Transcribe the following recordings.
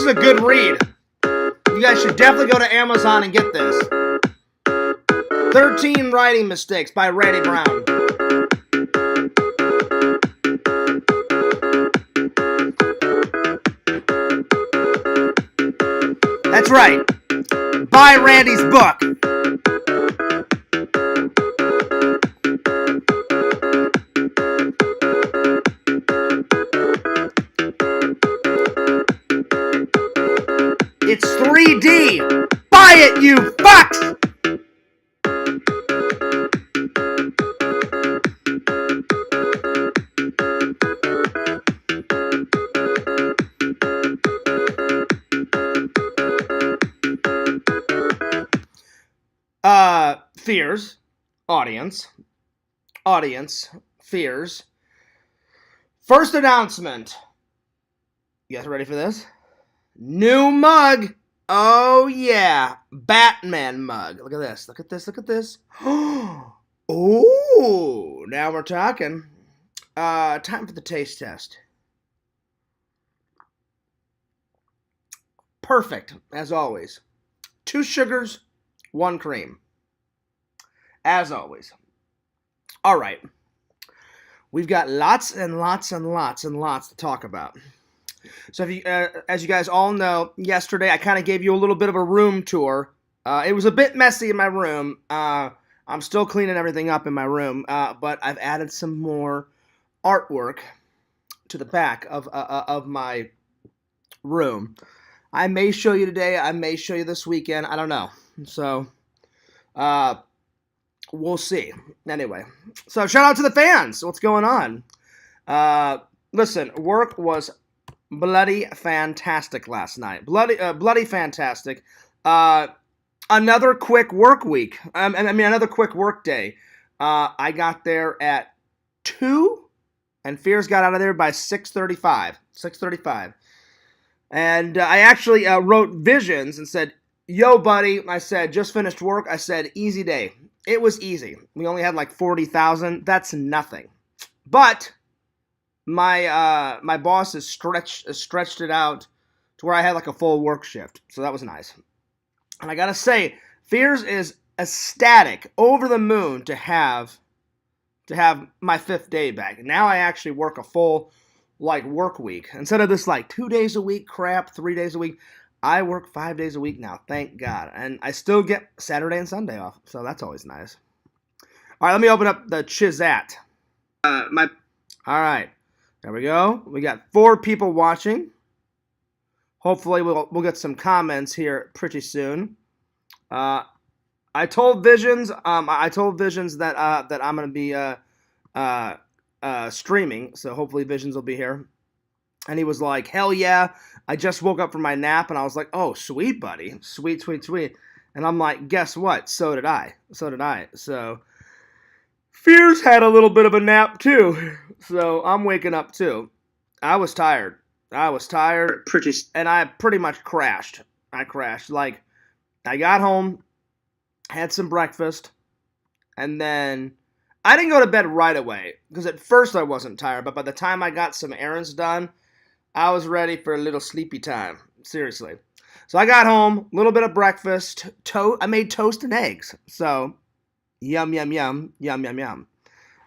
is a good read. You guys should definitely go to Amazon and get this. 13 Writing Mistakes by Randy Brown. That's right. Buy Randy's book. It's 3D. Buy it, you fucks! Fears. Audience, fears. First announcement. You guys ready for this? New mug. Oh, yeah. Batman mug. Look at this. Look at this. Look at this. Oh, now we're talking. Time for the taste test. Perfect, as always. 2 sugars, 1 cream. As always. All right. We've got lots and lots and lots and lots to talk about. So, if you, as you guys all know, yesterday I kind of gave you a little bit of a room tour. It was a bit messy in my room. I'm still cleaning everything up in my room, but I've added some more artwork to the back of my room. I may show you today. I may show you this weekend. I don't know. So, we'll see. Anyway, so shout out to the fans. What's going on? Listen, work was bloody fantastic last night. Bloody fantastic. Another quick work week. Another quick work day. I got there at 2, and Fears got out of there by 6:35. 6:35. And I actually wrote Visions and said, yo, buddy, I said, just finished work. I said, easy day. It was easy. We only had like 40,000. That's nothing. But my boss has stretched it out to where I had like a full work shift. So that was nice. And I gotta say, Fears is ecstatic, over the moon to have my 5th day back. Now I actually work a full work week. Instead of this 2 days a week crap, 3 days a week, I work 5 days a week now, thank God. And I still get Saturday and Sunday off, so that's always nice. All right, let me open up the Chizat. All right, there we go. We got 4 people watching. Hopefully we'll get some comments here pretty soon. I told Visions that I'm gonna be streaming, so hopefully Visions will be here. And he was like, hell yeah, I just woke up from my nap, and I was like, oh, sweet, buddy. Sweet, sweet, sweet. And I'm like, guess what? So did I. So, Fears had a little bit of a nap, too. So, I'm waking up, too. I was tired. And I pretty much crashed. I got home, had some breakfast, and then I didn't go to bed right away, because at first I wasn't tired, but by the time I got some errands done, I was ready for a little sleepy time. Seriously. So I got home, a little bit of breakfast. I made toast and eggs. So, yum, yum, yum, yum, yum, yum.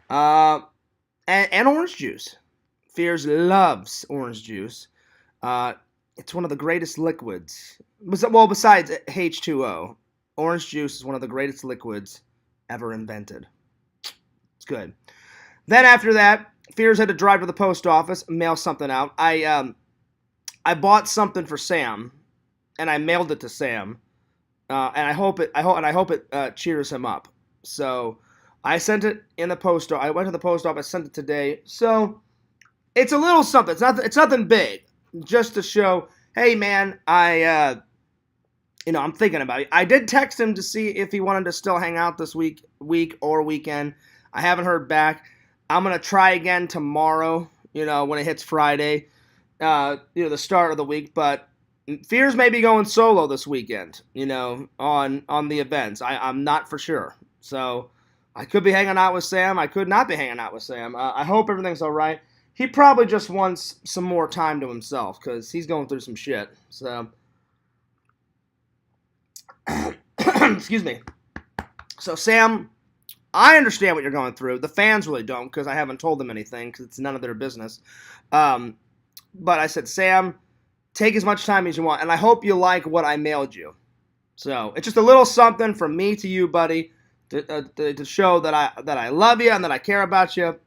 And orange juice. Fears loves orange juice. It's one of the greatest liquids. Well, besides H2O, orange juice is one of the greatest liquids ever invented. It's good. Then after that, Fears had to drive to the post office, mail something out. I bought something for Sam, and I mailed it to Sam, and I hope it cheers him up. So I sent it in the post. I went to the post office, sent it today. So it's a little something. It's nothing big, just to show, hey man, I'm thinking about it. I did text him to see if he wanted to still hang out this week or weekend. I haven't heard back. I'm going to try again tomorrow, when it hits Friday, the start of the week. But Fears may be going solo this weekend, on the events. I'm not for sure. So I could be hanging out with Sam. I could not be hanging out with Sam. I hope everything's all right. he probably just wants some more time to himself because he's going through some shit. So, excuse me. So, Sam, I understand what you're going through. The fans really don't because I haven't told them anything because it's none of their business. But I said, Sam, take as much time as you want, and I hope you like what I mailed you. So it's just a little something from me to you, buddy, to show that I love you and that I care about you,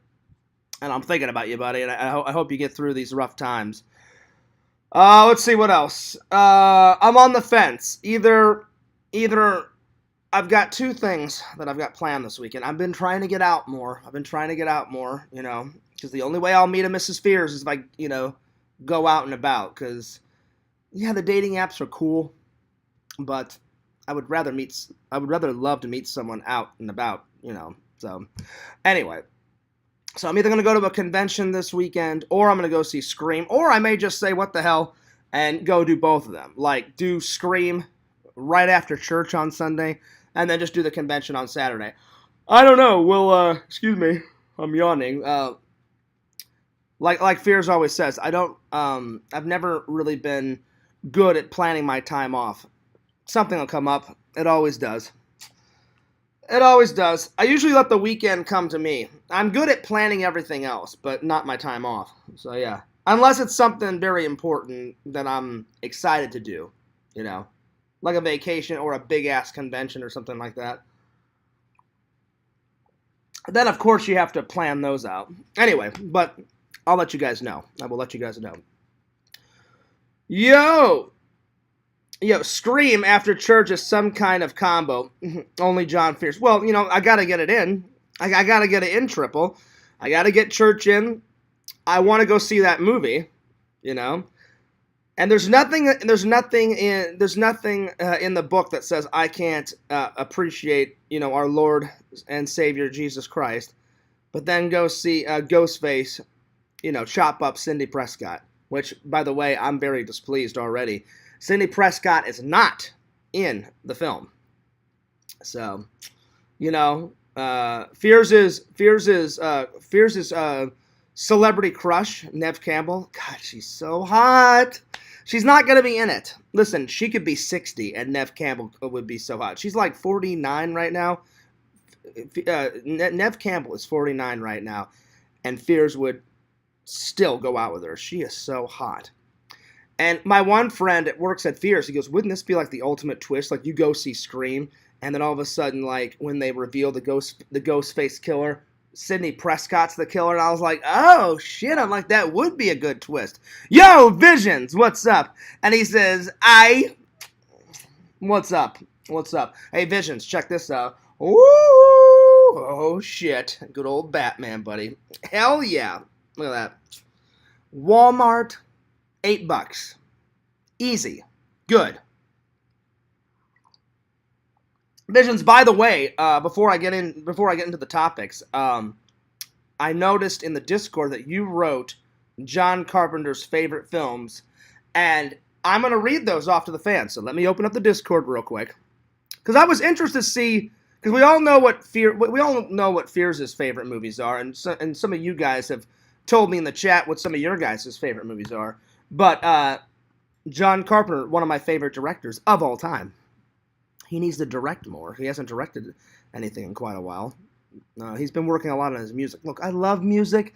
and I'm thinking about you, buddy, and I hope you get through these rough times. Let's see what else. I'm on the fence. Either I've got two things that I've got planned this weekend. I've been trying to get out more. Because the only way I'll meet a Mrs. Fears is if I, go out and about. Because, yeah, the dating apps are cool, but I would rather love to meet someone out and about, So, anyway. So I'm either going to go to a convention this weekend, or I'm going to go see Scream, or I may just say, what the hell, and go do both of them. Like, do Scream right after church on Sunday, and then just do the convention on Saturday. I don't know. Well, excuse me. I'm yawning. Like Fears always says, I've never really been good at planning my time off. Something will come up. It always does. It always does. I usually let the weekend come to me. I'm good at planning everything else, but not my time off. So, yeah. Unless it's something very important that I'm excited to do, like a vacation or a big-ass convention or something like that. Then, of course, you have to plan those out. Anyway, but I'll let you guys know. I will let you guys know. Yo, Scream after church is some kind of combo. Only John Fierce. Well, I got to get it in. I got to get it in triple. I got to get church in. I want to go see that movie, And there's nothing in the book that says I can't appreciate, our Lord and Savior Jesus Christ, but then go see Ghostface, chop up Cindy Prescott, which, by the way, I'm very displeased already. Cindy Prescott is not in the film. So, Fears' celebrity crush, Neve Campbell. God, she's so hot. She's not going to be in it. Listen, she could be 60 and Neve Campbell would be so hot. She's like 49 right now. Neve Campbell is 49 right now, and Fears would still go out with her. She is so hot. And my one friend that works at Fears, he goes, wouldn't this be like the ultimate twist? Like, you go see Scream, and then all of a sudden, like, when they reveal the Ghostface killer, Sidney Prescott's the killer, and I was like, oh, shit, I'm like, that would be a good twist. Yo, Visions, what's up? And he says, what's up? Hey, Visions, check this out. Ooh, oh, shit. Good old Batman, buddy. Hell yeah. Look at that. Walmart, $8. Easy. Good. Visions, by the way, before I get into the topics, I noticed in the Discord that you wrote John Carpenter's favorite films, and I'm going to read those off to the fans. So let me open up the Discord real quick, because I was interested to see, because we all know what Fears' favorite movies are, and some of you guys have told me in the chat what some of your guys' favorite movies are. But John Carpenter, one of my favorite directors of all time. He needs to direct more. He hasn't directed anything in quite a while. He's been working a lot on his music. Look, I love music.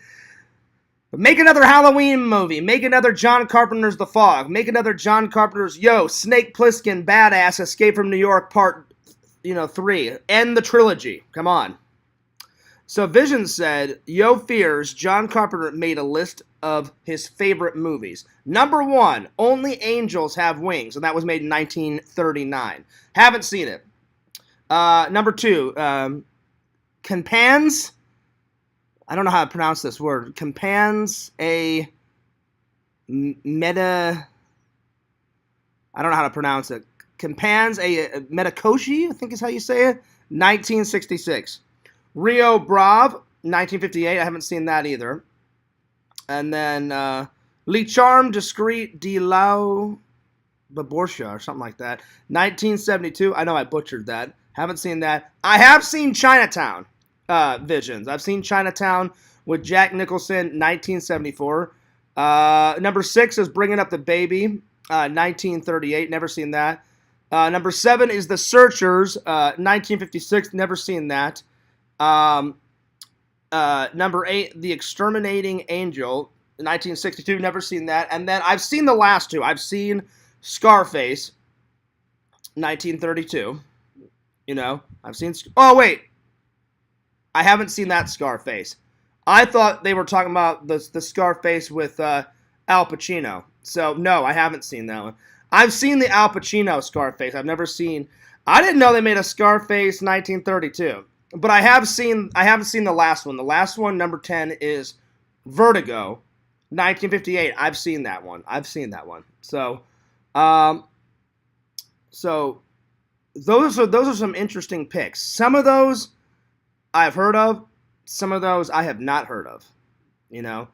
But make another Halloween movie. Make another John Carpenter's The Fog. Make another John Carpenter's, Snake Plissken, Badass, Escape from New York, Part, 3. End the trilogy. Come on. So Vision said, Fears, John Carpenter made a list of his favorite movies. Number 1, Only Angels Have Wings, and that was made in 1939. Haven't seen it. Number 2, Compans. I don't know how to pronounce this word. Compans, I don't know how to pronounce it. Compans, a Metakoshi, I think is how you say it. 1966. Rio Bravo, 1958. I haven't seen that either. And then Le Charme Discreet de la Baborsha or something like that. 1972. I know I butchered that. Haven't seen that. I have seen Chinatown, Visions. I've seen Chinatown with Jack Nicholson, 1974. Number 6 is Bringing Up the Baby, 1938. Never seen that. Number 7 is The Searchers, 1956. Never seen that. Number 8, The Exterminating Angel, 1962. Never seen that. And then I've seen the last two. I've seen Scarface, 1932. You know, I've seen... Oh, wait. I haven't seen that Scarface. I thought they were talking about the Scarface with Al Pacino. So, no, I haven't seen that one. I've seen the Al Pacino Scarface. I've never seen... I didn't know they made a Scarface 1932. But I haven't seen the last one. The last one, number 10, is Vertigo, 1958. I've seen that one. So, those are some interesting picks. Some of those I've heard of. Some of those I have not heard of. You know,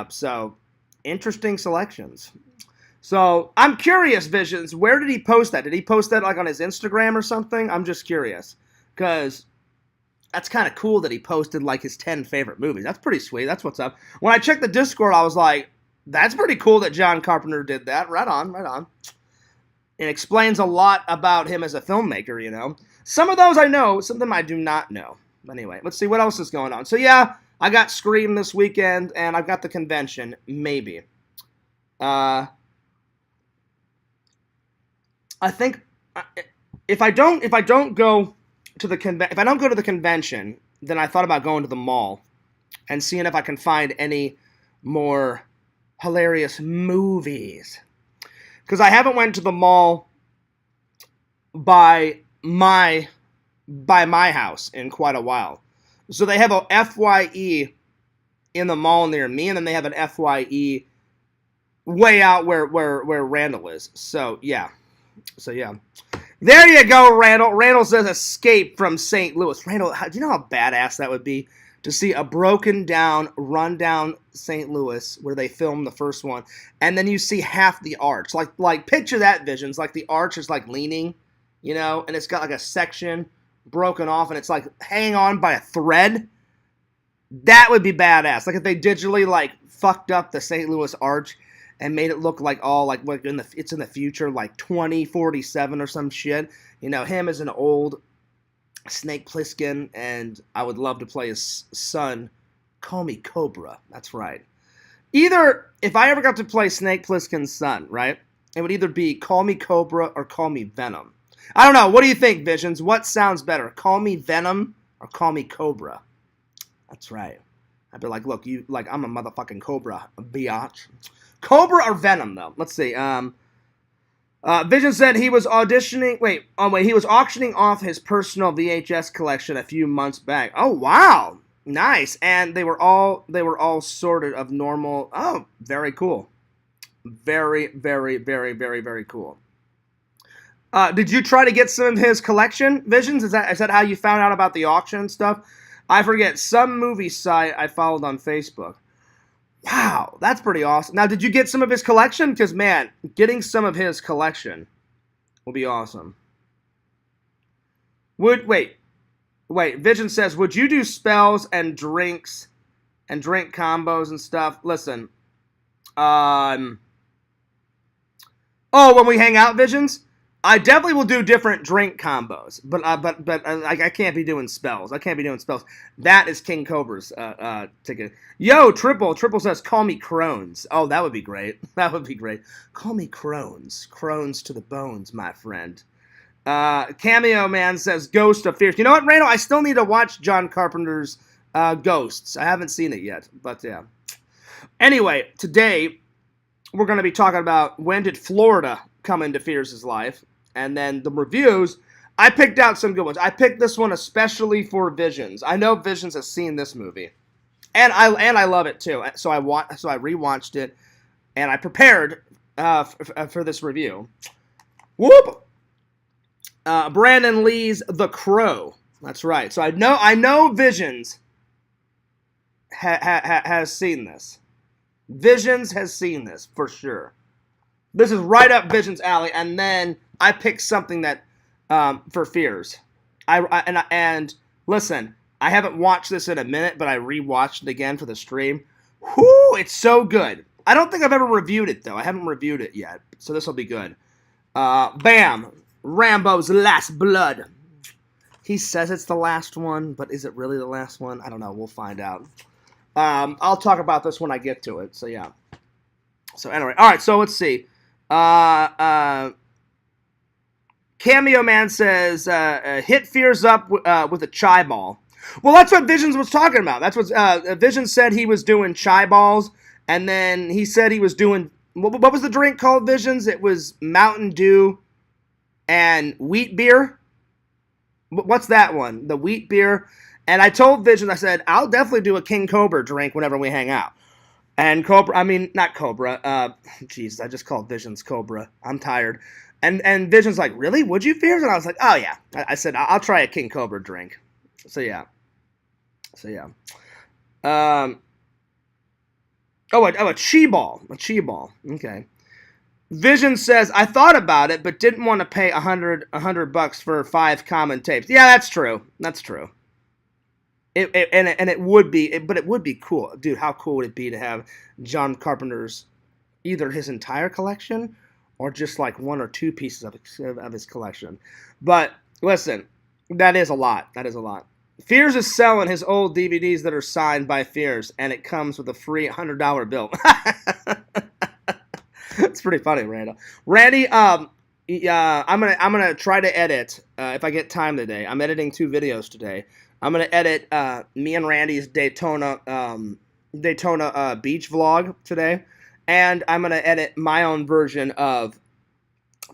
so interesting selections. So I'm curious, Visions. Where did he post that? Did he post that like on his Instagram or something? I'm just curious because that's kind of cool that he posted like his 10 favorite movies. That's pretty sweet. That's what's up. When I checked the Discord, I was like, that's pretty cool that John Carpenter did that. Right on, right on. It explains a lot about him as a filmmaker, you know. Some of those I know, some of them I do not know. Anyway, let's see what else is going on. So yeah, I got Scream this weekend, and I've got the convention, maybe. I think if I don't go to the convention, then I thought about going to the mall and seeing if I can find any more hilarious movies. Because I haven't went to the mall by my house in quite a while. So they have a FYE in the mall near me, and then they have an FYE way out where Randall is. So yeah. There you go, Randall. Randall says Escape from St. Louis. Randall, do you know how badass that would be? To see a broken down, run down St. Louis where they filmed the first one, and then you see half the arch. Like picture that, Visions. Like the arch is like leaning, you know, and it's got like a section broken off, and it's like hanging on by a thread. That would be badass. Like if they digitally like fucked up the St. Louis arch and made it look like all like it's in the future, like 2047 or some shit. You know, him as an old Snake Plissken, and I would love to play his son. Call me Cobra. That's right. Either, if I ever got to play Snake Plissken's son, right, it would either be Call Me Cobra or Call Me Venom. I don't know. What do you think, Visions? What sounds better? Call Me Venom or Call Me Cobra? That's right. I'd be like, look, I'm a motherfucking Cobra, biatch. Cobra or Venom, though? Let's see. Vision said he was auditioning. He was auctioning off his personal VHS collection a few months back. Oh wow, nice. And they were all sorted of normal. Oh, very cool. Very, very, very, very, very cool. Did you try to get some of his collection, Visions? Is that how you found out about the auction stuff? I forget. Some movie site I followed on Facebook. Wow, that's pretty awesome. Now, did you get some of his collection? Because, man, getting some of his collection will be awesome. Wait, Vision says, would you do spells and drinks and drink combos and stuff? Listen, when we hang out, Visions, I definitely will do different drink combos, but I can't be doing spells. That is King Cobra's ticket. Yo, Triple says, call me Crohn's. Oh, that would be great. Call me Crohn's. Crohn's to the bones, my friend. Cameo Man says, Ghost of Fierce. You know what, Randall? I still need to watch John Carpenter's Ghosts. I haven't seen it yet, but yeah. Anyway, today we're going to be talking about when did Florida come into Fierce's life, and then the reviews. I picked out some good ones. I picked this one especially for Visions. I know Visions has seen this movie, and I love it too. So I rewatched it, and I prepared for this review. Whoop! Brandon Lee's The Crow. That's right. So I know Visions has seen this. Visions has seen this for sure. This is right up Vision's alley, and then I picked something that for Fears. And listen, I haven't watched this in a minute, but I rewatched it again for the stream. Whoo, it's so good. I don't think I've ever reviewed it, though. I haven't reviewed it yet, so this will be good. Bam! Rambo's Last Blood. He says it's the last one, but is it really the last one? I don't know. We'll find out. I'll talk about this when I get to it, so yeah. So anyway, all right, so let's see. Cameo Man says, hit Fears up with a chai ball. Well, that's what Visions was talking about. That's what Visions said he was doing chai balls, and then he said he was doing, what was the drink called, Visions? It was Mountain Dew and wheat beer. What's that one? The wheat beer. And I told Visions, I said, I'll definitely do a King Cobra drink whenever we hang out. And Cobra, I mean, not Cobra. Jeez, I just called Visions Cobra. I'm tired. And Vision's like, really? Would you, Fears? And I was like, oh, yeah. I said, I'll try a King Cobra drink. So, yeah. A chi ball. A chi ball. Okay. Vision says, I thought about it, but didn't want to pay $100 for 5 common tapes. Yeah, that's true. That's true. It would be, but it would be cool. Dude, how cool would it be to have John Carpenter's, either his entire collection or just like 1 or 2 pieces of his collection. But listen, that is a lot. That is a lot. Fears is selling his old DVDs that are signed by Fears, and it comes with a free $100 bill. It's pretty funny, Randall. Randy, I'm gonna try to edit if I get time today. I'm editing 2 videos today. I'm gonna edit me and Randy's Daytona beach vlog today, and I'm gonna edit my own version of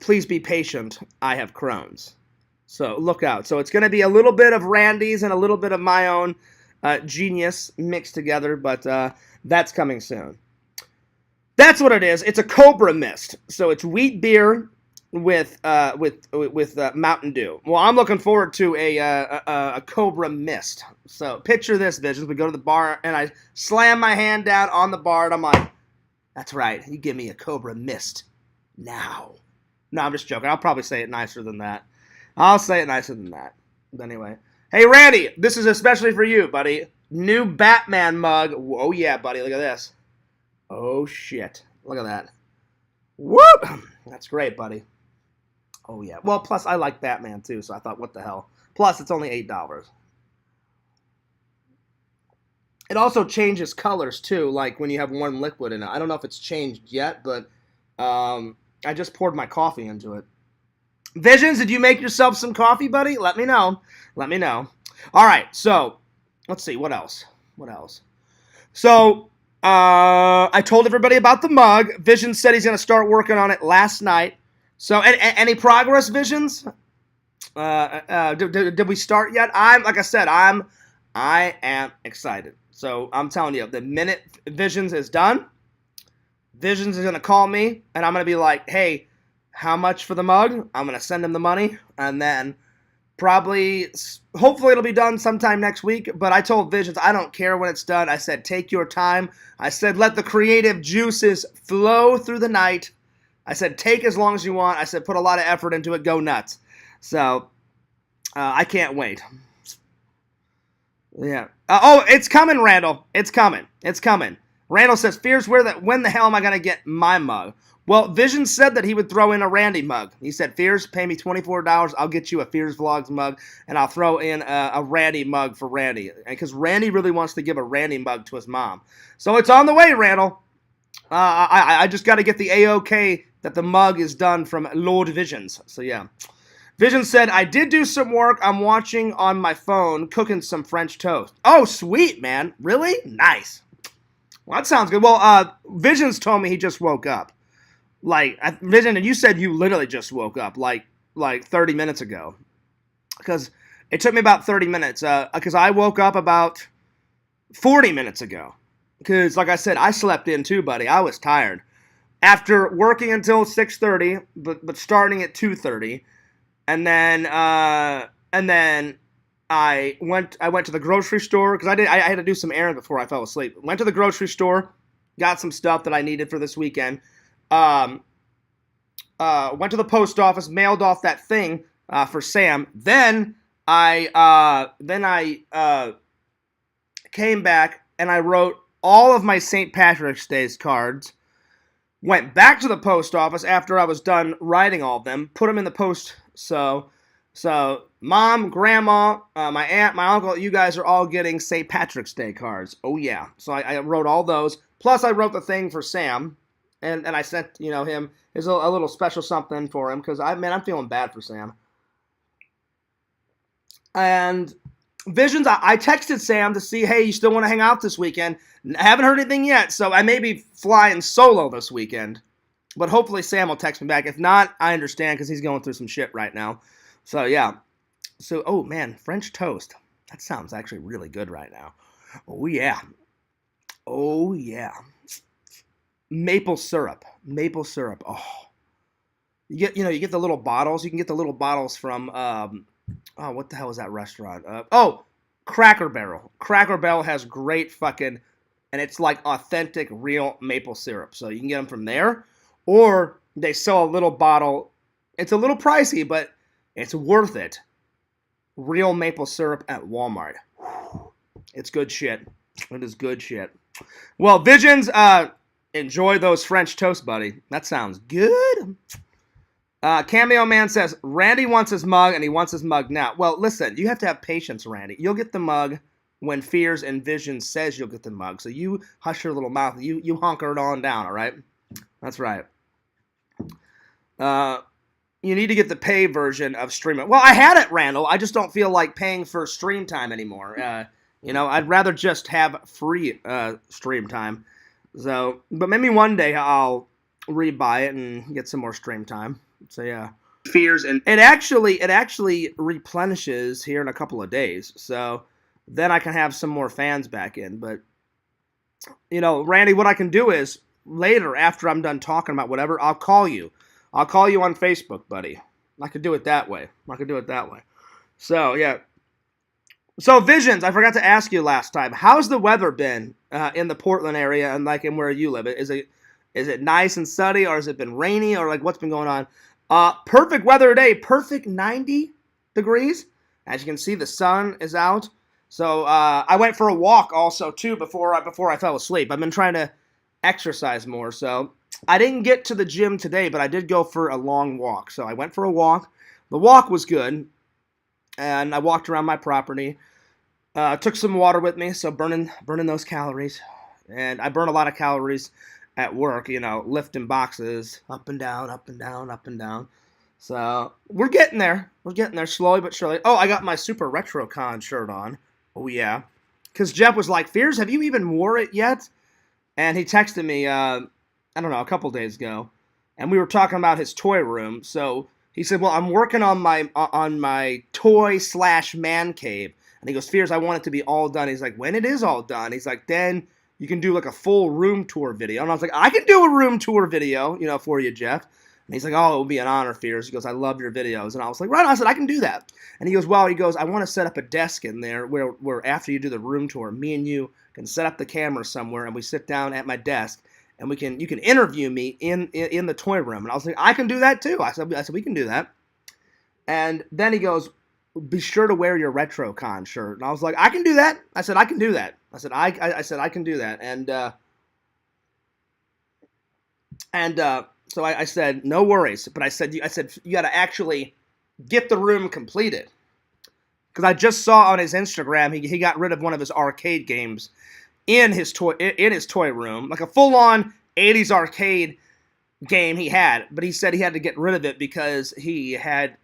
Please Be Patient, I Have Crohn's. So look out. So it's gonna be a little bit of Randy's and a little bit of my own genius mixed together, but that's coming soon. That's what it is. It's a Cobra Mist. So it's wheat beer with Mountain Dew. Well, I'm looking forward to a Cobra Mist. So picture this, Visions. We go to the bar, and I slam my hand down on the bar, and I'm like, that's right. You give me a Cobra Mist now. No, I'm just joking. I'll probably say it nicer than that. I'll say it nicer than that. But anyway. Hey, Randy, this is especially for you, buddy. New Batman mug. Oh, yeah, buddy. Look at this. Oh, shit. Look at that. Whoop! That's great, buddy. Oh, yeah. Well, plus, I like Batman, too, so I thought, what the hell. Plus, it's only $8. It also changes colors, too, like when you have one liquid in it. I don't know if it's changed yet, but I just poured my coffee into it. Visions, did you make yourself some coffee, buddy? Let me know. Let me know. All right, so let's see. What else? So I told everybody about the mug. Visions said he's going to start working on it last night. So any progress, Visions? Did we start yet? I am excited. So I'm telling you, the minute Visions is done, Visions is going to call me, and I'm going to be like, hey, how much for the mug? I'm going to send him the money, and then hopefully it'll be done sometime next week, but I told Visions, I don't care when it's done. I said, take your time. I said, let the creative juices flow through the night. I said, take as long as you want. I said, put a lot of effort into it. Go nuts. So, I can't wait. Yeah. It's coming, Randall. It's coming. Randall says, Fears, when the hell am I going to get my mug? Well, Vision said that he would throw in a Randy mug. He said, Fears, pay me $24. I'll get you a Fears Vlogs mug, and I'll throw in a Randy mug for Randy. Because Randy really wants to give a Randy mug to his mom. So it's on the way, Randall. I just got to get the A-OK that the mug is done from Lord Visions. So, yeah. Vision said, I did do some work. I'm watching on my phone, cooking some French toast. Oh, sweet, man. Really? Nice. Well, that sounds good. Well, Visions told me he just woke up. Vision, and you said you literally just woke up, like 30 minutes ago. Because it took me about 30 minutes. Because I woke up about 40 minutes ago. Because, like I said, I slept in too, buddy. I was tired. After working until 6:30, but starting at 2:30, and then I went to the grocery store because I had to do some errands before I fell asleep. Went to the grocery store, got some stuff that I needed for this weekend. Went to the post office, mailed off that thing for Sam. Then I came back, and I wrote all of my St. Patrick's Day's cards, went back to the post office after I was done writing all of them, put them in the post. So Mom, Grandma, my aunt, my uncle, you guys are all getting St. Patrick's Day cards. Oh, yeah. So I wrote all those. Plus, I wrote the thing for Sam, and I sent, him a little special something for him, because, I'm feeling bad for Sam. And Visions, I texted Sam to see, hey, you still want to hang out this weekend? I haven't heard anything yet, so I may be flying solo this weekend. But hopefully Sam will text me back. If not, I understand, because he's going through some shit right now. So, yeah. So, oh, man, French toast. That sounds actually really good right now. Oh, yeah. Oh, yeah. Maple syrup. Maple syrup. Oh. You get the little bottles. You can get the little bottles from, what the hell is that restaurant? Cracker Barrel. Cracker Barrel has great fucking, and it's like authentic, real maple syrup. So you can get them from there. Or they sell a little bottle. It's a little pricey, but it's worth it. Real maple syrup at Walmart. It's good shit. It is good shit. Well, Visions, enjoy those French toast, buddy. That sounds good. Cameo Man says, Randy wants his mug, and he wants his mug now. Well, listen, you have to have patience, Randy. You'll get the mug when Fears and Visions says you'll get the mug. So you hush your little mouth. You hunker it on down, all right? That's right. You need to get the pay version of streaming. Well, I had it, Randall. I just don't feel like paying for stream time anymore. I'd rather just have free stream time. So, but maybe one day I'll rebuy it and get some more stream time. So yeah. Fears and it actually replenishes here in a couple of days. So then I can have some more fans back in. But Randy, what I can do is later after I'm done talking about whatever, I'll call you. I'll call you on Facebook, buddy. I could do it that way. So, yeah. So, Visions, I forgot to ask you last time. How's the weather been in the Portland area and in where you live? Is it nice and sunny, or has it been rainy, or what's been going on? Perfect weather today. Perfect 90 degrees. As you can see, the sun is out. So, I went for a walk also, too, before I fell asleep. I've been trying to exercise more, so I didn't get to the gym today, but I did go for a long walk. So I went for a walk. The walk was good, and I walked around my property. Took some water with me, so burning those calories. And I burn a lot of calories at work, lifting boxes up and down, up and down, up and down. So we're getting there. Slowly but surely. Oh, I got my Super RetroCon shirt on. Oh, yeah. Because Jeff was like, Fears, have you even wore it yet? And he texted me, I don't know, a couple days ago, and we were talking about his toy room. So he said, well, I'm working on my toy/man cave. And he goes, Fears, I want it to be all done. He's like, when it is all done, he's like, then you can do a full room tour video. And I was like, I can do a room tour video, for you, Jeff. And he's like, oh, it will be an honor, Fears. He goes, I love your videos. And I was like, right on. I said, I can do that. And he goes, well, I want to set up a desk in there where after you do the room tour, me and you can set up the camera somewhere, and we sit down at my desk, and you can interview me in the toy room. And I was like, I can do that too. I said, we can do that. And then he goes, be sure to wear your RetroCon shirt. And I was like, I can do that. I said, I can do that. I said, I can do that. And so I said, no worries. But I said, you got to actually get the room completed. Because I just saw on his Instagram, he got rid of one of his arcade games in his toy room, like a full-on 80s arcade game he had. But he said he had to get rid of it because he had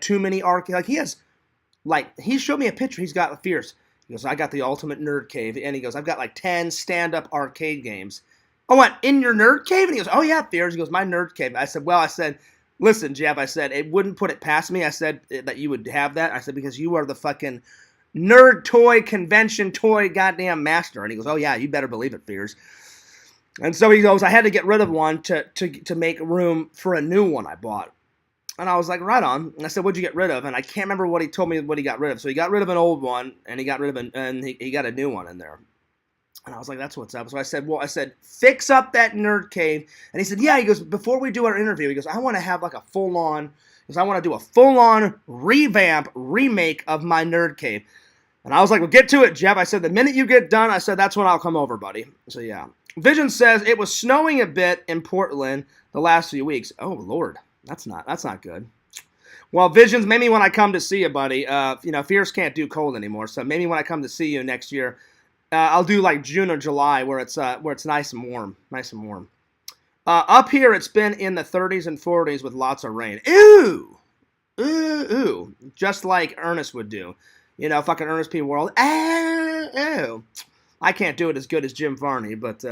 too many arcade. He showed me a picture. He's got Fierce. He goes, I got the ultimate nerd cave, and he goes, I've got 10 stand-up arcade games. I went, in your nerd cave? And he goes, oh yeah, Fierce. He goes, my nerd cave. I said, listen, Jeff, I said, it wouldn't put it past me. I said that you would have that. I said, because you are the fucking nerd toy convention toy goddamn master. And he goes, oh yeah, you better believe it, Fears. And so he goes, I had to get rid of one to make room for a new one I bought. And I was like, right on. And I said, what'd you get rid of? And I can't remember what he told me what he got rid of. So he got rid of an old one, and he got rid of he got a new one in there. And I was like, that's what's up. So I said, fix up that nerd cave. And he said, yeah. He goes, before we do our interview, he goes, I want to have I want to do a full-on remake of my nerd cave. And I was like, well, get to it, Jeff. I said, the minute you get done, I said, that's when I'll come over, buddy. So, yeah. Vision says it was snowing a bit in Portland the last few weeks. Oh, Lord. That's not good. Well, Visions, maybe when I come to see you, buddy, Fierce can't do cold anymore. So maybe when I come to see you next year, I'll do like June or July where it's nice and warm. Nice and warm. Up here, it's been in the 30s and 40s with lots of rain. Ooh. Ooh, ooh. Just like Ernest would do. Fucking Ernest P. World. Ooh. I can't do it as good as Jim Varney, but,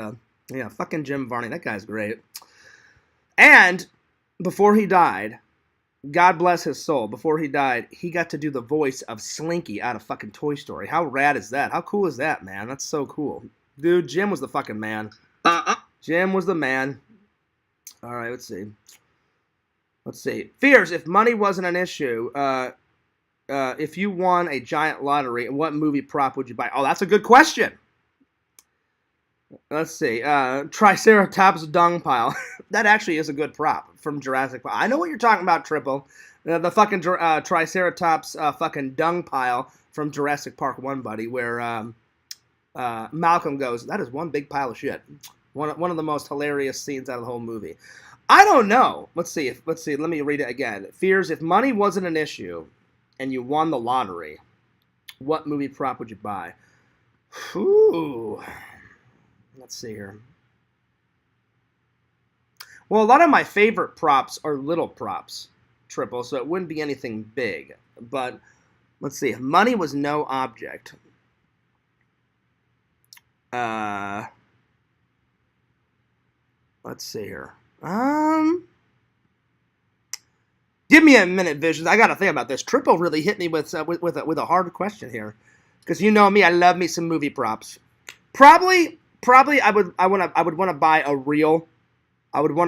fucking Jim Varney. That guy's great. And before he died, God bless his soul, before he died, he got to do the voice of Slinky out of fucking Toy Story. How rad is that? How cool is that, man? That's so cool. Dude, Jim was the fucking man. Jim was the man. All right, let's see. Fears, if money wasn't an issue, if you won a giant lottery, what movie prop would you buy? Oh, that's a good question. Let's see. Triceratops dung pile. That actually is a good prop from Jurassic Park. I know what you're talking about, Triple. The fucking Triceratops fucking dung pile from Jurassic Park 1, buddy, where Malcolm goes, that is one big pile of shit. One of the most hilarious scenes out of the whole movie. I don't know. Let's see. Let me read it again. Fears, if money wasn't an issue and you won the lottery, what movie prop would you buy? Ooh. Let's see here. Well, a lot of my favorite props are little props, Triple, so it wouldn't be anything big. But let's see. If money was no object, let's see here. Give me a minute, Visions. I got to think about this. Triple really hit me with a hard question here, because you know me, I love me some movie props. Probably I would want to buy a reel. Probably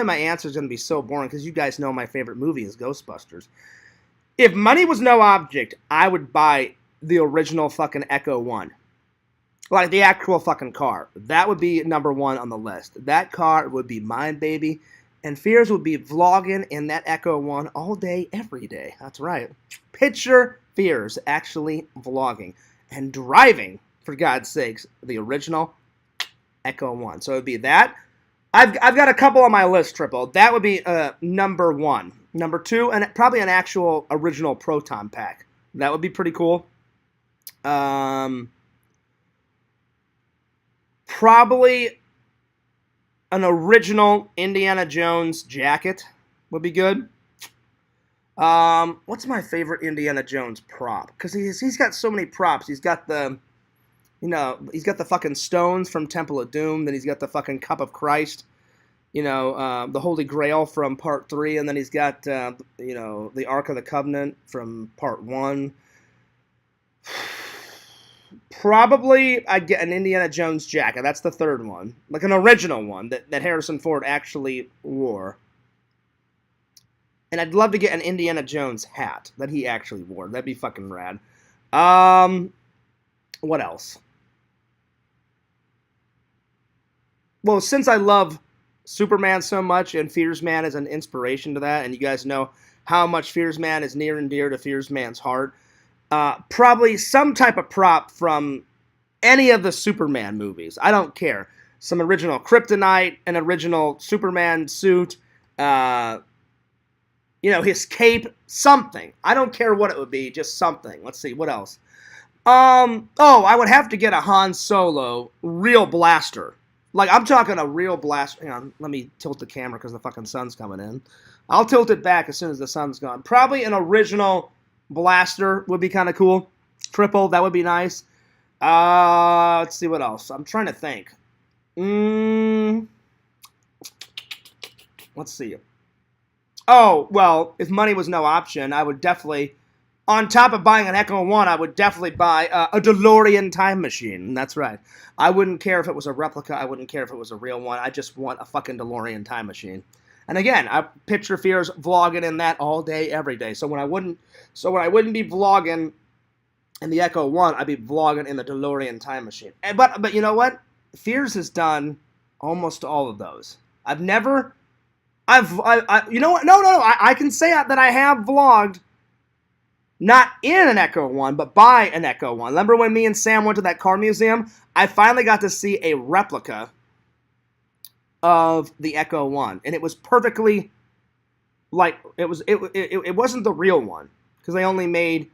my answer is going to be so boring because you guys know my favorite movie is Ghostbusters. If money was no object, I would buy the original fucking Echo 1. Like the actual fucking car. That would be number 1 on the list. That car would be mine, baby. And Fears would be vlogging in that Echo 1 all day, every day. That's right. Picture Fears actually vlogging and driving, for God's sakes, the original Echo 1. So it would be that. I've got a couple on my list, Triple. That would be number 1. Number 2, and probably an actual original Proton pack. That would be pretty cool. Probably an original Indiana Jones jacket would be good. What's my favorite Indiana Jones prop? Because he's got so many props. He's got the fucking stones from Temple of Doom. Then he's got the fucking Cup of Christ. The Holy Grail from Part 3, and then he's got the Ark of the Covenant from Part 1. Probably I'd get an Indiana Jones jacket. That's the third one. Like an original one that Harrison Ford actually wore. And I'd love to get an Indiana Jones hat that he actually wore. That'd be fucking rad. What else? Well, since I love Superman so much and Fears Man is an inspiration to that, and you guys know how much Fears Man is near and dear to Fears Man's heart, probably some type of prop from any of the Superman movies. I don't care. Some original kryptonite, an original Superman suit, his cape, something. I don't care what it would be, just something. Let's see, what else? I would have to get a Han Solo real blaster. Like, I'm talking a real blaster. Hang on, let me tilt the camera because the fucking sun's coming in. I'll tilt it back as soon as the sun's gone. Probably an original blaster would be kind of cool. Triple, that would be nice. Let's see what else. I'm trying to think. Let's see. Oh, well, if money was no option, I would definitely, on top of buying an Echo 1, I would definitely buy a DeLorean time machine. That's right. I wouldn't care if it was a replica. I wouldn't care if it was a real one. I just want a fucking DeLorean time machine. And again, I picture Fears vlogging in that all day, every day. So when I wouldn't be vlogging in the Echo 1, I'd be vlogging in the DeLorean time machine. But you know what? Fears has done almost all of those. You know what? No. I can say that I have vlogged not in an Echo One, but by an Echo One. Remember when me and Sam went to that car museum? I finally got to see a replica of the Echo One, and it was perfectly like it wasn't the real one because they only made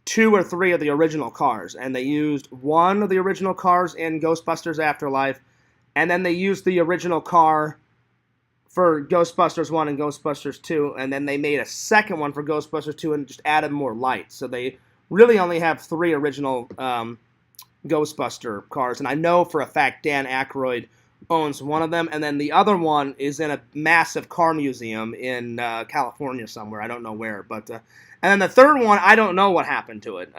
2 or 3 of the original cars, and they used one of the original cars in Ghostbusters Afterlife, and then they used the original car for Ghostbusters 1 and Ghostbusters 2, and then they made a second one for Ghostbusters 2 and just added more lights. So they really only have 3 original Ghostbuster cars, and I know for a fact Dan Aykroyd owns one of them, and then the other one is in a massive car museum in California somewhere. I don't know where, but and then the third one, I don't know what happened to it.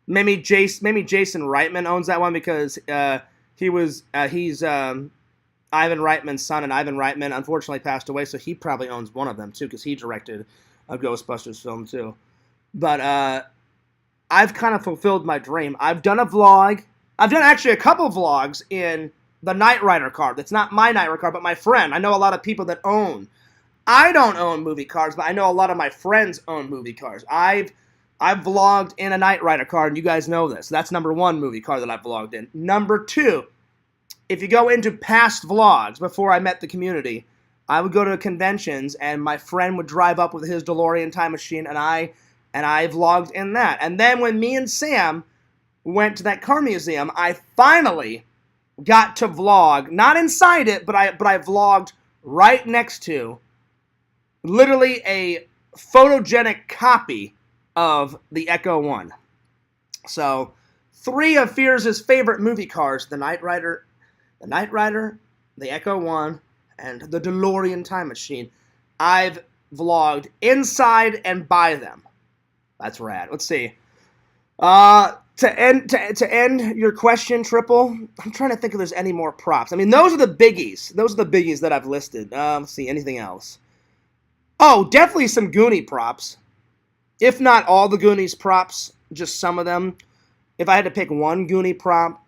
Maybe Jason Reitman owns that one because he's Ivan Reitman's son, and Ivan Reitman unfortunately passed away, so he probably owns one of them too because he directed a Ghostbusters film too. But I've kind of fulfilled my dream. I've done a vlog. I've done actually a couple vlogs in the Knight Rider car. That's not my Knight Rider car, but my friend. I know a lot of people that own. I don't own movie cars, but I know a lot of my friends own movie cars. I've vlogged in a Knight Rider car, and you guys know this. That's number 1 movie car that I've vlogged in. Number 2, if you go into past vlogs before I met the community, I would go to conventions, and my friend would drive up with his DeLorean time machine, and I vlogged in that. And then when me and Sam went to that car museum, I finally got to vlog, not inside it, but I vlogged right next to literally a photogenic copy of the Echo One. So 3 of Fears' favorite movie cars, the Knight Rider, the Echo One, and the DeLorean time machine, I've vlogged inside and by them. That's rad. Let's see. To end your question, Triple, I'm trying to think if there's any more props. I mean, those are the biggies. Those are the biggies that I've listed. Let's see, anything else? Oh, definitely some Goonie props. If not all the Goonies props, just some of them. If I had to pick one Goonie prop,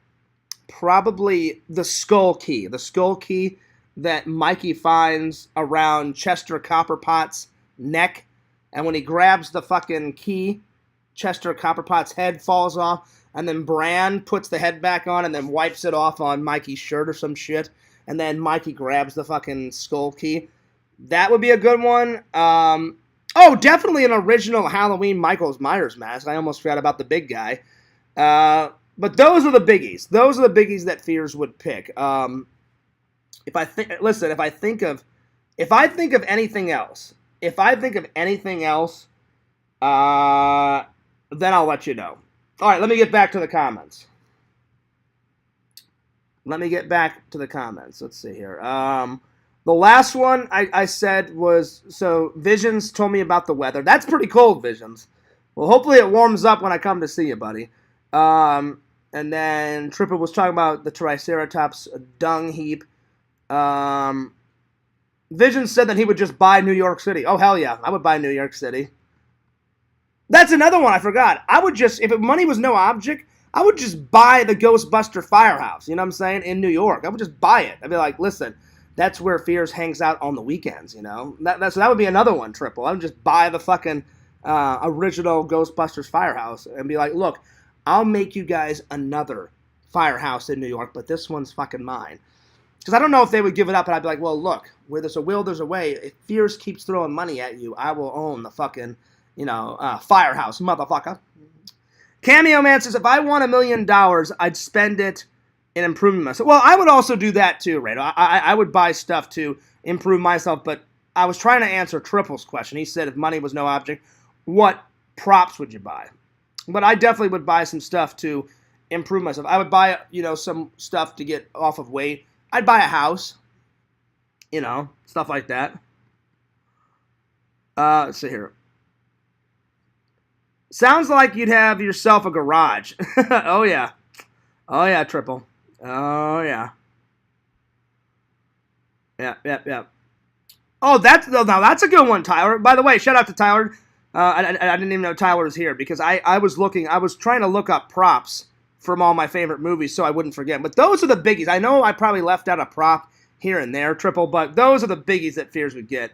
probably the skull key. The skull key that Mikey finds around Chester Copperpot's neck. And when he grabs the fucking key, Chester Copperpot's head falls off, and then Bran puts the head back on and then wipes it off on Mikey's shirt or some shit, and then Mikey grabs the fucking skull key. That would be a good one. Oh, definitely an original Halloween Michael Myers mask. I almost forgot about the big guy. But those are the biggies. Those are the biggies that Fears would pick. If I think of anything else, then I'll let you know. All right, let me get back to the comments. Let's see here. The last one I said was, so Visions told me about the weather. That's pretty cold, Visions. Well, hopefully it warms up when I come to see you, buddy. And then Tripper was talking about the Triceratops dung heap. Visions said that he would just buy New York City. Oh, hell yeah. I would buy New York City. That's another one I forgot. I would just, if money was no object, I would just buy the Ghostbuster Firehouse, you know what I'm saying, in New York. I would just buy it. I'd be like, listen, that's where Fears hangs out on the weekends, you know. So that would be another one, Triple. I would just buy the fucking original Ghostbusters Firehouse and be like, look, I'll make you guys another firehouse in New York, but this one's fucking mine. Because I don't know if they would give it up, and I'd be like, well, look, where there's a will, there's a way. If Fears keeps throwing money at you, I will own the fucking, firehouse, motherfucker. Cameo Man says, if I won $1 million, I'd spend it in improving myself. Well, I would also do that too, right? I would buy stuff to improve myself, but I was trying to answer Triple's question. He said, if money was no object, what props would you buy? But I definitely would buy some stuff to improve myself. I would buy, some stuff to get off of weight. I'd buy a house, stuff like that. Let's see here. Sounds like you'd have yourself a garage. Oh, yeah. Oh, yeah, Triple. Oh, yeah. Yeah. Oh, that's a good one, Tyler. By the way, shout out to Tyler. I didn't even know Tyler was here because I was trying to look up props from all my favorite movies so I wouldn't forget. But those are the biggies. I know I probably left out a prop here and there, Triple, but those are the biggies that Fears would get.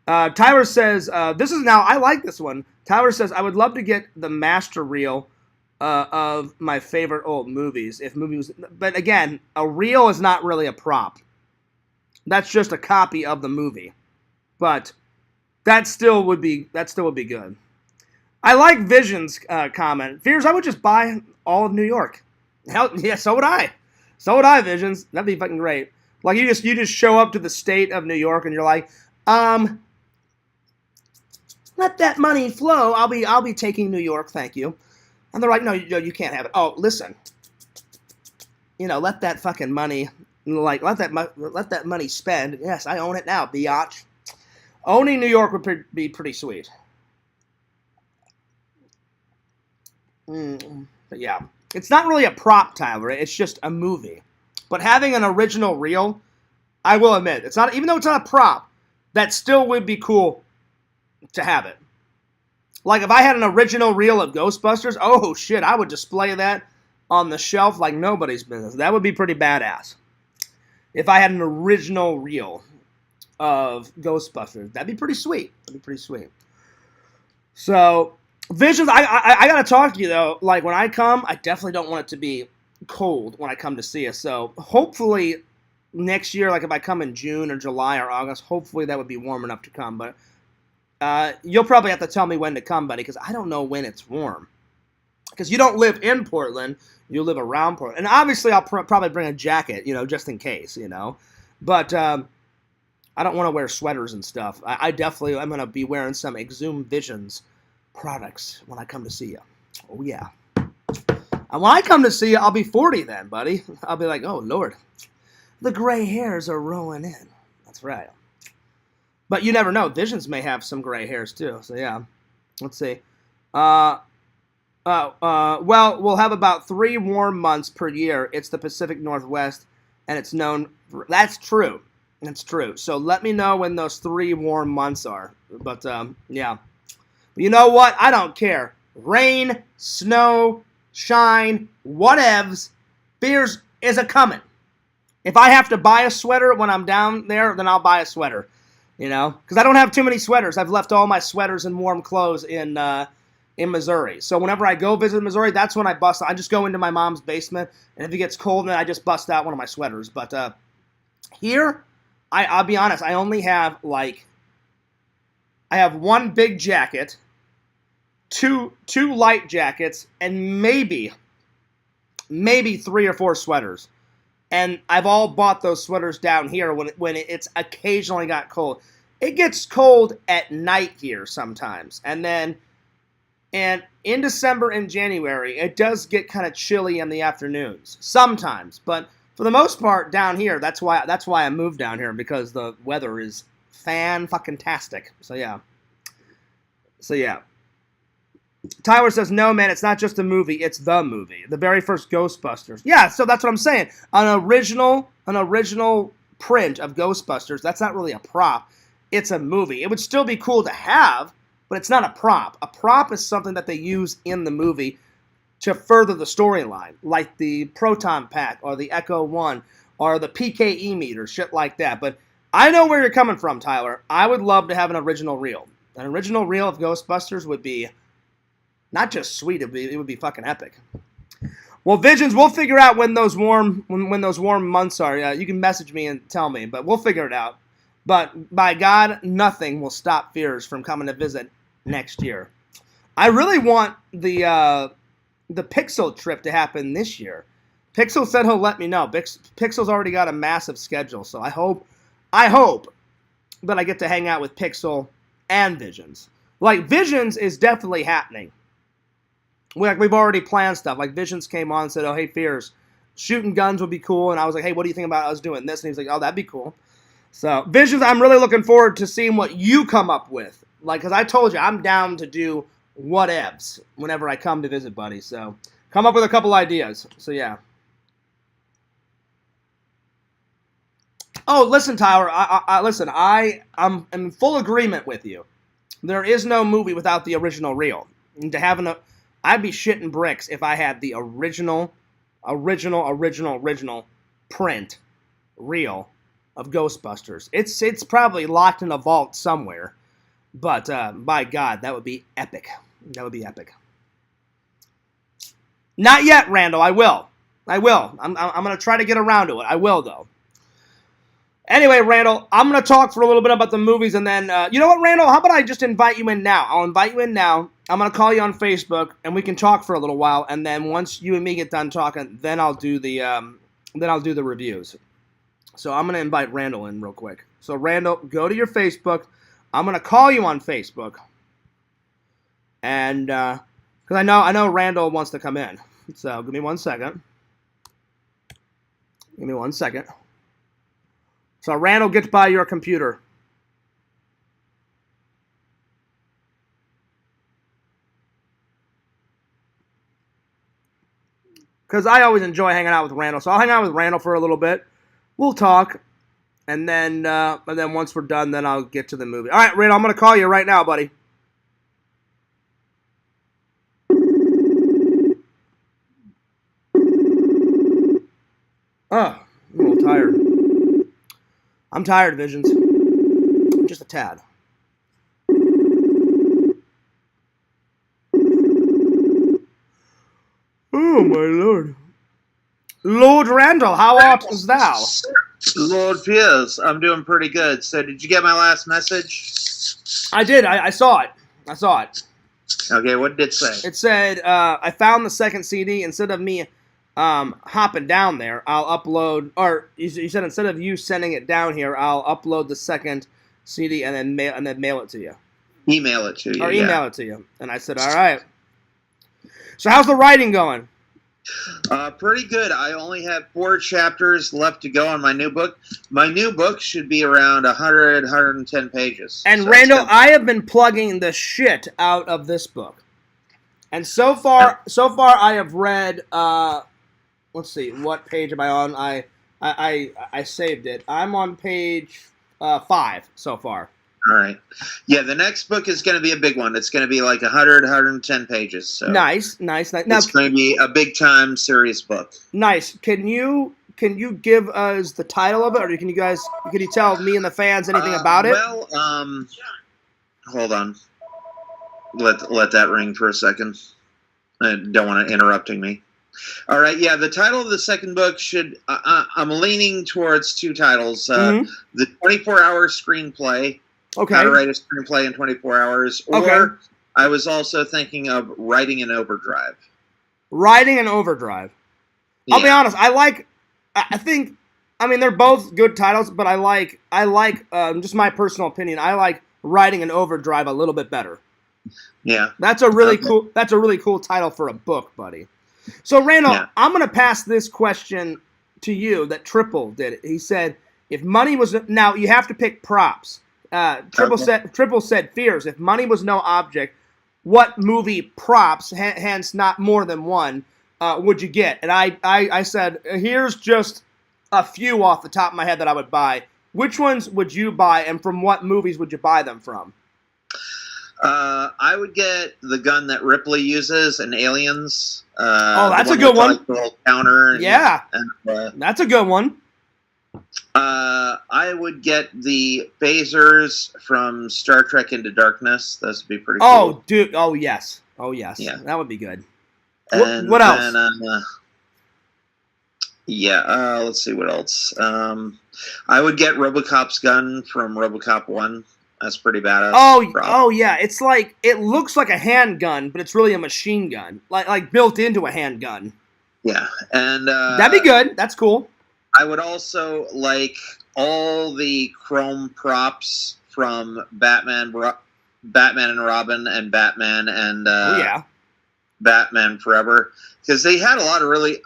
Tyler says, this is now, I like this one. Tyler says, I would love to get the master reel of my favorite old movies. If movies, but again, a reel is not really a prop. That's just a copy of the movie. But that still would be good. I like Vision's comment. Fears, I would just buy all of New York. Hell, yeah, so would I. So would I, Visions. That'd be fucking great. Like you just show up to the state of New York and you're like, let that money flow. I'll be taking New York, thank you. And they're like, no, you can't have it. Oh, listen. Let that fucking money, let that money spend. Yes, I own it now, biatch. Owning New York would be pretty sweet. But yeah, it's not really a prop, Tyler. It's just a movie. But having an original reel, I will admit, it's not. Even though it's not a prop, that still would be cool to have it. Like if I had an original reel of Ghostbusters, oh shit, I would display that on the shelf like nobody's business. That would be pretty badass. If I had an original reel of Ghostbusters, that'd be pretty sweet. So, Visions, I gotta talk to you though. Like when I come, I definitely don't want it to be cold when I come to see us. So hopefully next year, like if I come in June or July or August, hopefully that would be warm enough to come. But you'll probably have to tell me when to come, buddy, because I don't know when it's warm. Because you don't live in Portland, you live around Portland. And obviously I'll probably bring a jacket, just in case, But I don't want to wear sweaters and stuff. I definitely am going to be wearing some Exhumed Visions products when I come to see you. Oh, yeah. And when I come to see you, I'll be 40 then, buddy. I'll be like, oh, Lord. The gray hairs are rolling in. That's right. But you never know. Visions may have some gray hairs, too. So, yeah. Let's see. Well, we'll have about 3 warm months per year. It's the Pacific Northwest, and it's known for... That's true. That's true. So let me know when those 3 warm months are. But, yeah. But you know what? I don't care. Rain, snow, shine, whatevs. Beers is a coming. If I have to buy a sweater when I'm down there, then I'll buy a sweater. Because I don't have too many sweaters. I've left all my sweaters and warm clothes in Missouri. So whenever I go visit Missouri, that's when I bust. I just go into my mom's basement, and if it gets cold, then I just bust out one of my sweaters. But here, I'll be honest, I only have I have 1 big jacket, two light jackets, and maybe 3 or 4 sweaters. And I've all bought those sweaters down here when it's occasionally got cold. It gets cold at night here sometimes. And in December and January, it does get kind of chilly in the afternoons. Sometimes. But for the most part, down here, that's why I moved down here, because the weather is fan-fucking-tastic. So, yeah. Tyler says, no, man, it's not just a movie, it's the movie. The very first Ghostbusters. Yeah, so that's what I'm saying. An original print of Ghostbusters, that's not really a prop. It's a movie. It would still be cool to have, but it's not a prop. A prop is something that they use in the movie to further the storyline, like the Proton Pack or the Echo 1 or the PKE meter, shit like that. But I know where you're coming from, Tyler. I would love to have an original reel. An original reel of Ghostbusters would be not just sweet, it would be fucking epic. Well, Visions, we'll figure out when those warm months are. You can message me and tell me, but we'll figure it out. But by God, nothing will stop Fears from coming to visit next year. I really want the Pixel trip to happen this year. Pixel said he'll let me know. Pixel's already got a massive schedule, so I hope that I get to hang out with Pixel and Visions. Like, Visions is definitely happening. We've already planned stuff. Like, Visions came on and said, oh, hey, Fears, shooting guns would be cool. And I was like, hey, what do you think about us doing this? And he's like, oh, that'd be cool. So, Visions, I'm really looking forward to seeing what you come up with. Like, because I told you, I'm down to do whatevs whenever I come to visit, buddy. So, come up with a couple ideas. So, yeah. Oh, listen, Tyler. Listen, I'm in full agreement with you. There is no movie without the original reel. And to have I'd be shitting bricks if I had the original print reel of Ghostbusters. It's probably locked in a vault somewhere, but by God, that would be epic. That would be epic. Not yet, Randall. I will. I'm gonna try to get around to it. I will though. Anyway, Randall, I'm going to talk for a little bit about the movies, and then, you know what, Randall? How about I just invite you in now? I'll invite you in now. I'm going to call you on Facebook, and we can talk for a little while, and then once you and me get done talking, then I'll do the reviews. So I'm going to invite Randall in real quick. So, Randall, go to your Facebook. I'm going to call you on Facebook, and, because I know Randall wants to come in. So, give me 1 second. Give me 1 second. So Randall gets by your computer. Because I always enjoy hanging out with Randall. So I'll hang out with Randall for a little bit. We'll talk. And then once we're done, then I'll get to the movie. All right, Randall, I'm going to call you right now, buddy. Oh, I'm a little tired. I'm tired, Visions. Just a tad. Oh, my lord. Lord Randall, how art thou? Lord Piers, I'm doing pretty good. So did you get my last message? I did. I saw it. I saw it. Okay, what did it say? It said, I found the second CD. Instead of me hopping down there, I'll upload, or you said instead of you sending it down here, I'll upload the second CD and then mail it to you. Email it to you. Or email it to you. And I said, all right. So how's the writing going? Pretty good. I only have 4 chapters left to go on my new book. My new book should be around 110 pages. And so Randall, I have been plugging the shit out of this book. And so far I have read, let's see, what page am I on? I saved it. I'm on page 5 so far. All right. Yeah, the next book is going to be a big one. It's going to be like 110 pages. So nice. Now, it's going to be a big-time, serious book. Nice. Can you give us the title of it, or can you tell me and the fans anything about it? Well, hold on. Let that ring for a second. I don't want it interrupting me. All right, yeah, the title of the second book should... I'm leaning towards 2 titles. The 24-hour screenplay. Okay. How to write a screenplay in 24 hours. Or I was also thinking of Writing in Overdrive. Writing in Overdrive. I'll be honest, I think, they're both good titles, but I like, just my personal opinion, I like Writing in Overdrive a little bit better. Yeah. That's a really cool title for a book, buddy. So, Randall, I'm going to pass this question to you that Triple did. He said, if money was... Now, you have to pick props. Triple said, Fears, if money was no object, what movie props, hence not more than one, would you get? And I said, here's just a few off the top of my head that I would buy. Which ones would you buy, and from what movies would you buy them from? I would get the gun that Ripley uses in Aliens. That's a good one. Counter. That's a good one. I would get the phasers from Star Trek Into Darkness. Those would be pretty cool. Oh, dude. Oh, yes. Yeah. That would be good. And what else? Let's see what else. I would get RoboCop's gun from RoboCop 1. That's pretty badass. Oh, yeah. It's like, it looks like a handgun, but it's really a machine gun. Like built into a handgun. Yeah. And that'd be good. That's cool. I would also like all the chrome props from Batman and Robin and Batman and Batman Forever, because they had a lot of really,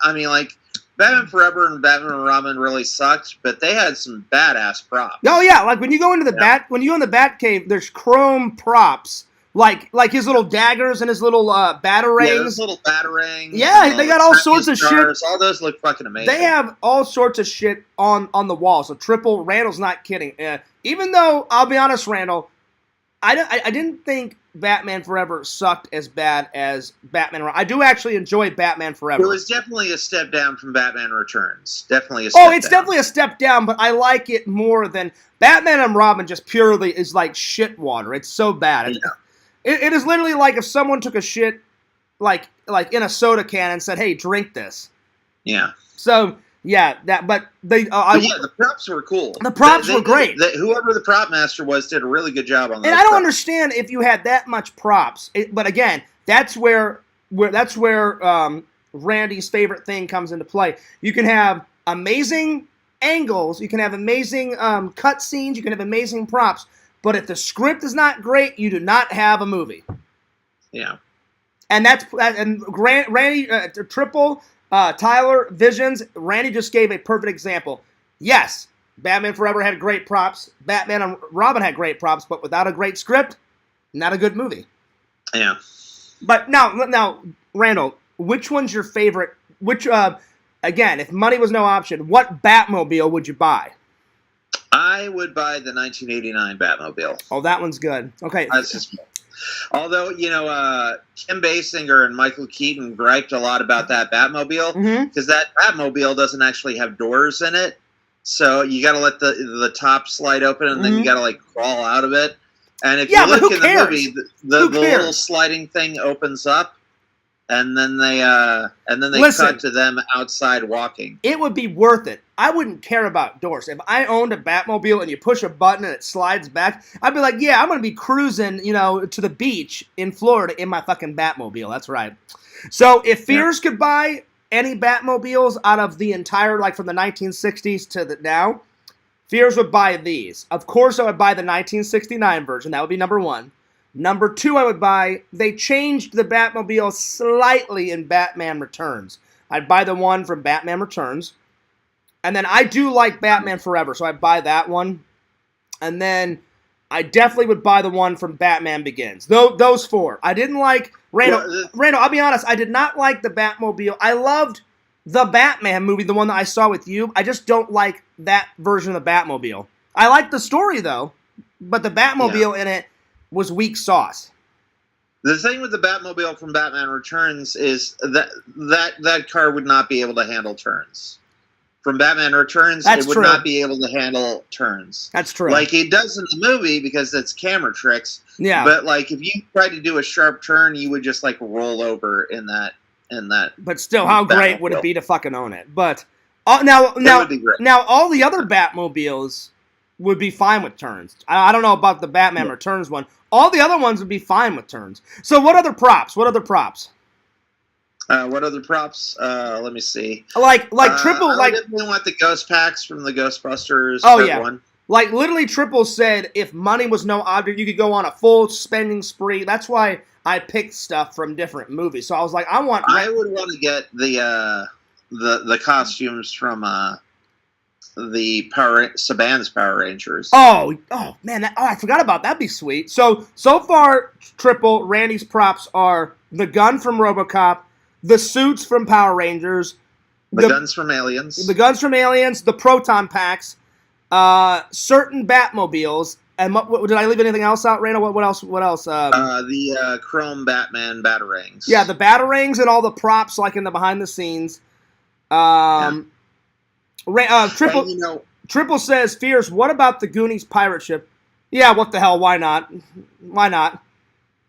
Batman Forever and Batman and Robin really sucked, but they had some badass props. Oh yeah, like when you go into the Batcave, there's chrome props. Like his little daggers and his little batarangs. Yeah, those little batarangs. Yeah, they got all sorts of shit. All those look fucking amazing. They have all sorts of shit on the wall. So Randall's not kidding. Even though, I'll be honest, Randall, I didn't think Batman Forever sucked as bad as Batman. I do actually enjoy Batman Forever. It was definitely a step down from Batman Returns. Definitely a step down. Oh, it's definitely a step down, but I like it more than Batman and Robin. Just purely is like shit water. It's so bad. Yeah. It is literally like if someone took a shit like in a soda can and said, "Hey, drink this." Yeah. So. Yeah, but the props were cool. The props were great. Whoever the prop master was did a really good job on those. And I don't understand if you had that much props. But again, that's where Randy's favorite thing comes into play. You can have amazing angles, you can have amazing cut scenes, you can have amazing props. But if the script is not great, you do not have a movie. Yeah. And Randy Triple. Tyler, Visions, Randy just gave a perfect example. Yes, Batman Forever had great props. Batman and Robin had great props, but without a great script, not a good movie. Yeah. But now, Randall, which one's your favorite? Again, if money was no option, what Batmobile would you buy? I would buy the 1989 Batmobile. Oh, that one's good. Okay. Although, Kim Basinger and Michael Keaton griped a lot about that Batmobile because that Batmobile doesn't actually have doors in it. So you got to let the top slide open and then you got to crawl out of it. And if you look in the movie, the little sliding thing opens up and then they cut to them outside walking. It would be worth it. I wouldn't care about doors. If I owned a Batmobile and you push a button and it slides back, I'd be like, yeah, I'm going to be cruising, to the beach in Florida in my fucking Batmobile. That's right. So if Fears could buy any Batmobiles out of the entire, from the 1960s to now, Fears would buy these. Of course, I would buy the 1969 version. That would be number one. Number two, I would buy, they changed the Batmobile slightly in Batman Returns. I'd buy the one from Batman Returns. And then I do like Batman Forever, so I'd buy that one. And then I definitely would buy the one from Batman Begins. Those four. I didn't like, Randall, I'll be honest, I did not like the Batmobile. I loved the Batman movie, the one that I saw with you. I just don't like that version of the Batmobile. I like the story, though, but the Batmobile in it was weak sauce. The thing with the Batmobile from Batman Returns is that car would not be able to handle turns. From Batman Returns, it would not be able to handle turns. That's true. It does in the movie because it's camera tricks. Yeah. But if you tried to do a sharp turn, you would just roll over in that. But still, how great would it be to fucking own it? But now all the other Batmobiles would be fine with turns. I don't know about the Batman Returns one. All the other ones would be fine with turns. So what other props? What other props? Let me see. Triple. I definitely want the ghost packs from the Ghostbusters. One. Literally, Triple said if money was no object, you could go on a full spending spree. That's why I picked stuff from different movies. So I was like, I would want to get the costumes from the Saban's Power Rangers. Oh man! I forgot about that. That'd be sweet. So far, Triple Randy's props are the gun from RoboCop, the suits from Power Rangers, the guns from Aliens, the proton packs, certain Batmobiles, and did I leave anything else out, Randall? What else? The chrome Batman batarangs. Yeah, the batarangs and all the props, in the behind the scenes. Triple says, Fierce, what about the Goonies pirate ship? Yeah, what the hell? Why not?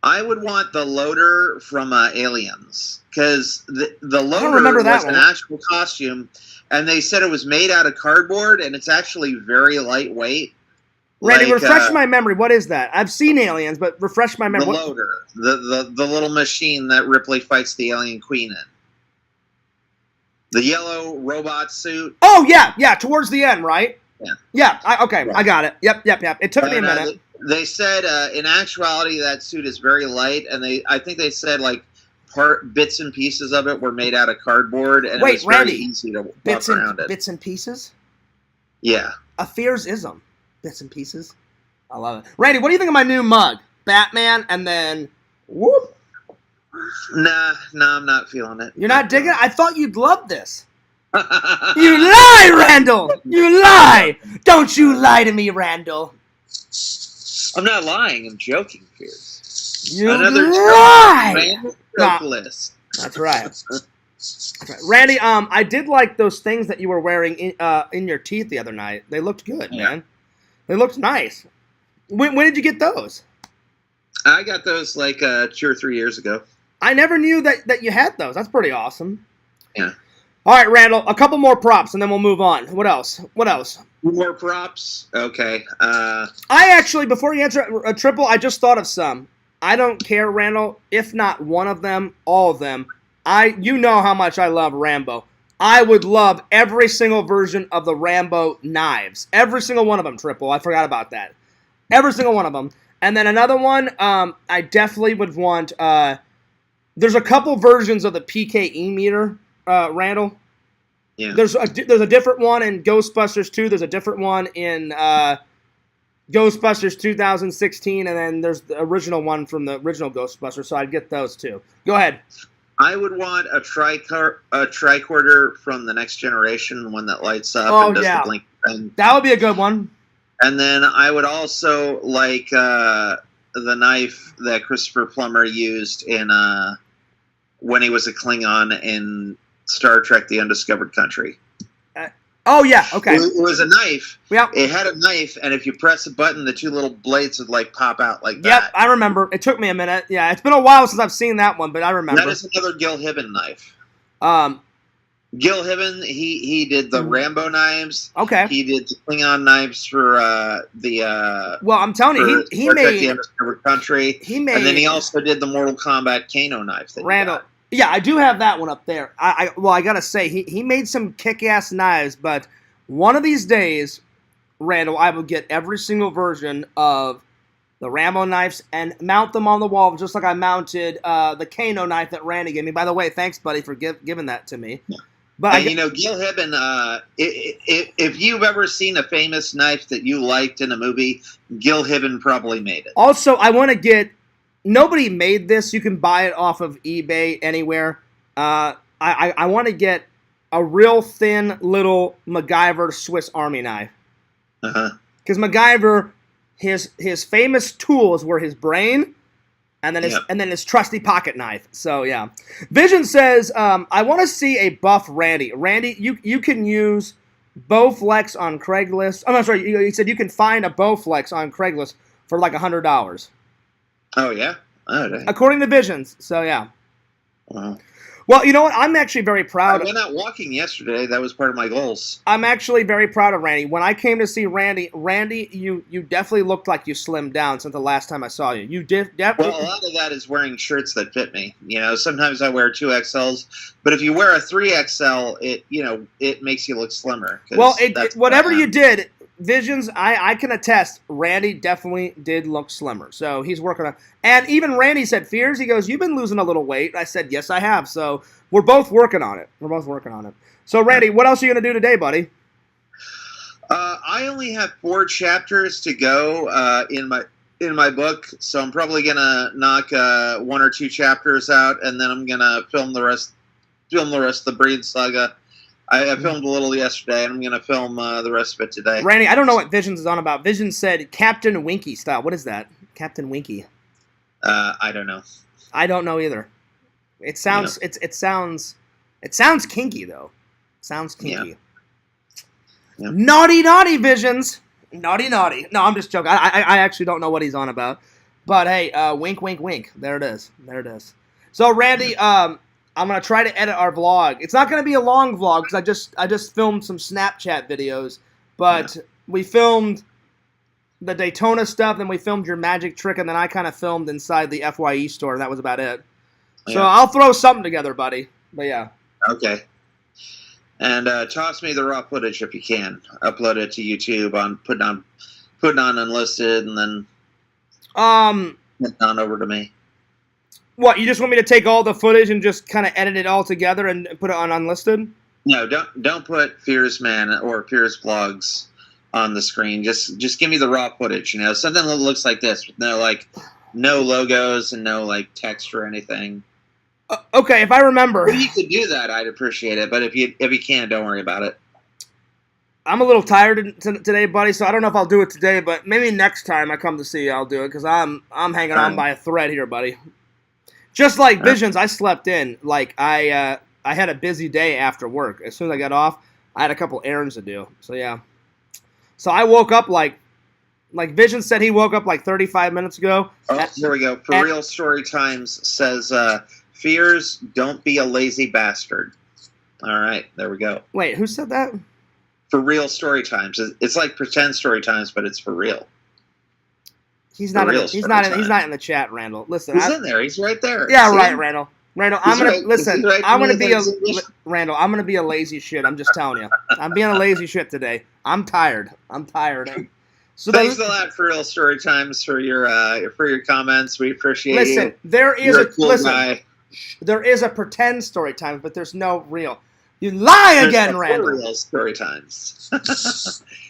I would want the loader from Aliens, because the loader was an actual costume, and they said it was made out of cardboard, and it's actually very lightweight. Randy, refresh my memory. What is that? I've seen Aliens, but refresh my memory. The loader, the little machine that Ripley fights the alien queen in. The yellow robot suit. Oh, yeah, towards the end, right? Yeah. Yeah, I got it. Yep. It took me a minute. They said, in actuality, that suit is very light, and I think they said, bits and pieces of it were made out of cardboard, and it was very easy to walk around it. Bits and pieces? Yeah. A Fearsism. Bits and pieces. I love it. Randy, what do you think of my new mug? Batman, and then whoop. Nah, I'm not feeling it. You're not digging it? I thought you'd love this. You lie, Randall! You lie! Don't you lie to me, Randall. I'm not lying. I'm joking, Fears. You Another lie! joke list. That's right. Randy, I did like those things that you were wearing in your teeth the other night. They looked good, man. They looked nice. When did you get those? I got those like 2 or 3 years ago. I never knew that you had those. That's pretty awesome. Yeah. All right, Randall, a couple more props, and then we'll move on. What else? More props? Okay. I actually, before you answer a triple, I just thought of some. I don't care, Randall. If not one of them, all of them. You know how much I love Rambo. I would love every single version of the Rambo knives. Every single one of them, triple. I forgot about that. Every single one of them. And then another one, I definitely would want, there's a couple versions of the PKE meter, Randall. Yeah. There's a different one in Ghostbusters 2. There's a different one in Ghostbusters 2016, and then there's the original one from the original Ghostbusters, so I'd get those too. Go ahead. I would want a tricorder from the Next Generation, one that lights up and does the blink. That would be a good one. And then I would also like the knife that Christopher Plummer used in when he was a Klingon in Star Trek: The Undiscovered Country. Oh, yeah, okay. It was a knife. Yep. It had a knife, and if you press a button, the two little blades would, like, pop out like that. Yep, I remember. It took me a minute. Yeah, it's been a while since I've seen that one, but I remember. That is another Gil Hibben knife. Gil Hibben, he did the Rambo knives. Okay. He did the Klingon knives for well, I'm telling you, he made... the Undiscovered Country. He made... And then he also did the Mortal Kombat Kano knife. Randall... Yeah, I do have that one up there. I gotta say, he made some kick-ass knives, but one of these days, Randall, I will get every single version of the Rambo knives and mount them on the wall, just like I mounted the Kano knife that Randy gave me. By the way, thanks, buddy, for giving that to me. Yeah. But Gil Hibben, if you've ever seen a famous knife that you liked in a movie, Gil Hibben probably made it. Also, I want to get... Nobody made this. You can buy it off of eBay anywhere. I want to get a real thin little MacGyver Swiss Army knife. Because MacGyver, his famous tools were his brain, and then his trusty pocket knife. So yeah, Vision says, I want to see a buff Randy. Randy, you can use Bowflex on Craigslist. I'm not sorry. He said you can find a Bowflex on Craigslist for like $100. Oh, yeah? Oh, dang. According to Visions. So, yeah. Wow. Well, you know what? I'm actually very proud. I went out walking yesterday. That was part of my goals. I'm actually very proud of Randy. When I came to see Randy, you definitely looked like you slimmed down since the last time I saw you. You definitely. Well, a lot of that is wearing shirts that fit me. You know, sometimes I wear 2XLs, but if you wear a 3XL, it makes you look slimmer. Well, whatever you did, Visions, I can attest, Randy definitely did look slimmer. So he's working on... And even Randy said, Fears, he goes, you've been losing a little weight. I said, yes, I have. So we're both working on it. So, Randy, what else are you going to do today, buddy? I only have 4 chapters to go in my book, so I'm probably going to knock 1 or 2 chapters out, and then I'm going to film the rest of the Breed Saga. I filmed a little yesterday, and I'm going to film the rest of it today. Randy, I don't know what Visions is on about. Visions said Captain Winky style. What is that? Captain Winky. I don't know. I don't know either. It sounds it sounds kinky though. Sounds kinky. Yeah. Naughty Visions. Naughty. No, I'm just joking. I actually don't know what he's on about. But hey, wink, wink, wink. There it is. So Randy, I'm going to try to edit our vlog. It's not going to be a long vlog because I just filmed some Snapchat videos, but we filmed the Daytona stuff, then we filmed your magic trick, and then I kind of filmed inside the FYE store, and that was about it. Yeah. So I'll throw something together, buddy. But yeah. Okay. And toss me the raw footage if you can. Upload it to YouTube putting on Unlisted, and then send on over to me. What, you just want me to take all the footage and just kind of edit it all together and put it on Unlisted? No, don't put Fears Man or Fears Vlogs on the screen. Just give me the raw footage, something that looks like this with no logos and no text or anything. Okay, if I remember. If you could do that, I'd appreciate it. But if you can't, don't worry about it. I'm a little tired today, buddy, so I don't know if I'll do it today, but maybe next time I come to see you, I'll do it, because I'm hanging on by a thread here, buddy. Just like Visions, I slept in. Like, I had a busy day after work. As soon as I got off, I had a couple errands to do. So, yeah. So I woke up like Vision said he woke up like 35 minutes ago. Oh, here we go. For Real Story Times says, fears, don't be a lazy bastard. All right, there we go. Wait, who said that? For Real Story Times. It's like pretend story times, but it's for real. He's not in the chat, Randall. Listen, he's in there. He's right there. Yeah, right, Randall. Randall, I'm gonna be a lazy shit. I'm just telling you. I'm being a lazy shit today. I'm tired. So thanks a lot for Real Story Times for your comments. We appreciate you. Listen, there is a pretend story time, but there's no real. You lie again, Randall. Real Story Times.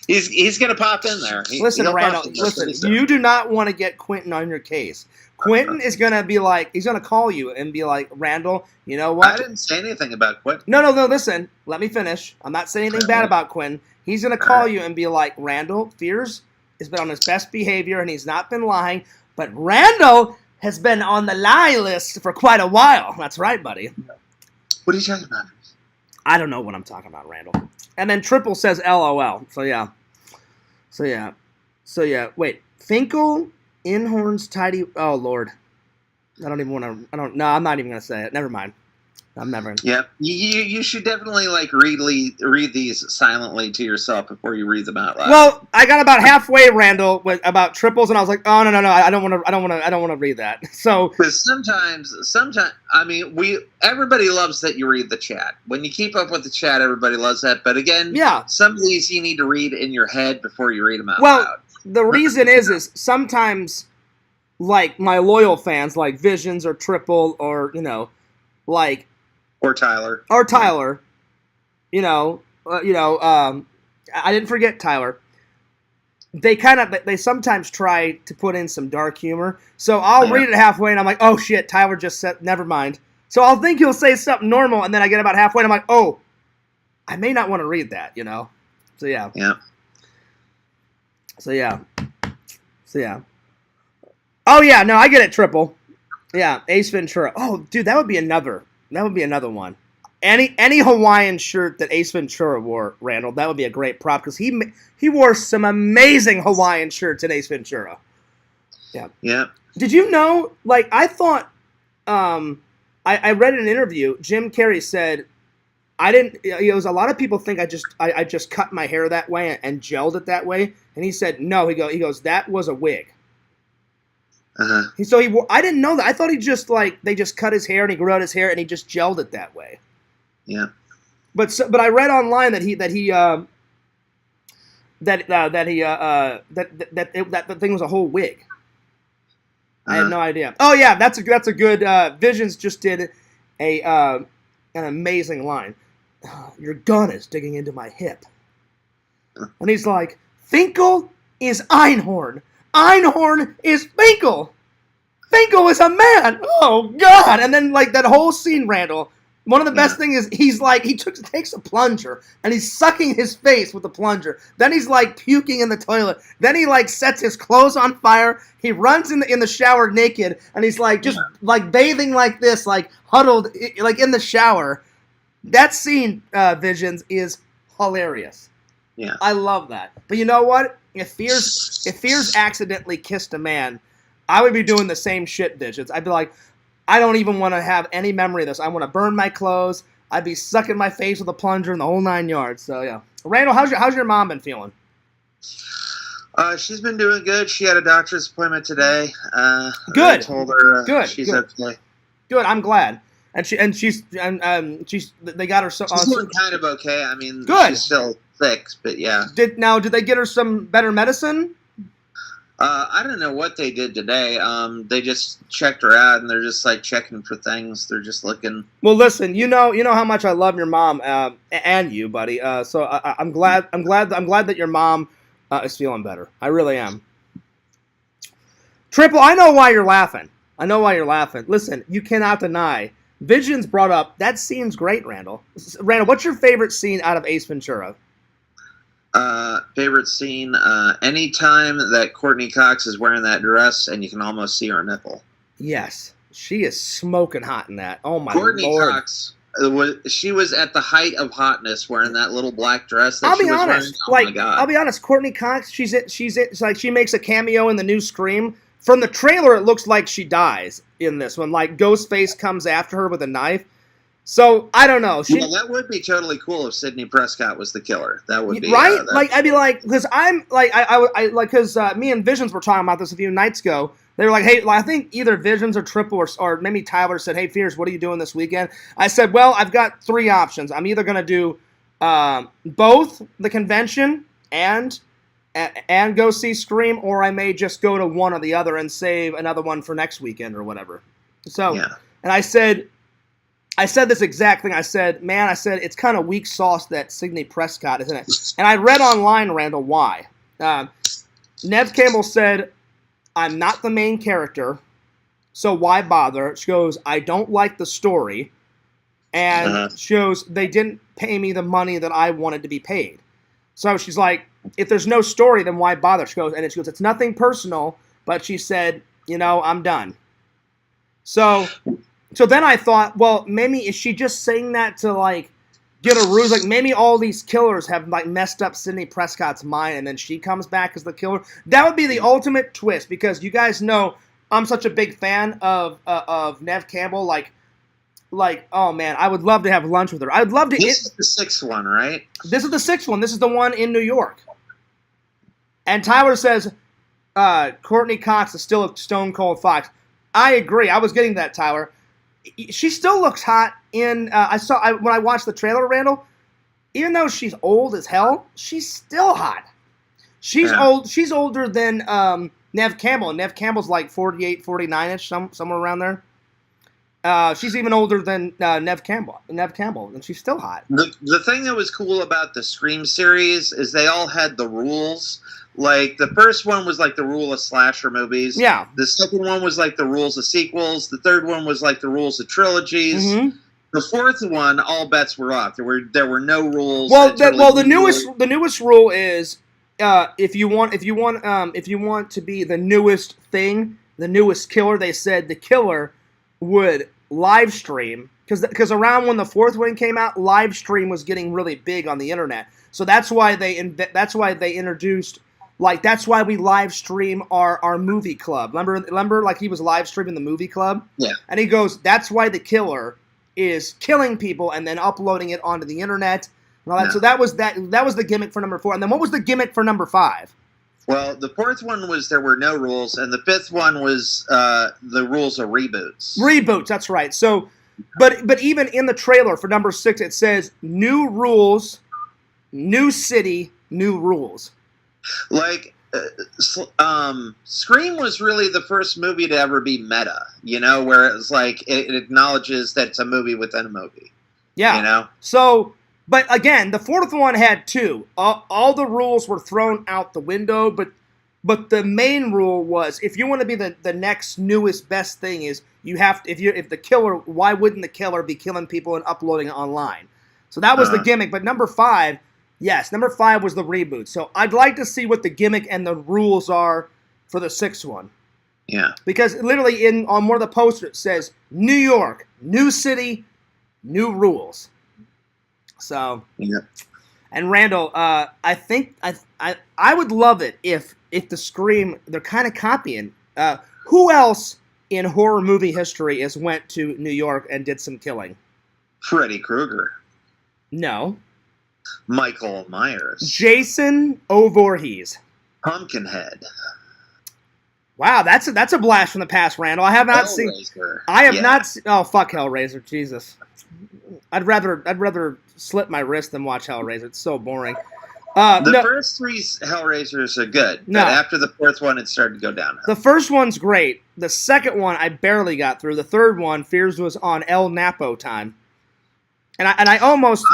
he's gonna pop in there. Listen, Randall. Listen, you do not want to get Quentin on your case. Quentin is gonna be like, he's gonna call you and be like, Randall, you know what? I didn't say anything about Quentin. No. Listen, let me finish. I'm not saying anything bad about Quentin. He's gonna call you and be like, Randall, Fears has been on his best behavior and he's not been lying, but Randall has been on the lie list for quite a while. That's right, buddy. What are you talking about? I don't know what I'm talking about, Randall. And then Triple says LOL. So yeah. Wait, Finkel, Inhorn's tidy. Oh Lord, I'm not even gonna say it. Never mind. I'm never. Yeah, you should definitely like read these silently to yourself before you read them out loud. Well, I got about halfway, Randall, about triples, and I was like, oh no, I don't want to read that. So because sometimes, I mean, everybody loves that you read the chat. When you keep up with the chat, everybody loves that. But again, yeah, some of these you need to read in your head before you read them out loud. The reason is sometimes, like my loyal fans, like Visions or Triple, or like. Or Tyler. I didn't forget Tyler. They sometimes try to put in some dark humor. So I'll read it halfway and I'm like, oh shit, Tyler just said, never mind. So I'll think he'll say something normal and then I get about halfway and I'm like, oh, I may not want to read that, So yeah. Yeah. So yeah. Oh yeah, no, I get it, Triple. Yeah, Ace Ventura. Oh, dude, that would be another one. Any Hawaiian shirt that Ace Ventura wore, Randall, that would be a great prop because he wore some amazing Hawaiian shirts in Ace Ventura. Yeah. Yeah. Did you know? Like I thought, I read in an interview. Jim Carrey said, I didn't. He goes, a lot of people think I just cut my hair that way and gelled it that way, and he said no. He goes that was a wig. Uh-huh. I didn't know that. I thought he just they just cut his hair and he grew out his hair and he just gelled it that way. Yeah. But I read online that the thing was a whole wig. I had no idea. Oh yeah, that's a good. Visions just did an amazing line. Your gun is digging into my hip, and he's like, Finkel is Einhorn. Einhorn is Finkel. Finkel is a man. Oh God! And then that whole scene, Randall. One of the best things is he takes a plunger and he's sucking his face with the plunger. Then he's puking in the toilet. Then he sets his clothes on fire. He runs in the shower naked and he's bathing like this, huddled in the shower. That scene, Visions, is hilarious. Yeah, I love that. But you know what? If Fears accidentally kissed a man, I would be doing the same shit, Visions. I'd be like, I don't even want to have any memory of this. I want to burn my clothes. I'd be sucking my face with a plunger and the whole 9 yards. So yeah, Randall, how's your mom been feeling? She's been doing good. She had a doctor's appointment today. Good. I told her good. She's okay. Good. I'm glad. She's they got her so. She's doing kind of okay. I mean, good. She's still sick, but yeah. Did they get her some better medicine? I don't know what they did today. They just checked her out, and they're just checking for things. They're just looking. Well, listen, you know how much I love your mom and you, buddy. So I'm glad that your mom is feeling better. I really am. Triple, I know why you're laughing. Listen, you cannot deny. Visions brought up that scene's great, Randall. Randall, what's your favorite scene out of Ace Ventura? Favorite scene? Anytime that Courtney Cox is wearing that dress and you can almost see her nipple. Yes, she is smoking hot in that. Oh my Courtney Lord. Cox, she was at the height of hotness wearing that little black dress that she was wearing. Oh my God. I'll be honest, Courtney Cox, it's like she makes a cameo in the new Scream. From the trailer, it looks like she dies in this one. Like Ghostface comes after her with a knife. So I don't know. That would be totally cool if Sidney Prescott was the killer. That would be right. I'd be like, because I'm like, I like, because me and Visions were talking about this a few nights ago. They were like, hey, I think either Visions or Triple or maybe Tyler said, hey, Fierce, what are you doing this weekend? I said, well, I've got 3 options. I'm either going to do both the convention and go see Scream, or I may just go to one or the other and save another one for next weekend or whatever. So, yeah. And I said this exact thing. I said, it's kind of weak sauce that Sidney Prescott, isn't it? And I read online, Randall, why. Nev Campbell said, I'm not the main character, so why bother? She goes, I don't like the story. And she goes, they didn't pay me the money that I wanted to be paid. So she's like, if there's no story, then why bother? She goes, it's nothing personal, but she said, I'm done. So then I thought, well, maybe is she just saying that to, like, get a ruse? Like, maybe all these killers have, like, messed up Sidney Prescott's mind, and then she comes back as the killer. That would be the ultimate twist, because you guys know I'm such a big fan of Nev Campbell. Like, oh, man, I would love to have lunch with her. I would love to... This is the 6th one, right? This is the 6th one. This is the one in New York. And Tyler says Courtney Cox is still a stone cold fox. I agree. I was getting that, Tyler. She still looks hot in... when I watched the trailer, Randall, even though she's old as hell, she's still hot. She's old. She's older than Nev Campbell. Nev Campbell's like 48, 49-ish, somewhere around there. She's even older than Nev Campbell, and she's still hot. The thing that was cool about the Scream series is they all had the rules. Like, the first one was like the rule of slasher movies. Yeah. The second one was like the rules of sequels. The third one was like the rules of trilogies. Mm-hmm. The fourth one, all bets were off. There were no rules. Well, the newest rule is if you want to be the newest thing, the newest killer, they said the killer would live stream, because around when the fourth one came out, live stream was getting really big on the internet. So that's why they introduced, like, that's why we live stream our movie club. Remember, like, he was live streaming the movie club. Yeah. And he goes, that's why the killer is killing people and then uploading it onto the internet and all that. Yeah. So that was the gimmick for number 4. And then what was the gimmick for number 5? Well, the fourth one was there were no rules, and the fifth one was the rules of reboots. Reboots, that's right. So, but even in the trailer for number 6, it says new rules, new city, new rules. Like, Scream was really the first movie to ever be meta, where it was like it acknowledges that it's a movie within a movie. Yeah. So. But again, the fourth one had 2. All the rules were thrown out the window, but the main rule was, if you want to be the next newest best thing, is you have to, if the killer, why wouldn't the killer be killing people and uploading it online? So that was the gimmick. But number 5, yes, number 5 was the reboot. So I'd like to see what the gimmick and the rules are for the 6th one. Yeah. Because literally on one of the posters it says New York, new city, new rules. So, yeah. And Randall, I think I would love it if the Scream, they're kind of copying. Who else in horror movie history has went to New York and did some killing? Freddy Krueger. No. Michael Myers. Jason Voorhees. Pumpkinhead. Wow, that's a blast from the past, Randall. I have not seen. I have not seen. Oh, fuck Hellraiser, Jesus. I'd rather slit my wrist than watch Hellraiser. It's so boring. The first 3 Hellraisers are good, but after the 4th one, it started to go downhill. The first one's great. The second one, I barely got through. The third one, Fears was on El Napo time, and I almost.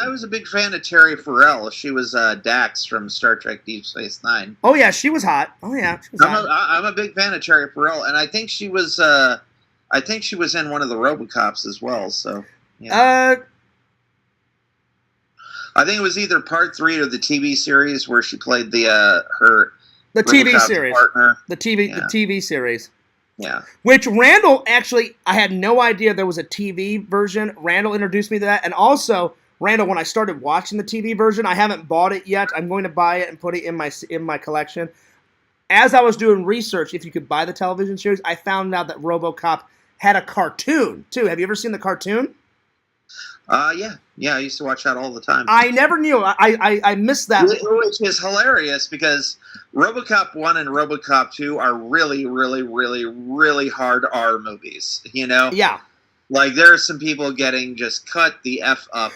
I was a big fan of Terry Farrell. She was Dax from Star Trek Deep Space Nine. Oh yeah, she was hot. Oh yeah, she was hot. I'm a big fan of Terry Farrell, and I think she was. I think she was in one of the RoboCops as well. So. Yeah. I think it was either part 3 or the TV series where she played the TV series partner. The TV series. Yeah. Which Randall actually, I had no idea there was a TV version. Randall introduced me to that, and also Randall, when I started watching the TV version, I haven't bought it yet. I'm going to buy it and put it in my collection. As I was doing research, if you could buy the television series, I found out that RoboCop had a cartoon too. Have you ever seen the cartoon? Yeah, I used to watch that all the time. I never knew. I missed that. Which is hilarious because RoboCop 1 and RoboCop 2 are really, really, really, really hard R movies, you know? Yeah. Like, there are some people getting just cut the F up.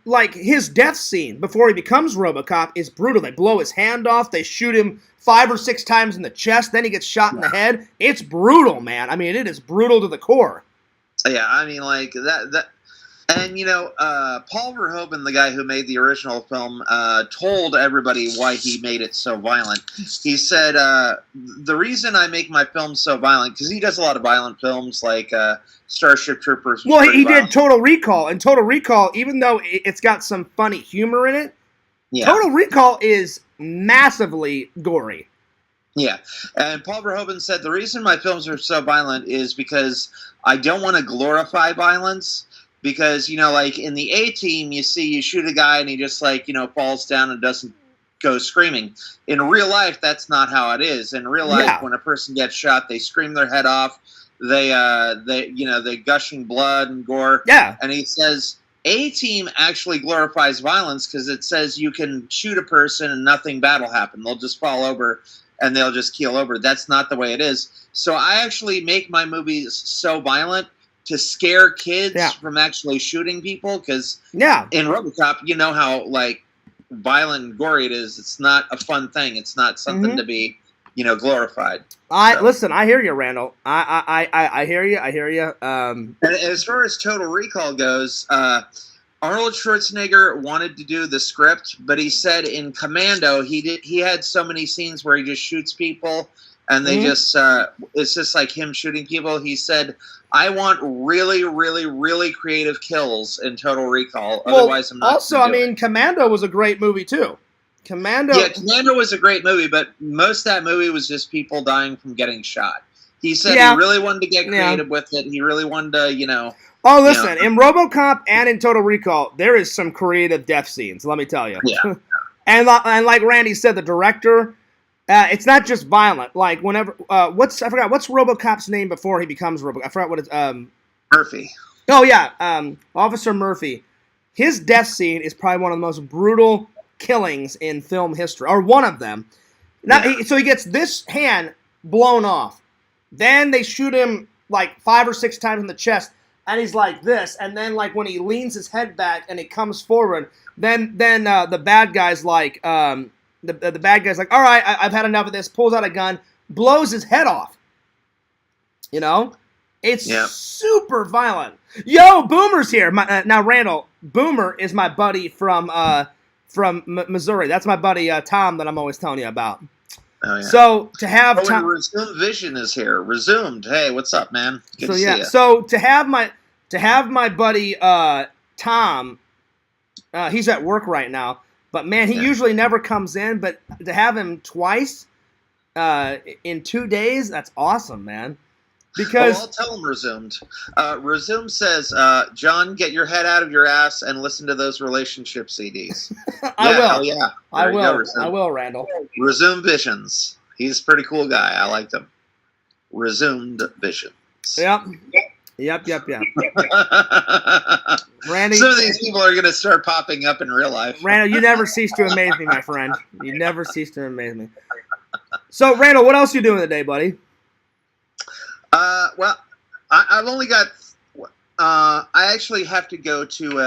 Like, his death scene before he becomes RoboCop is brutal. They blow his hand off. They shoot him 5 or 6 times in the chest. Then he gets shot in the head. It's brutal, man. I mean, it is brutal to the core. Yeah, I mean, like, that and, you know, Paul Verhoeven, the guy who made the original film, told everybody why he made it so violent. He said, the reason I make my films so violent, because he does a lot of violent films, like Starship Troopers. Well, he did Total Recall, and Total Recall, even though it's got some funny humor in it, Total Recall is massively gory. Yeah, and Paul Verhoeven said, the reason my films are so violent is because I don't want to glorify violence. Because, you know, like in the A-Team, you shoot a guy and he just, like, you know, falls down and doesn't go screaming. In real life, that's not how it is. In real life, when a person gets shot, they scream their head off. They gushing blood and gore. Yeah. And he says, A-Team actually glorifies violence because it says you can shoot a person and nothing bad will happen. They'll just fall over and they'll just keel over. That's not the way it is. So I actually make my movies so violent to scare kids from actually shooting people, because in RoboCop, you know how, like, violent and gory it is. It's not a fun thing. It's not something to be, you know, glorified. Listen, I hear you, Randall. I hear you. I hear you. And as far as Total Recall goes, Arnold Schwarzenegger wanted to do the script, but he said in Commando he had so many scenes where he just shoots people, and they just it's just like him shooting people. He said, I want really, really, really creative kills in Total Recall. Otherwise, I'm not. Also, I mean, Commando was a great movie too. Commando was a great movie, but most of that movie was just people dying from getting shot. He said he really wanted to get creative with it. He really wanted to, you know. Oh, listen, in RoboCop and in Total Recall, there is some creative death scenes. Let me tell you. Yeah. and like Randy said, the director. It's not just violent. Like whenever, I forgot what's RoboCop's name before he becomes RoboCop. I forgot what it's. Murphy. Oh yeah, Officer Murphy. His death scene is probably one of the most brutal killings in film history, or one of them. So he gets this hand blown off. Then they shoot him like 5 or 6 times in the chest, and he's like this. And then like when he leans his head back and it comes forward, then the bad guy's like. The bad guy's like, all right, I've had enough of this, pulls out a gun, blows his head off. You know? It's super violent. Yo, Boomer's here. Now, Randall, Boomer is my buddy from Missouri. That's my buddy Tom that I'm always telling you about. Oh, yeah. So to have Tom... Resumed Vision is here. Resumed. Hey, what's up, man? Good to see you. So to have my buddy Tom, he's at work right now. But, man, he usually never comes in. But to have him twice in 2 days, that's awesome, man. Because I'll tell him Resumed. Resumed says, John, get your head out of your ass and listen to those relationship CDs. I will. Yeah. I will, Randall. Resumed Visions. He's a pretty cool guy. I liked him. Resumed Visions. Yep. Randy, some of these people are going to start popping up in real life. Randall, you never cease to amaze me, my friend. You never cease to amaze me. So, Randall, what else are you doing today, buddy? Well, I've only got. I actually have to go to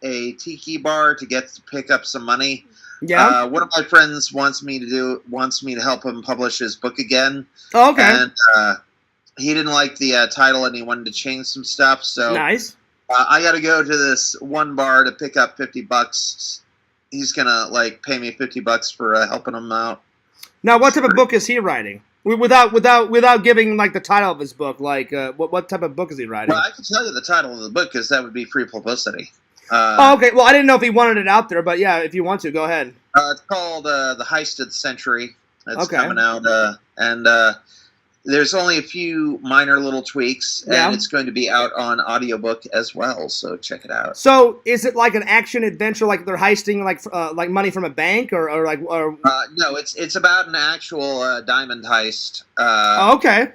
a tiki bar to pick up some money. Yeah. One of my friends wants me to help him publish his book again. Oh, okay. And he didn't like the title, and he wanted to change some stuff. So nice. I got to go to this one bar to pick up $50. He's gonna pay me $50 for helping him out. Now, what type of book is he writing? Without giving the title of his book, what type of book is he writing? Well, I can tell you the title of the book because that would be free publicity. Okay. Well, I didn't know if he wanted it out there, but yeah, if you want to, go ahead. It's called The Heist of the Century. It's coming out, and there's only a few minor little tweaks, and it's going to be out on audiobook as well, so check it out. So is it like an action adventure, like they're heisting like money from a bank, or like? No, it's about an actual diamond heist. Okay.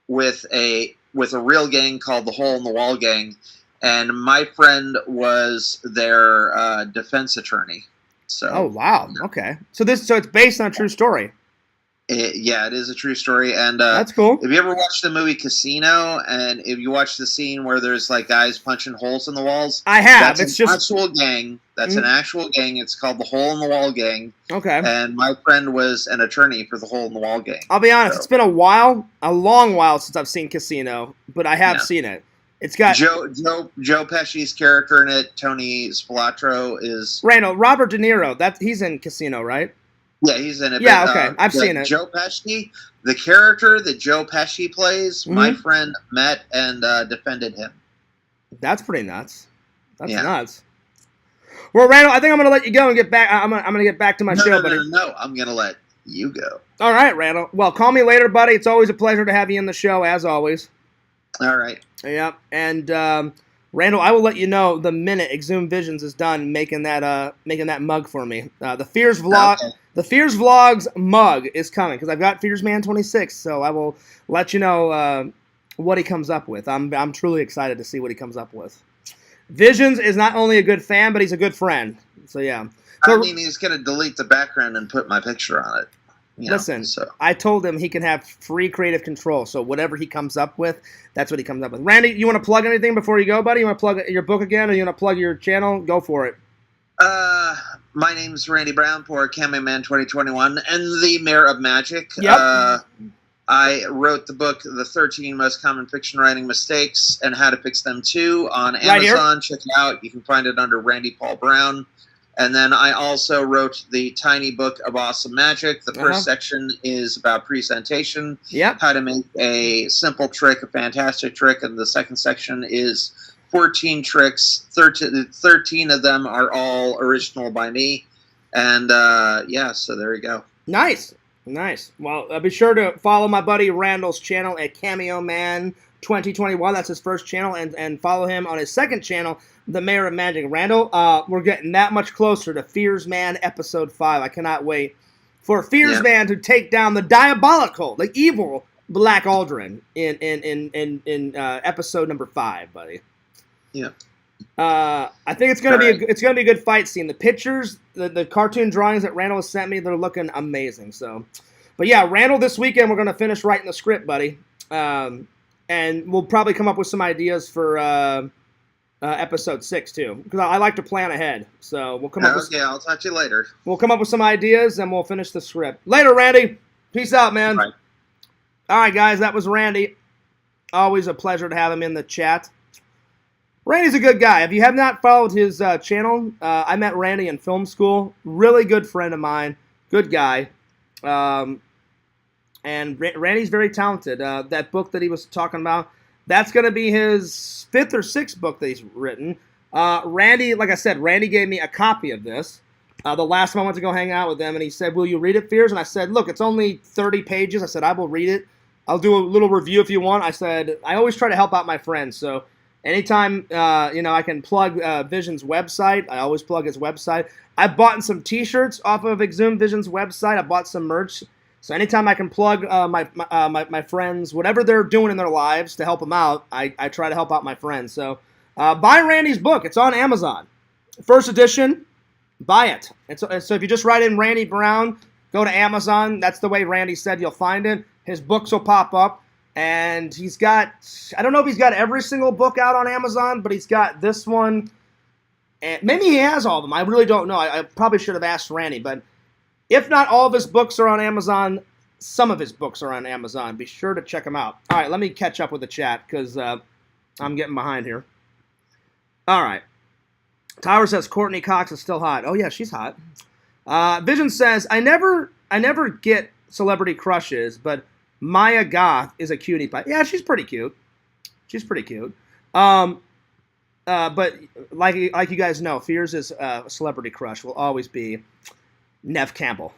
With a real gang called the Hole in the Wall Gang, and my friend was their defense attorney. So. Oh wow! Okay, so it's based on a true story. It is a true story, and that's cool. Have you ever watched the movie Casino? And if you watch the scene where there's like guys punching holes in the walls, I have. It's just actual gang. That's an actual gang. It's called the Hole in the Wall Gang. Okay. And my friend was an attorney for the Hole in the Wall Gang. I'll be honest. So. It's been a long while since I've seen Casino, but I have seen it. It's got Joe Pesci's character in it. Tony Spilotro is Robert De Niro. He's in Casino, right? Yeah, he's in it. Yeah, but, okay. I've seen it. Joe Pesci, the character that Joe Pesci plays, my friend met and defended him. That's pretty nuts. That's nuts. Well, Randall, I think I'm going to let you go and get back. I'm going to get back to my show, buddy. No, I'm going to let you go. All right, Randall. Well, call me later, buddy. It's always a pleasure to have you in the show, as always. All right. Yeah, and Randall, I will let you know the minute Exhumed Visions is done making that mug for me. The Fears vlog. Okay. The Fears Vlogs mug is coming because I've got Fears Man 26, so I will let you know what he comes up with. I'm truly excited to see what he comes up with. Visions is not only a good fan, but he's a good friend. So yeah. So, I mean, he's gonna delete the background and put my picture on it. Listen, I told him he can have free creative control. So whatever he comes up with, that's what he comes up with. Randy, you want to plug anything before you go, buddy? You want to plug your book again, or you want to plug your channel? Go for it. My name's Randy Brown for Cameo Man 2021 and the Mayor of Magic. Yep. I wrote the book, The 13 Most Common Fiction Writing Mistakes and How to Fix Them Too on Amazon. Check it out. You can find it under Randy Paul Brown. And then I also wrote the tiny book of awesome magic. The first section is about presentation. Yep. How to make a simple trick, a fantastic trick. And the second section is 14 tricks. 13 of them are all original by me. And, so there you go. Nice. Well, be sure to follow my buddy Randall's channel at Cameo Man 2021. That's his first channel. And follow him on his second channel, The Mayor of Magic. Randall, we're getting that much closer to Fears Man Episode 5. I cannot wait for Fears Man to take down the diabolical, the evil Black Aldrin in episode number 5, buddy. Yeah. I think it's gonna be a good fight scene. The pictures, the cartoon drawings that Randall has sent me, they're looking amazing. So, but yeah, Randall, this weekend we're gonna finish writing the script, buddy, and we'll probably come up with some ideas for episode 6 too, because I like to plan ahead. So we'll come up. Okay, I'll talk to you later. We'll come up with some ideas and we'll finish the script later. Randy, peace out, man. Right. All right, guys, that was Randy. Always a pleasure to have him in the chat. Randy's a good guy. If you have not followed his channel, I met Randy in film school. Really good friend of mine. Good guy. And Randy's very talented. That book that he was talking about, that's going to be his 5th or 6th book that he's written. Randy, like I said, Randy gave me a copy of this. The last time I went to go hang out with him, and he said, will you read it, Fears? And I said, look, it's only 30 pages. I said, I will read it. I'll do a little review if you want. I said, I always try to help out my friends, so anytime, I can plug Vision's website, I always plug his website. I bought some T-shirts off of Exhumed Vision's website. I bought some merch. So anytime I can plug my friends, whatever they're doing in their lives to help them out, I try to help out my friends. So buy Randy's book. It's on Amazon. First edition, buy it. And so if you just write in Randy Brown, go to Amazon. That's the way Randy said you'll find it. His books will pop up. And he's got, I don't know if he's got every single book out on Amazon, but he's got this one. And maybe he has all of them. I really don't know. I probably should have asked Randy. But if not all of his books are on Amazon, some of his books are on Amazon. Be sure to check them out. All right, let me catch up with the chat because I'm getting behind here. All right. Tyler says Courtney Cox is still hot. Oh, yeah, she's hot. Vision says, I never get celebrity crushes, but Maya Goth is a cutie pie. Yeah, she's pretty cute. but like you guys know, Fears' celebrity crush will always be Nev Campbell.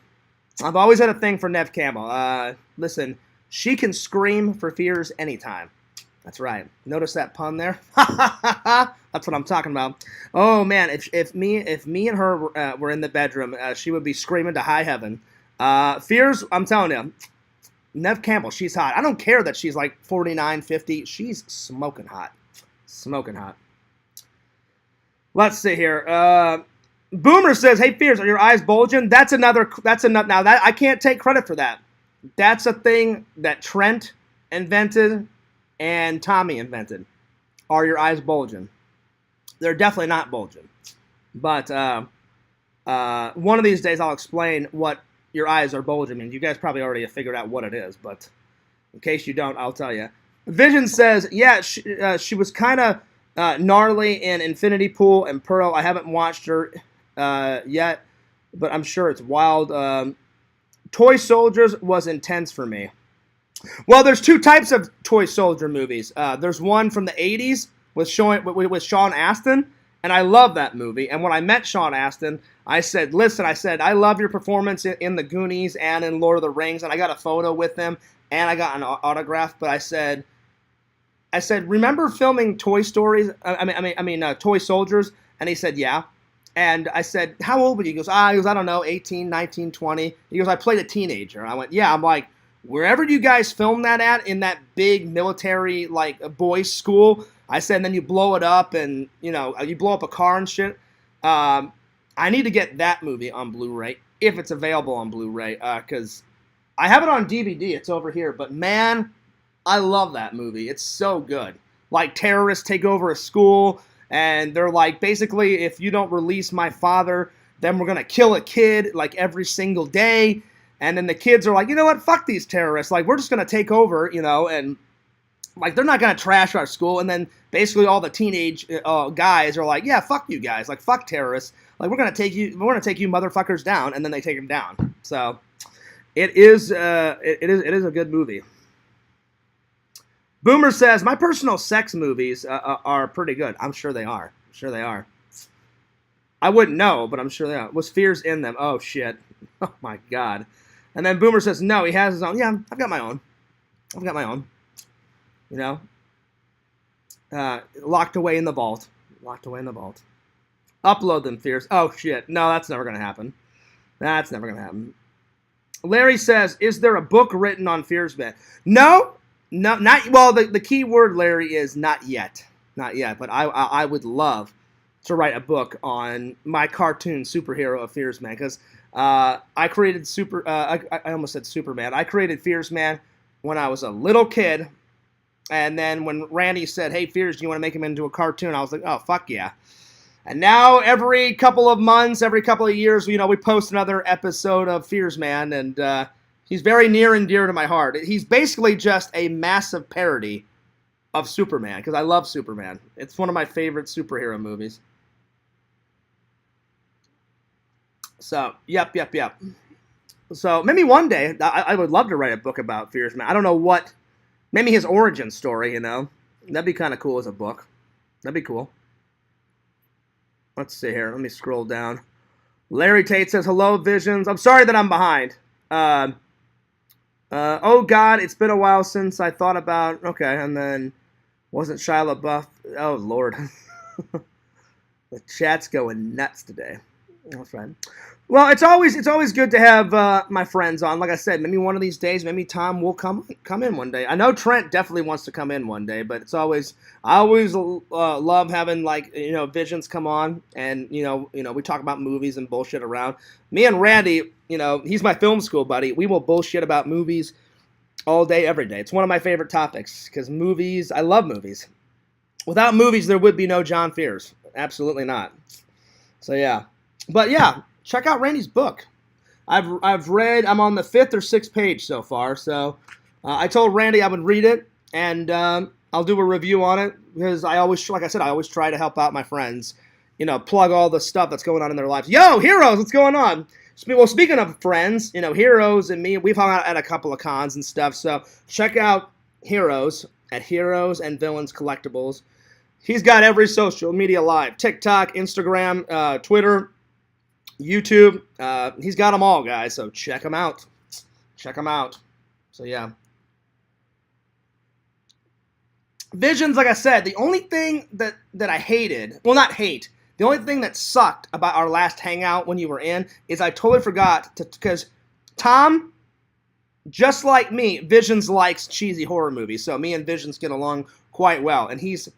I've always had a thing for Nev Campbell. Listen, she can scream for Fears anytime. That's right. Notice that pun there? That's what I'm talking about. Oh man, if me and her were in the bedroom, she would be screaming to high heaven. Fears, I'm telling you, Nev Campbell, she's hot. I don't care that she's like 49, 50. She's smoking hot. Smoking hot. Let's see here. Boomer says, "Hey Fears, are your eyes bulging?" That's another. Now that I can't take credit for that. That's a thing that Trent invented and Tommy invented. Are your eyes bulging? They're definitely not bulging. But one of these days I'll explain what your eyes are bulging means. You guys probably already have figured out what it is, but in case you don't, I'll tell you. Vision says, yeah, she was kind of gnarly in Infinity Pool and Pearl. I haven't watched her yet, but I'm sure it's wild. Toy Soldiers was intense for me. Well, there's two types of toy soldier movies. There's one from the 80s with Sean Astin, and I love that movie. And when I met Sean Astin, I said, listen, I love your performance in The Goonies and in Lord of the Rings, and I got a photo with him, and I got an autograph, but I said, remember filming Toy Stories? Toy Soldiers? And he said, yeah. And I said, how old were you? He goes, I don't know, 18, 19, 20. He goes, I played a teenager. I went, yeah. I'm like, wherever you guys filmed that at, in that big military, like, a boys' school, I said, and then you blow it up and, you blow up a car and shit. I need to get that movie on Blu-ray, if it's available on Blu-ray, because I have it on DVD. It's over here. But, man, I love that movie. It's so good. Like, terrorists take over a school, and they're like, basically, if you don't release my father, then we're going to kill a kid, like, every single day. And then the kids are like, you know what, fuck these terrorists. Like, we're just going to take over, and, like, they're not going to trash our school. And then basically all the teenage guys are like, yeah, fuck you guys. Like, fuck terrorists. Like, we're going to take you motherfuckers down. And then they take them down. So it is a good movie. Boomer says, my personal sex movies are pretty good. I'm sure they are. I wouldn't know, but I'm sure they are. Was Fears in them? Oh, shit. Oh, my God. And then Boomer says, no, he has his own. Yeah, I've got my own. Locked away in the vault. Upload them, Fears. Oh, shit. No, that's never going to happen. Larry says, is there a book written on Fears Man? No, not, well, the key word, Larry, is not yet. But I would love to write a book on my cartoon superhero of Fears Man, because I created I almost said Superman. I created Fears Man when I was a little kid, and then when Randy said, hey, Fears, do you want to make him into a cartoon? I was like, oh, fuck yeah. And now every couple of months, every couple of years, we post another episode of Fears Man, and he's very near and dear to my heart. He's basically just a massive parody of Superman, because I love Superman. It's one of my favorite superhero movies. So, yep. So, maybe one day, I would love to write a book about Fears Man. I don't know what, maybe his origin story, That'd be kind of cool as a book. That'd be cool. Let's see here. Let me scroll down. Larry Tate says, hello, Visions. I'm sorry that I'm behind. Oh, God, it's been a while since I thought about, okay, and then wasn't Shia LaBeouf. Oh, Lord. The chat's going nuts today. That's right. Well, it's always good to have my friends on. Like I said, maybe one of these days, maybe Tom will come in one day. I know Trent definitely wants to come in one day, but I always love having Visions come on, and we talk about movies and bullshit around. Me and Randy, he's my film school buddy. We will bullshit about movies all day, every day. It's one of my favorite topics, because movies, I love movies. Without movies, there would be no John Fears. Absolutely not. So yeah. But yeah, check out Randy's book. I've read, I'm on the 5th or 6th page so far, so I told Randy I would read it, and I'll do a review on it, because I always try to help out my friends, plug all the stuff that's going on in their lives. Yo, Heroes, what's going on? Well, speaking of friends, Heroes and me, we've hung out at a couple of cons and stuff, so check out Heroes at Heroes and Villains Collectibles. He's got every social media live. TikTok, Instagram, Twitter, YouTube. He's got them all, guys. So check him out. Check him out. So, yeah. Visions, like I said, the only thing that I hated, well, not hate, the only thing that sucked about our last hangout when you were in is I totally forgot to, because Tom, just like me, Visions likes cheesy horror movies, so me and Visions get along quite well, and he's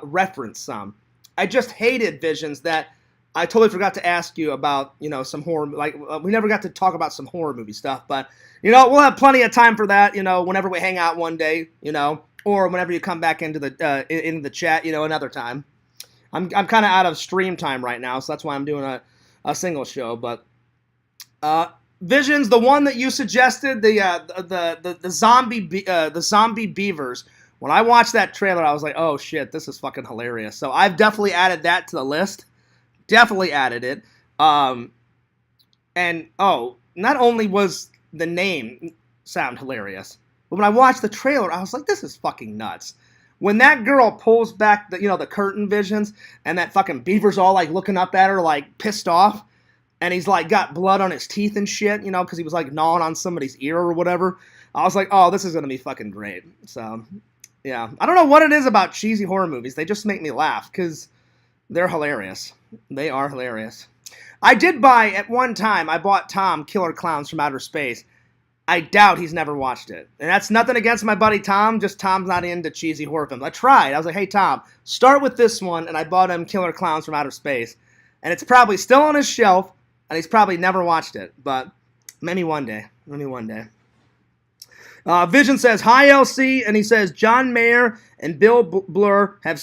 referenced some. I just hated Visions that I totally forgot to ask you about, some horror, like, we never got to talk about some horror movie stuff, but, we'll have plenty of time for that, whenever we hang out one day, or whenever you come back into the chat, another time. I'm kind of out of stream time right now, so that's why I'm doing a single show. But Visions, the one that you suggested, the zombie beavers. When I watched that trailer, I was like, oh shit, this is fucking hilarious. So I've definitely added that to the list. Definitely added it. Not only was the name sound hilarious, but when I watched the trailer, I was like, this is fucking nuts. When that girl pulls back the curtain, Visions, and that fucking beaver's all like looking up at her like pissed off, and he's like got blood on his teeth and shit, because he was like gnawing on somebody's ear or whatever. I was like, oh, this is gonna be fucking great. So, yeah. I don't know what it is about cheesy horror movies. They just make me laugh because they're hilarious. They are hilarious. I did buy, at one time, I bought Tom Killer Clowns from Outer Space. I doubt he's never watched it. And that's nothing against my buddy Tom, just Tom's not into cheesy horror films. I tried. I was like, hey, Tom, start with this one, and I bought him Killer Clowns from Outer Space. And it's probably still on his shelf, and he's probably never watched it. But maybe one day. Maybe one day. Vision says, hi, LC, and he says, John Mayer and Bill Blur have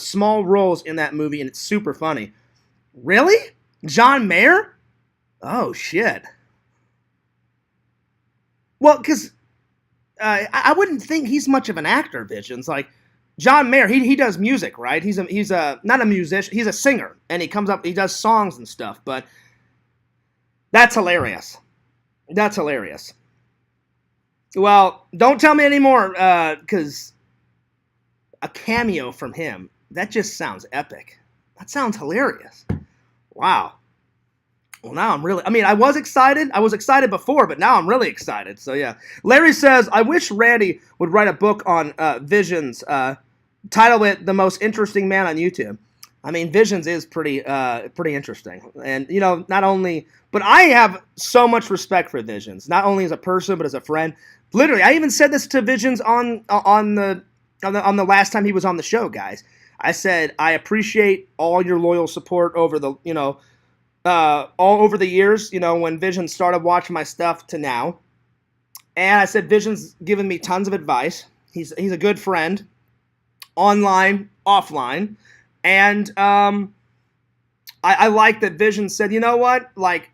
small roles in that movie, and it's super funny. Really? John Mayer? Oh, shit. Well, because I wouldn't think he's much of an actor, Visions. Like, John Mayer, he does music, right? He's not a musician, he's a singer, and he does songs and stuff, but that's hilarious. That's hilarious. Well, don't tell me anymore, because a cameo from him, that just sounds epic. That sounds hilarious. Wow. Well, now I'm really, I was excited. I was excited before, but now I'm really excited. So, yeah. Larry says, I wish Randy would write a book on Visions. Title it The Most Interesting Man on YouTube. Visions is pretty interesting. And, not only, but I have so much respect for Visions, not only as a person, but as a friend. Literally, I even said this to Visions on the last time he was on the show, guys. I said, I appreciate all your loyal support over the, all over the years, when Vision started watching my stuff to now. And I said, Vision's given me tons of advice. He's a good friend, online, offline. And I like that Vision said, you know what? Like,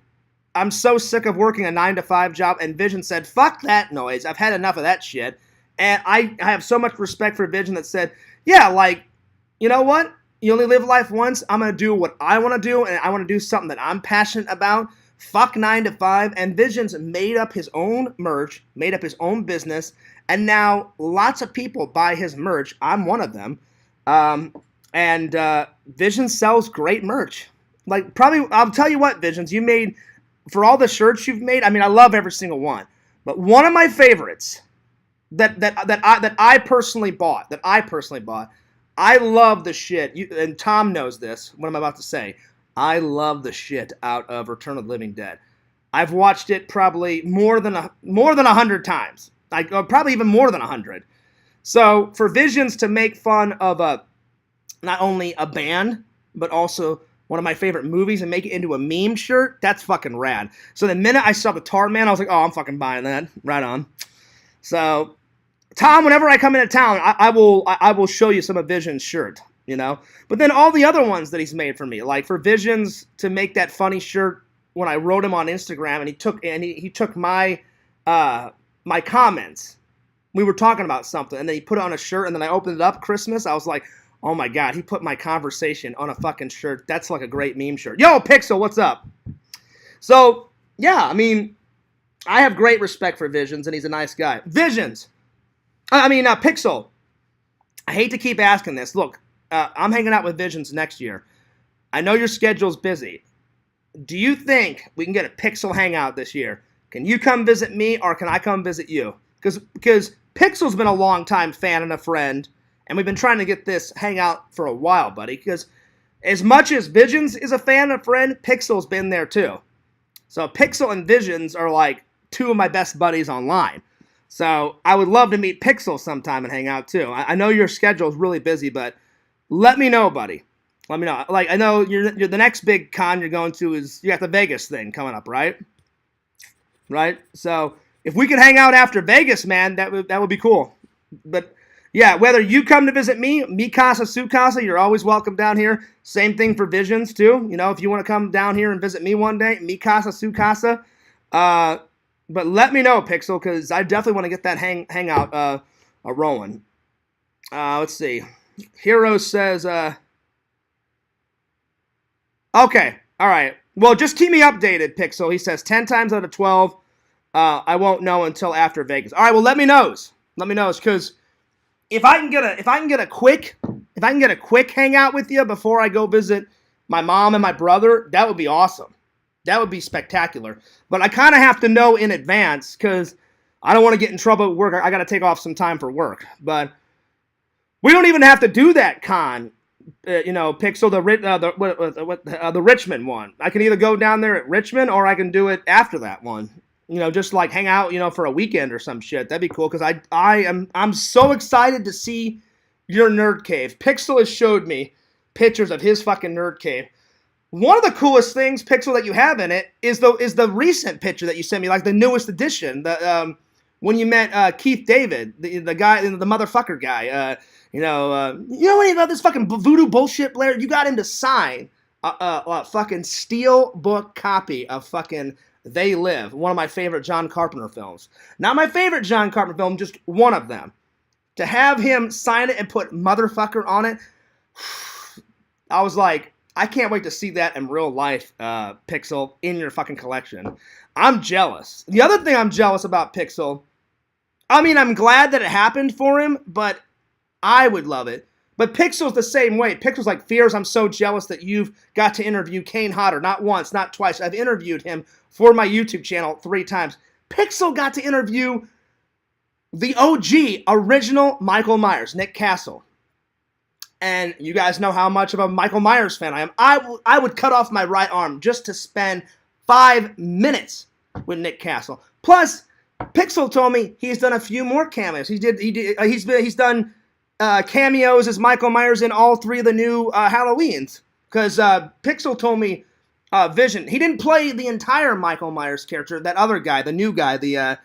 I'm so sick of working a 9-to-5 job. And Vision said, fuck that noise. I've had enough of that shit. And I have so much respect for Vision that said, yeah, like, you know what? You only live life once. I'm going to do what I want to do, and I want to do something that I'm passionate about. Fuck 9-to-5. And Visions made up his own merch, made up his own business, and now lots of people buy his merch. I'm one of them. Visions sells great merch. Like, probably, I'll tell you what, Visions, you made, for all the shirts you've made, I love every single one. But one of my favorites that I personally bought, I love the shit, and Tom knows this, what I'm about to say. I love the shit out of Return of the Living Dead. I've watched it probably more than 100 times. Probably even more than 100. So for Visions to make fun of not only a band, but also one of my favorite movies and make it into a meme shirt, that's fucking rad. So the minute I saw the Tar Man, I was like, oh, I'm fucking buying that. Right on. So Tom, whenever I come into town, I will show you some of Vision's shirt, But then all the other ones that he's made for me, like for Visions to make that funny shirt when I wrote him on Instagram, and he took my my comments. We were talking about something, and then he put it on a shirt, and then I opened it up Christmas. I was like, oh my god, he put my conversation on a fucking shirt. That's like a great meme shirt. Yo, Pixel, what's up? So yeah, I have great respect for Visions, and he's a nice guy. Pixel. I hate to keep asking this. Look, I'm hanging out with Visions next year. I know your schedule's busy. Do you think we can get a Pixel hangout this year? Can you come visit me, or can I come visit you? Because Pixel's been a long-time fan and a friend, and we've been trying to get this hangout for a while, buddy. Because as much as Visions is a fan and a friend, Pixel's been there too. So Pixel and Visions are like two of my best buddies online. So I would love to meet Pixel sometime and hang out too. I know your schedule is really busy, but let me know, buddy. Let me know. Like, I know you're the next big con you're going to is you got the Vegas thing coming up, right? Right? So if we could hang out after Vegas, man, that would be cool. But yeah, whether you come to visit me, mi casa, su casa, you're always welcome down here. Same thing for Visions too. You know, if you want to come down here and visit me one day, mi casa, su casa. But let me know, Pixel, because I definitely want to get that hangout rolling. Let's see. Hero says, okay, all right. Well, just keep me updated, Pixel. He says 10 times out of 12, I won't know until after Vegas. All right, well, let me know. Let me know, because if I can get a quick hangout with you before I go visit my mom and my brother, that would be awesome. That would be spectacular. But I kind of have to know in advance because I don't want to get in trouble at work. I got to take off some time for work. But we don't even have to do that con, Pixel, the Richmond one. I can either go down there at Richmond or I can do it after that one. Just like hang out, for a weekend or some shit. That'd be cool because I'm so excited to see your nerd cave. Pixel has showed me pictures of his fucking nerd cave. One of the coolest things, Pixel, that you have in it is the recent picture that you sent me, like the newest edition. When you met Keith David, the guy, the motherfucker guy. You know what about this fucking voodoo bullshit, Blair? You got him to sign a fucking steel book copy of fucking They Live, one of my favorite John Carpenter films. Not my favorite John Carpenter film, just one of them. To have him sign it and put motherfucker on it, I was like, I can't wait to see that in real life, Pixel, in your fucking collection. I'm jealous. The other thing I'm jealous about Pixel, I mean, I'm glad that it happened for him, but I would love it. But Pixel's the same way. Pixel's like, Fears, I'm so jealous that you've got to interview Kane Hodder. Not once, not twice. I've interviewed him for my YouTube channel 3 times. Pixel got to interview the OG, original Michael Myers, Nick Castle. And you guys know how much of a Michael Myers fan I am. I would cut off my right arm just to spend 5 minutes with Nick Castle. Plus, Pixel told me he's done a few more cameos. He's done cameos as Michael Myers in all 3 of the new Halloweens. Because Pixel told me Vision. He didn't play the entire Michael Myers character. That other guy, the new guy, the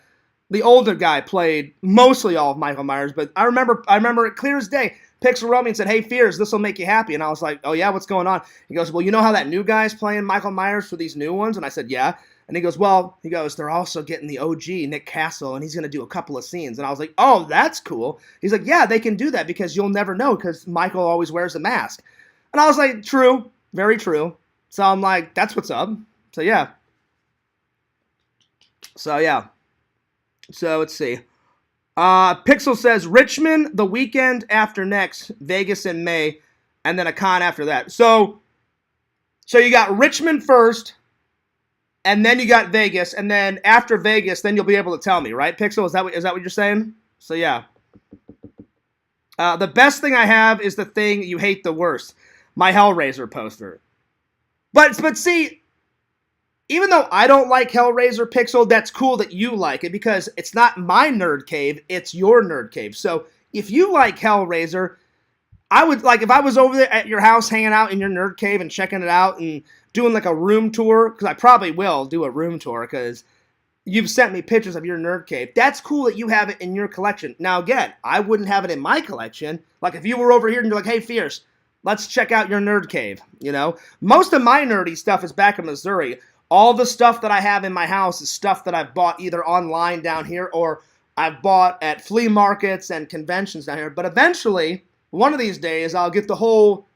older guy, played mostly all of Michael Myers. But I remember it clear as day. Pixel wrote me and said, "Hey, Fears, this will make you happy." And I was like, "Oh yeah, what's going on?" He goes, "Well, you know how that new guy's playing Michael Myers for these new ones?" And I said, "Yeah." And he goes, they're also getting the OG, Nick Castle, and he's going to do a couple of scenes. And I was like, "Oh, that's cool." He's like, "Yeah, they can do that because you'll never know because Michael always wears a mask." And I was like, "True, very true." So I'm like, "That's what's up." So yeah. So let's see. Pixel says Richmond the weekend after next, Vegas in May, and then a con after that. So you got Richmond first, and then you got Vegas, and then after Vegas, then you'll be able to tell me, right, Pixel? Is that what you're saying? So yeah. The best thing I have is the thing you hate the worst, my Hellraiser poster. But see, even though I don't like Hellraiser, Pixel, that's cool that you like it because it's not my nerd cave, it's your nerd cave. So if you like Hellraiser, I would, like, if I was over there at your house hanging out in your nerd cave and checking it out and doing like a room tour, because I probably will do a room tour because you've sent me pictures of your nerd cave. That's cool that you have it in your collection. Now again, I wouldn't have it in my collection. Like if you were over here and you're like, "Hey, Fierce, let's check out your nerd cave," Most of my nerdy stuff is back in Missouri. All the stuff that I have in my house is stuff that I've bought either online down here or I've bought at flea markets and conventions down here. But eventually, one of these days, I'll get the whole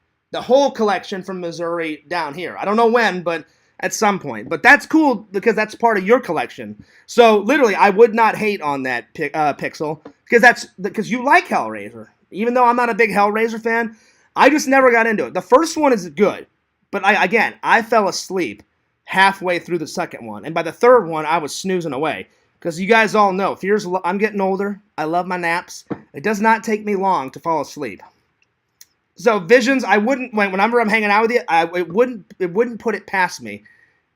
collection from Missouri down here. I don't know when, but at some point. But that's cool because that's part of your collection. So literally, I would not hate on that, Pixel, because you like Hellraiser. Even though I'm not a big Hellraiser fan, I just never got into it. The first one is good, but I fell asleep halfway through the second one, and by the third one, I was snoozing away. Because you guys all know, I'm getting older. I love my naps. It does not take me long to fall asleep. So Visions, I wouldn't whenever I'm hanging out with you, it wouldn't put it past me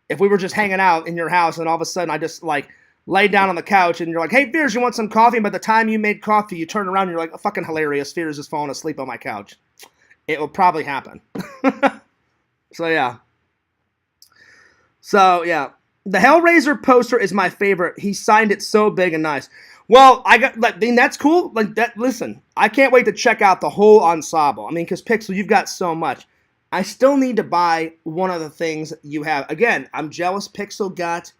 if we were just hanging out in your house and all of a sudden I just like lay down on the couch and you're like, hey Fears, you want some coffee? And by the time you made coffee, you turn around and you're like, oh, fucking hilarious. Fears is falling asleep on my couch. It will probably happen. So yeah. The Hellraiser poster is my favorite. He signed it so big and nice. Well, that's cool. Like that. Listen, I can't wait to check out the whole ensemble. I mean, because Pixel, you've got so much. I still need to buy one of the things you have. Again, I'm jealous. Pixel got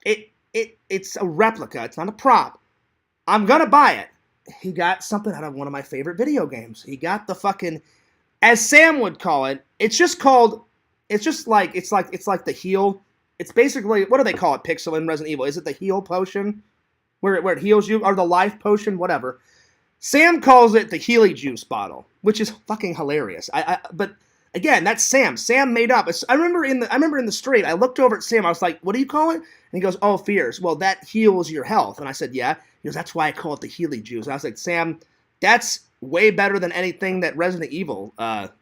it. It's a replica. It's not a prop. I'm gonna buy it. He got something out of one of my favorite video games. He got the fucking, as Sam would call it. It's just like the heal. It's basically, what do they call it, Pixel, in Resident Evil? Is it the heal potion? Where it heals you, or the life potion, whatever. Sam calls it the Healy juice bottle, which is fucking hilarious. But again, that's Sam. Sam made up. I remember in the street, I looked over at Sam. I was like, "What do you call it?" And he goes, "Oh, Fears. Well, that heals your health." And I said, "Yeah." He goes, "That's why I call it the Healy juice." And I was like, "Sam, that's way better than anything that Resident Evil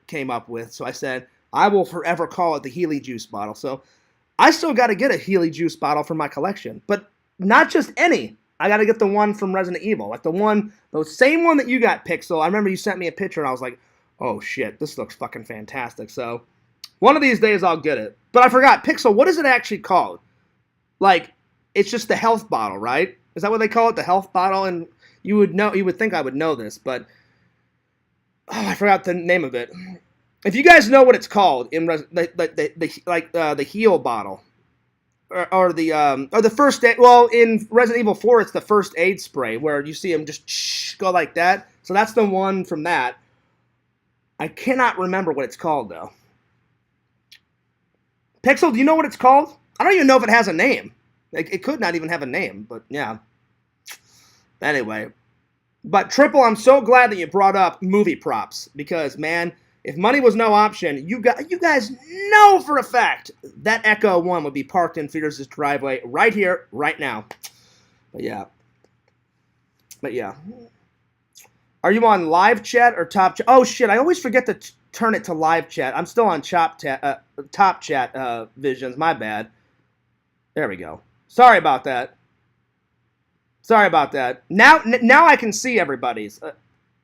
came up with." So I said, "I will forever call it the Healy juice bottle." So I still got to get a Healy juice bottle for my collection, but not just any. I got to get the one from Resident Evil, like the same one that you got, Pixel. I remember you sent me a picture, and I was like, oh, shit, this looks fucking fantastic. So one of these days I'll get it. But I forgot, Pixel, what is it actually called? Like, it's just the health bottle, right? Is that what they call it, the health bottle? And you would think I would know this, but I forgot the name of it. If you guys know what it's called, in the heal bottle. Or the first aid. Well, in Resident Evil 4, it's the first aid spray where you see him just go like that. So that's the one from that. I cannot remember what it's called though. Pixel, do you know what it's called? I don't even know if it has a name. It could not even have a name, but yeah. Anyway, but Triple, I'm so glad that you brought up movie props because man, if money was no option, you guys know for a fact that Echo 1 would be parked in Fears' driveway right here, right now. But yeah. Are you on live chat or top chat? Oh shit, I always forget to turn it to live chat. I'm still on top chat Visions, my bad. There we go. Sorry about that. Now I can see everybody's.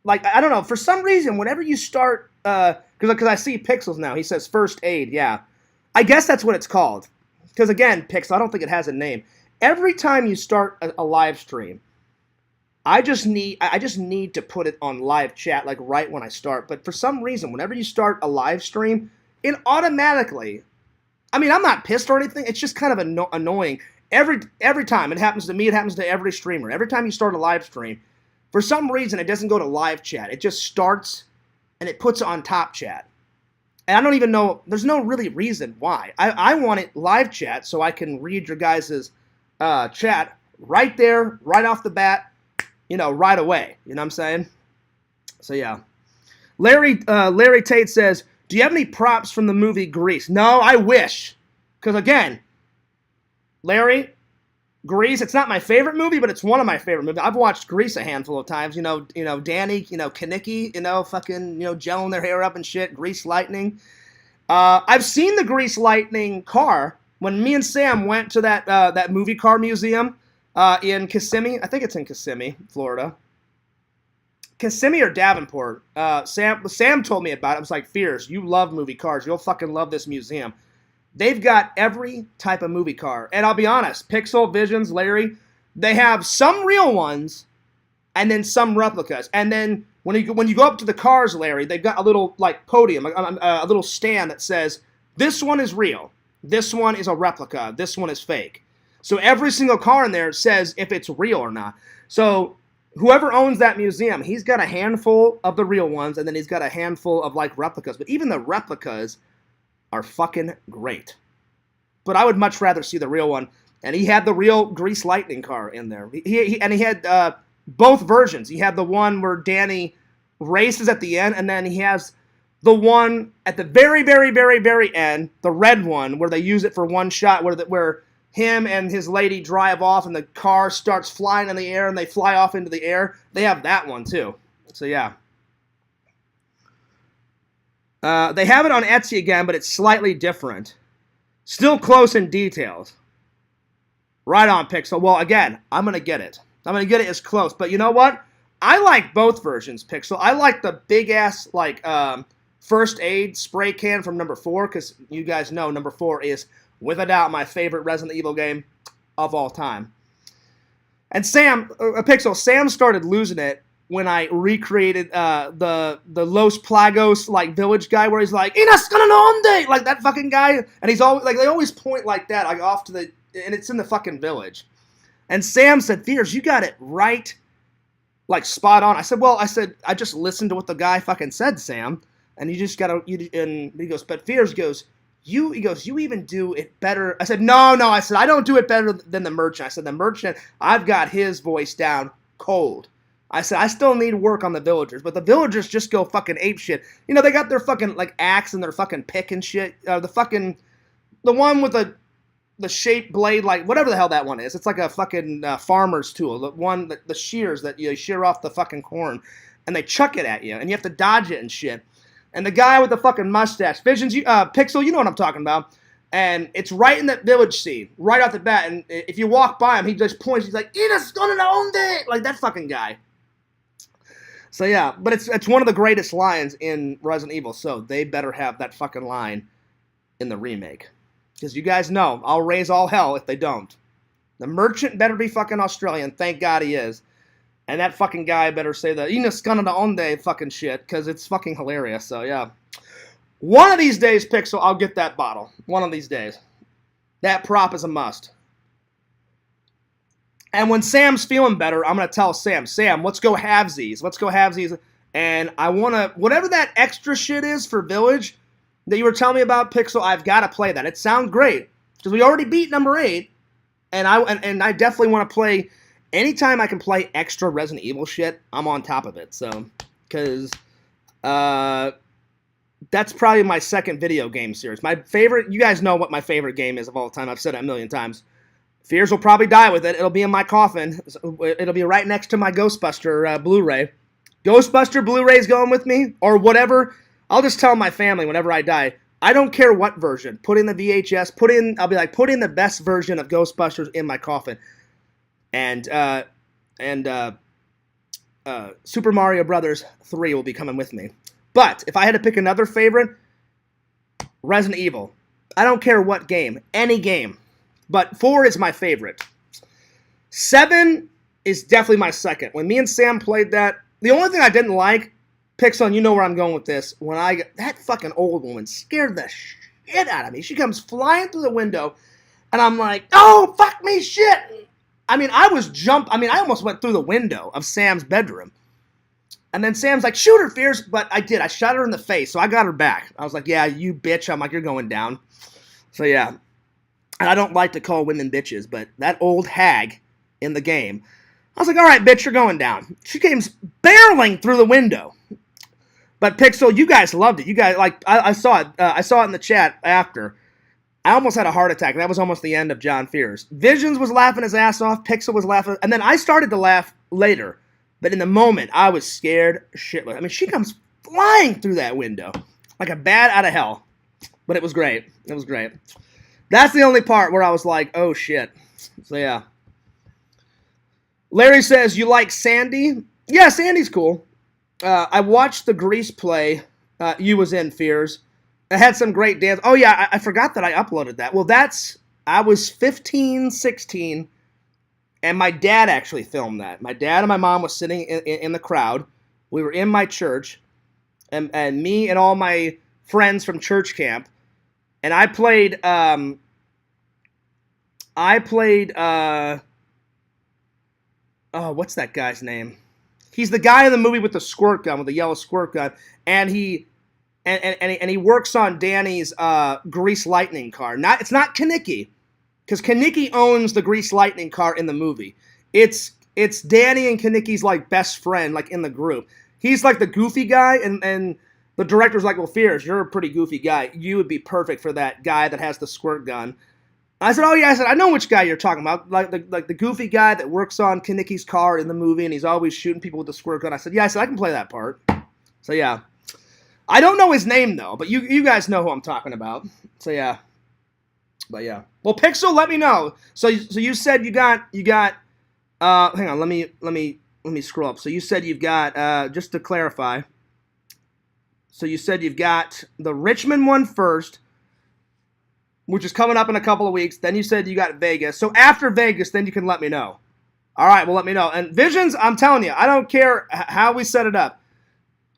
I don't know, for some reason, whenever you start, because I see Pixels now, he says first aid, yeah. I guess that's what it's called. Because again, Pixel, I don't think it has a name. Every time you start a live stream, I just need to put it on live chat, like right when I start. But for some reason, whenever you start a live stream, it automatically, I mean, I'm not pissed or anything, it's just kind of annoying. Every time, it happens to me, it happens to every streamer. Every time you start a live stream, for some reason, it doesn't go to live chat. It just starts, and it puts it on top chat. And I don't even know, there's no really reason why. I want it live chat so I can read your guys' chat right there, right off the bat, right away. You know what I'm saying? So, yeah. Larry Tate says, do you have any props from the movie Grease? No, I wish. Because, again, Larry, Grease, it's not my favorite movie, but it's one of my favorite movies. I've watched Grease a handful of times. Danny, Kanicki, fucking, gelling their hair up and shit. Grease Lightning. I've seen the Grease Lightning car when me and Sam went to that movie car museum in Kissimmee. I think it's in Kissimmee, Florida. Kissimmee or Davenport. Sam told me about it. I was like, Fears, you love movie cars. You'll fucking love this museum. They've got every type of movie car. And I'll be honest, Pixel, Visions, Larry, they have some real ones and then some replicas. And then when you go up to the cars, Larry, they've got a little podium, a little stand that says, this one is real. This one is a replica. This one is fake. So every single car in there says if it's real or not. So whoever owns that museum, he's got a handful of the real ones and then he's got a handful of replicas. But even the replicas are fucking great. But I would much rather see the real one. And he had the real Grease Lightning car in there. He had both versions. He had the one where Danny races at the end, and then he has the one at the very, very, very, very end, the red one, where they use it for one shot, where him and his lady drive off, and the car starts flying in the air, and they fly off into the air. They have that one, too. So, yeah. They have it on Etsy again, but it's slightly different. Still close in details. Right on, Pixel. Well, again, I'm going to get it. I'm going to get it as close. But you know what? I like both versions, Pixel. I like the big-ass, like, first aid spray can from number 4, because you guys know number 4 is, without a doubt, my favorite Resident Evil game of all time. And Pixel, Sam started losing it when I recreated the Los Plagos like village guy, where he's like, "Inas onde," like that fucking guy, and he's always like, they always point like that, like off to the, and it's in the fucking village. And Sam said, "Fears, you got it right, like spot on." I said, "Well, I just listened to what the guy fucking said, Sam, and you just gotta." And he goes, "But Fears goes." You even do it better. I said, no. I said, I don't do it better than the merchant. I said, the merchant, I've got his voice down cold. I said, I still need work on the villagers, but the villagers just go fucking ape shit. You know, they got their fucking, like, axe and their fucking pick and shit. The one with the shaped blade, like, whatever the hell that one is. It's like a fucking farmer's tool. The one, the shears that you shear off the fucking corn, and they chuck it at you, and you have to dodge it and shit. And the guy with the fucking mustache, Pixel, you know what I'm talking about. And it's right in that village scene, right off the bat. And if you walk by him, he just points. He's like, "Inas onde," like that fucking guy. So yeah, but it's one of the greatest lines in Resident Evil. So they better have that fucking line in the remake, because you guys know I'll raise all hell if they don't. The merchant better be fucking Australian. Thank God he is. And that fucking guy better say the "Inas onde" fucking shit, because it's fucking hilarious. So, yeah. One of these days, Pixel, I'll get that bottle. One of these days. That prop is a must. And when Sam's feeling better, I'm going to tell Sam, let's go halvesies. Let's go halvesies. And I want to, whatever that extra shit is for Village that you were telling me about, Pixel, I've got to play that. It sounds great. Because we already beat number 8. And I definitely want to play. Anytime I can play extra Resident Evil shit, I'm on top of it. So, because that's probably my second video game series. My favorite, you guys know what my favorite game is of all time. I've said it a million times. Fears will probably die with it. It'll be in my coffin. It'll be right next to my Ghostbuster Blu-ray. Ghostbuster Blu-ray's going with me, or whatever. I'll just tell my family whenever I die, I don't care what version. Put in the VHS. I'll be like, put in the best version of Ghostbusters in my coffin. And Super Mario Brothers 3 will be coming with me. But if I had to pick another favorite, Resident Evil. I don't care what game, any game. But 4 is my favorite. 7 is definitely my second. When me and Sam played that, the only thing I didn't like, Pixel, you know where I'm going with this, that fucking old woman scared the shit out of me. She comes flying through the window, and I'm like, oh, fuck me, shit. I mean, I almost went through the window of Sam's bedroom. And then Sam's like, shoot her, Fears. But I did. I shot her in the face, so I got her back. I was like, yeah, you bitch. I'm like, you're going down. So, yeah. And I don't like to call women bitches, but that old hag in the game, I was like, all right, bitch, you're going down. She came barreling through the window. But, Pixel, you guys loved it. You guys, like, I saw it. I saw it in the chat after. I almost had a heart attack. That was almost the end of John Fears. Visions was laughing his ass off. Pixel was laughing. And then I started to laugh later. But in the moment, I was scared shitless. I mean, she comes flying through that window like a bat out of hell. But it was great. It was great. That's the only part where I was like, oh, shit. So, yeah. Larry says, you like Sandy? Yeah, Sandy's cool. I watched the Grease play you was in, Fears. I had some great dance. Oh, yeah, I forgot that I uploaded that. Well, I was 15, 16, and my dad actually filmed that. My dad and my mom was sitting in the crowd. We were in my church, and me and all my friends from church camp, and I played, what's that guy's name? He's the guy in the movie with the squirt gun, with the yellow squirt gun, and he works on Danny's Grease Lightning car. It's not Kaneki, because Kaneki owns the Grease Lightning car in the movie. It's Danny and Kaneki's like best friend, like in the group. He's like the goofy guy, and the director's like, well, Fears, you're a pretty goofy guy. You would be perfect for that guy that has the squirt gun. I said, oh yeah, I know which guy you're talking about, like the goofy guy that works on Kanicki's car in the movie, and he's always shooting people with the squirt gun. I said, I can play that part. So yeah, I don't know his name though, but you guys know who I'm talking about. So yeah, but yeah. Well, Pixel, let me know. So you said you got hang on, let me scroll up. So you said you've got just to clarify. So you said you've got the Richmond one first, which is coming up in a couple of weeks. Then you said you got Vegas. So after Vegas, then you can let me know. All right, well, let me know. And Visions, I'm telling you, I don't care how we set it up.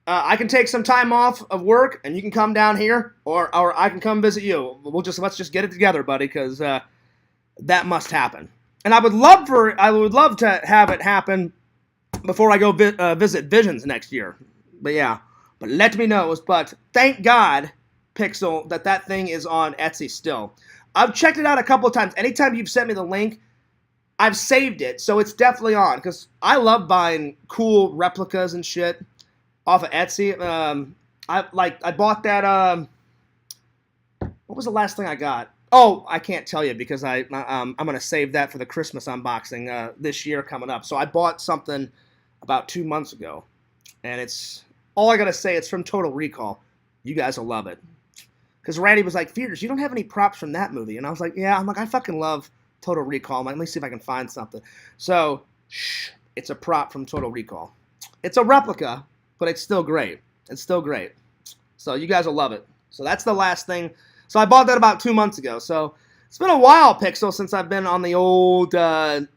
I can take some time off of work, and you can come down here, or I can come visit you. Let's just get it together, buddy, because that must happen. And I would love to have it happen before I go visit Visions next year. But yeah, but let me know. But thank God, Pixel, that thing is on Etsy still. I've checked it out a couple of times. Anytime you've sent me the link, I've saved it, so it's definitely on, because I love buying cool replicas and shit off of Etsy. I bought that. What was the last thing I got? Oh, I can't tell you because I'm gonna save that for the Christmas unboxing this year coming up. So I bought something about 2 months ago, and it's all I gotta say. It's from Total Recall. You guys will love it. Because Randy was like, Fears, you don't have any props from that movie. And I was like, yeah. I'm like, I fucking love Total Recall. I'm like, let me see if I can find something. So, it's a prop from Total Recall. It's a replica, but it's still great. It's still great. So, you guys will love it. So, that's the last thing. So, I bought that about 2 months ago. So, it's been a while, Pixel, since I've been on the old Etsy.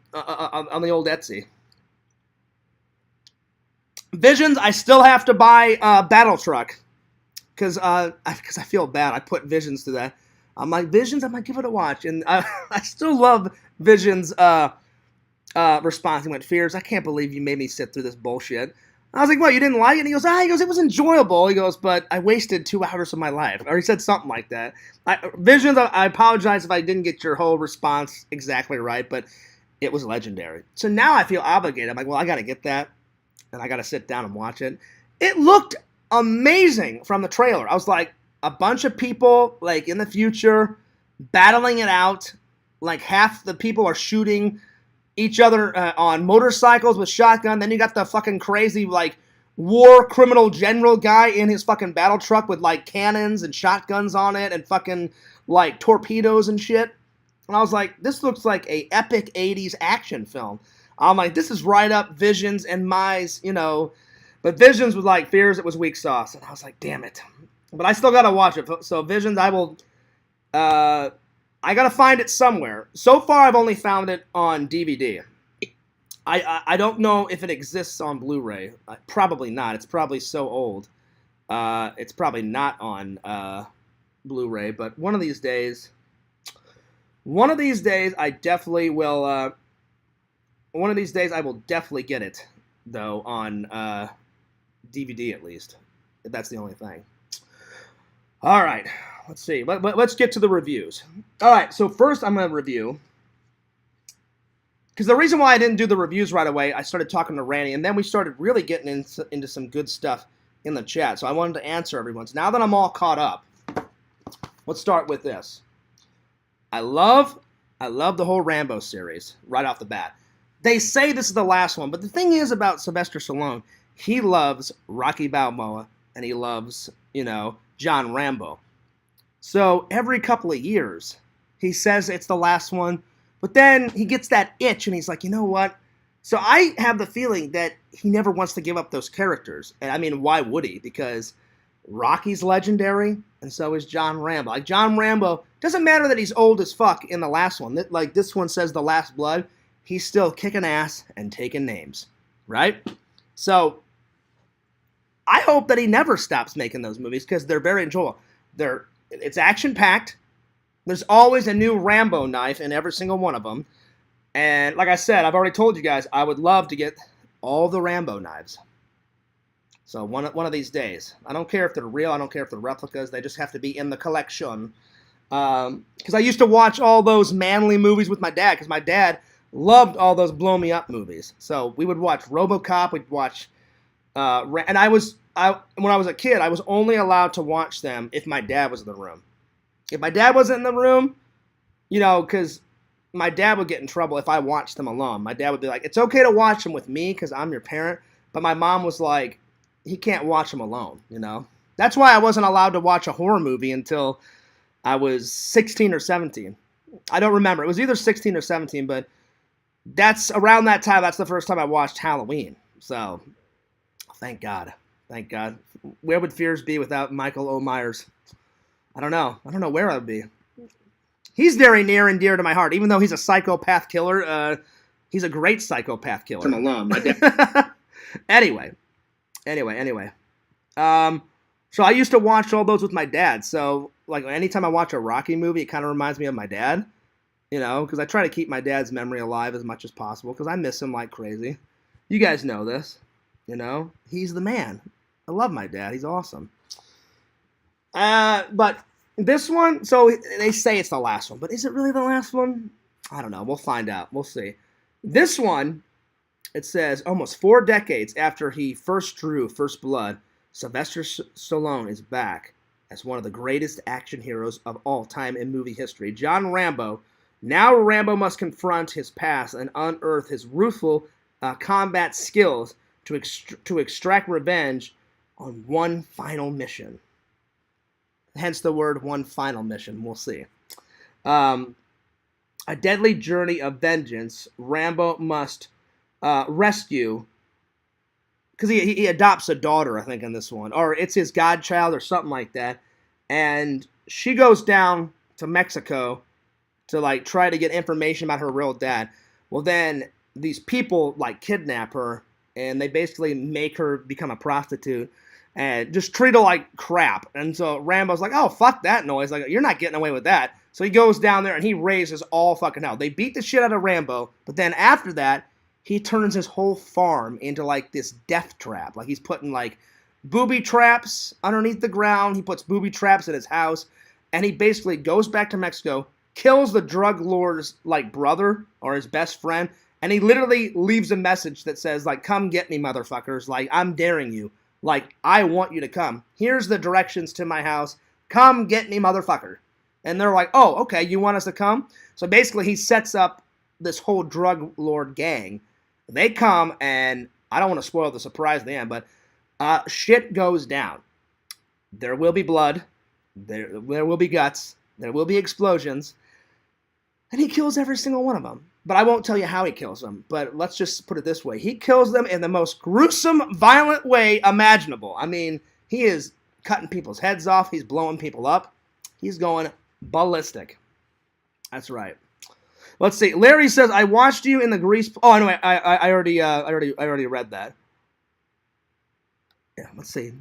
Visions, I still have to buy Battle Truck. Because I feel bad. I put Visions to that. I'm like, Visions, I'm like, give it a watch. And I still love Visions' response. He went, Fears, I can't believe you made me sit through this bullshit. I was like, what, you didn't like it? And he goes, it was enjoyable. He goes, but I wasted 2 hours of my life. Or he said something like that. Visions, I apologize if I didn't get your whole response exactly right, but it was legendary. So now I feel obligated. I'm like, well, I got to get that. And I got to sit down and watch it. It looked amazing from the trailer. I was like, a bunch of people like in the future battling it out. Like half the people are shooting each other on motorcycles with shotgun. Then you got the fucking crazy like war criminal general guy in his fucking battle truck with like cannons and shotguns on it and fucking like torpedoes and shit. And I was like, this looks like a epic 80s action film. I'm like, this is right up Visions and Mize, But Visions was like, Fears, it was weak sauce. And I was like, damn it. But I still got to watch it. So Visions, I got to find it somewhere. So far, I've only found it on DVD. I don't know if it exists on Blu-ray. Probably not. It's probably so old. It's probably not on Blu-ray. But one of these days, I definitely will. One of these days, I will definitely get it, though, on DVD at least. That's the only thing. All right, let's see. Let's get to the reviews. All right, so first I'm going to review. Because the reason why I didn't do the reviews right away, I started talking to Randy, and then we started really getting into some good stuff in the chat. So I wanted to answer everyone's. Now that I'm all caught up, let's start with this. I love the whole Rambo series right off the bat. They say this is the last one, but the thing is about Sylvester Stallone, he loves Rocky Balboa, and he loves, John Rambo. So every couple of years, he says it's the last one, but then he gets that itch, and he's like, you know what? So I have the feeling that he never wants to give up those characters. And I mean, why would he? Because Rocky's legendary, and so is John Rambo. Like, John Rambo, doesn't matter that he's old as fuck in the last one. Like, this one says The Last Blood. He's still kicking ass and taking names, right? So I hope that he never stops making those movies because they're very enjoyable. It's action-packed. There's always a new Rambo knife in every single one of them. And like I said, I've already told you guys, I would love to get all the Rambo knives. So one of these days. I don't care if they're real. I don't care if they're replicas. They just have to be in the collection. Because I used to watch all those manly movies with my dad because my dad loved all those blow me up movies. So we would watch RoboCop, we'd watch And when I was a kid, I was only allowed to watch them if my dad was in the room. If my dad wasn't in the room, because my dad would get in trouble if I watched them alone. My dad would be like, it's okay to watch them with me because I'm your parent. But my mom was like, he can't watch them alone, That's why I wasn't allowed to watch a horror movie until I was 16 or 17. I don't remember. It was either 16 or 17, but that's around that time. That's the first time I watched Halloween. So, thank God. Thank God. Where would Fears be without Michael O. Myers? I don't know. I don't know where I would be. He's very near and dear to my heart. Even though he's a psychopath killer, he's a great psychopath killer. From alone, my dad. Anyway. So I used to watch all those with my dad. So, like, anytime I watch a Rocky movie, it kind of reminds me of my dad. Because I try to keep my dad's memory alive as much as possible because I miss him like crazy. You guys know this. He's the man. I love my dad. He's awesome. But this one, so they say it's the last one, but is it really the last one? I don't know. We'll find out. We'll see. This one, it says, almost 4 decades after he first drew First Blood, Sylvester Stallone is back as one of the greatest action heroes of all time in movie history. John Rambo. Now Rambo must confront his past and unearth his ruthless combat skills to extract revenge on one final mission. Hence the word one final mission. We'll see. A deadly journey of vengeance. Rambo must rescue, because he adopts a daughter, I think, in this one. Or it's his godchild or something like that. And she goes down to Mexico to, try to get information about her real dad. Well, then these people, kidnap her, and they basically make her become a prostitute and just treat her like crap. And so Rambo's like, oh, fuck that noise. Like, you're not getting away with that. So he goes down there, and he raises all fucking hell. They beat the shit out of Rambo, but then after that, he turns his whole farm into, this death trap. He's putting, booby traps underneath the ground. He puts booby traps in his house, and he basically goes back to Mexico, kills the drug lord's, brother or his best friend, and he literally leaves a message that says, come get me, motherfuckers. I'm daring you. I want you to come. Here's the directions to my house. Come get me, motherfucker. And they're like, oh, okay, you want us to come? So basically he sets up this whole drug lord gang. They come, and I don't want to spoil the surprise at the end, but shit goes down. There will be blood. There will be guts. There will be explosions. And he kills every single one of them. But I won't tell you how he kills them. But let's just put it this way. He kills them in the most gruesome, violent way imaginable. I mean, he is cutting people's heads off. He's blowing people up. He's going ballistic. That's right. Let's see. Larry says, I watched you in the grease... Oh, anyway, I already read that. Yeah, let's see.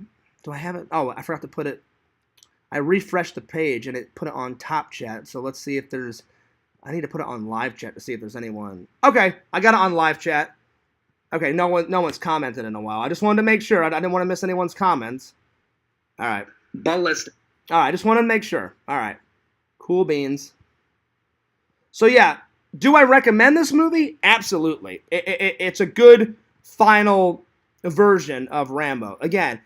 Do I have it? Oh, I forgot to put it... I refreshed the page, and it put it on top chat. So let's see if there's... I need to put it on live chat to see if there's anyone. Okay, I got it on live chat. Okay, no one's commented in a while. I just wanted to make sure. I didn't want to miss anyone's comments. All right. Ballistic. All right, I just wanted to make sure. All right. Cool beans. So yeah, do I recommend this movie? Absolutely. It's a good final version of Rambo. Again,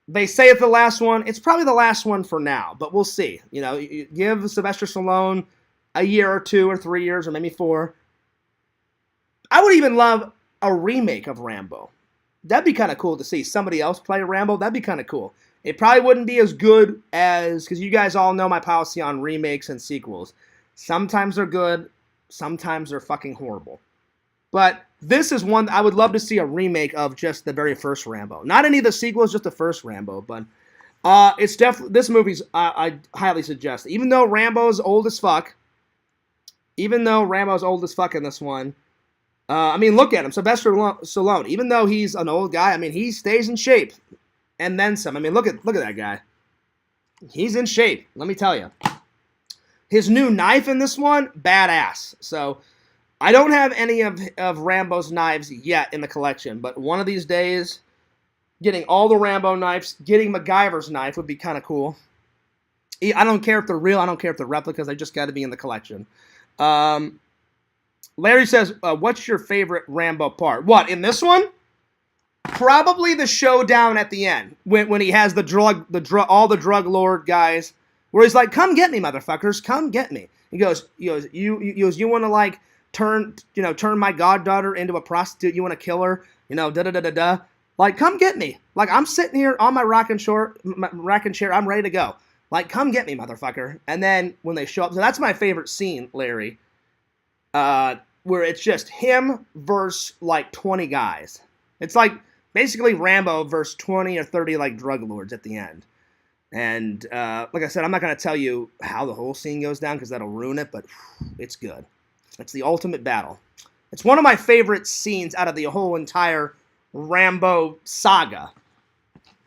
they say it's the last one. It's probably the last one for now, but we'll see. You give Sylvester Stallone a year or 2 or 3 years or maybe 4. I would even love a remake of Rambo. That'd be kind of cool to see somebody else play Rambo. That'd be kind of cool. It probably wouldn't be as good as, because you guys all know my policy on remakes and sequels. Sometimes they're good, sometimes they're fucking horrible. But this is one I would love to see a remake of just the very first Rambo. Not any of the sequels, just the first Rambo. But it's definitely, this movie's, I highly suggest. Even though Rambo's old as fuck in this one, I mean, look at him, Sylvester Stallone. Even though he's an old guy, I mean, he stays in shape. And then some. I mean, look at that guy. He's in shape, let me tell you. His new knife in this one, badass. So, I don't have any of Rambo's knives yet in the collection, but one of these days, getting all the Rambo knives, getting MacGyver's knife would be kind of cool. I don't care if they're real, I don't care if they're replicas, they just got to be in the collection. Larry says, what's your favorite Rambo part? What, in this one? Probably the showdown at the end when he has all the drug lord guys, where he's like, "Come get me, motherfuckers! Come get me!" You want to like turn my goddaughter into a prostitute? You want to kill her? Da da da da da. Like, come get me! Like, I'm sitting here on my rocking chair. I'm ready to go. Like, come get me, motherfucker! And then when they show up, so that's my favorite scene, Larry. Where it's just him versus like 20 guys. It's like basically Rambo versus 20 or 30 like drug lords at the end. And like I said, I'm not going to tell you how the whole scene goes down because that'll ruin it, but it's good. It's the ultimate battle. It's one of my favorite scenes out of the whole entire Rambo saga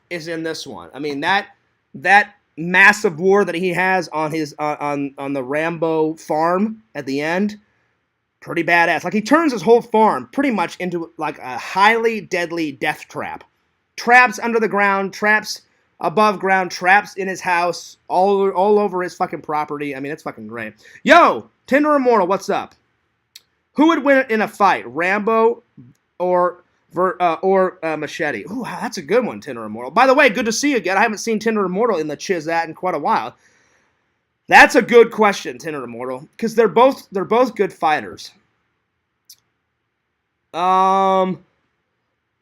is in this one. I mean, that massive war that he has on his on the Rambo farm at the end, pretty badass. Like, he turns his whole farm pretty much into like a highly deadly death trap. Traps under the ground, traps above ground, traps in his house, all over his fucking property. I mean, it's fucking great. Yo, Tinder Immortal, what's up? Who would win in a fight, Rambo or Machete? Ooh, that's a good one, Tinder Immortal. By the way, good to see you again. I haven't seen Tinder Immortal in the Chizat in quite a while. That's a good question, Tinder Immortal, because they're both good fighters. I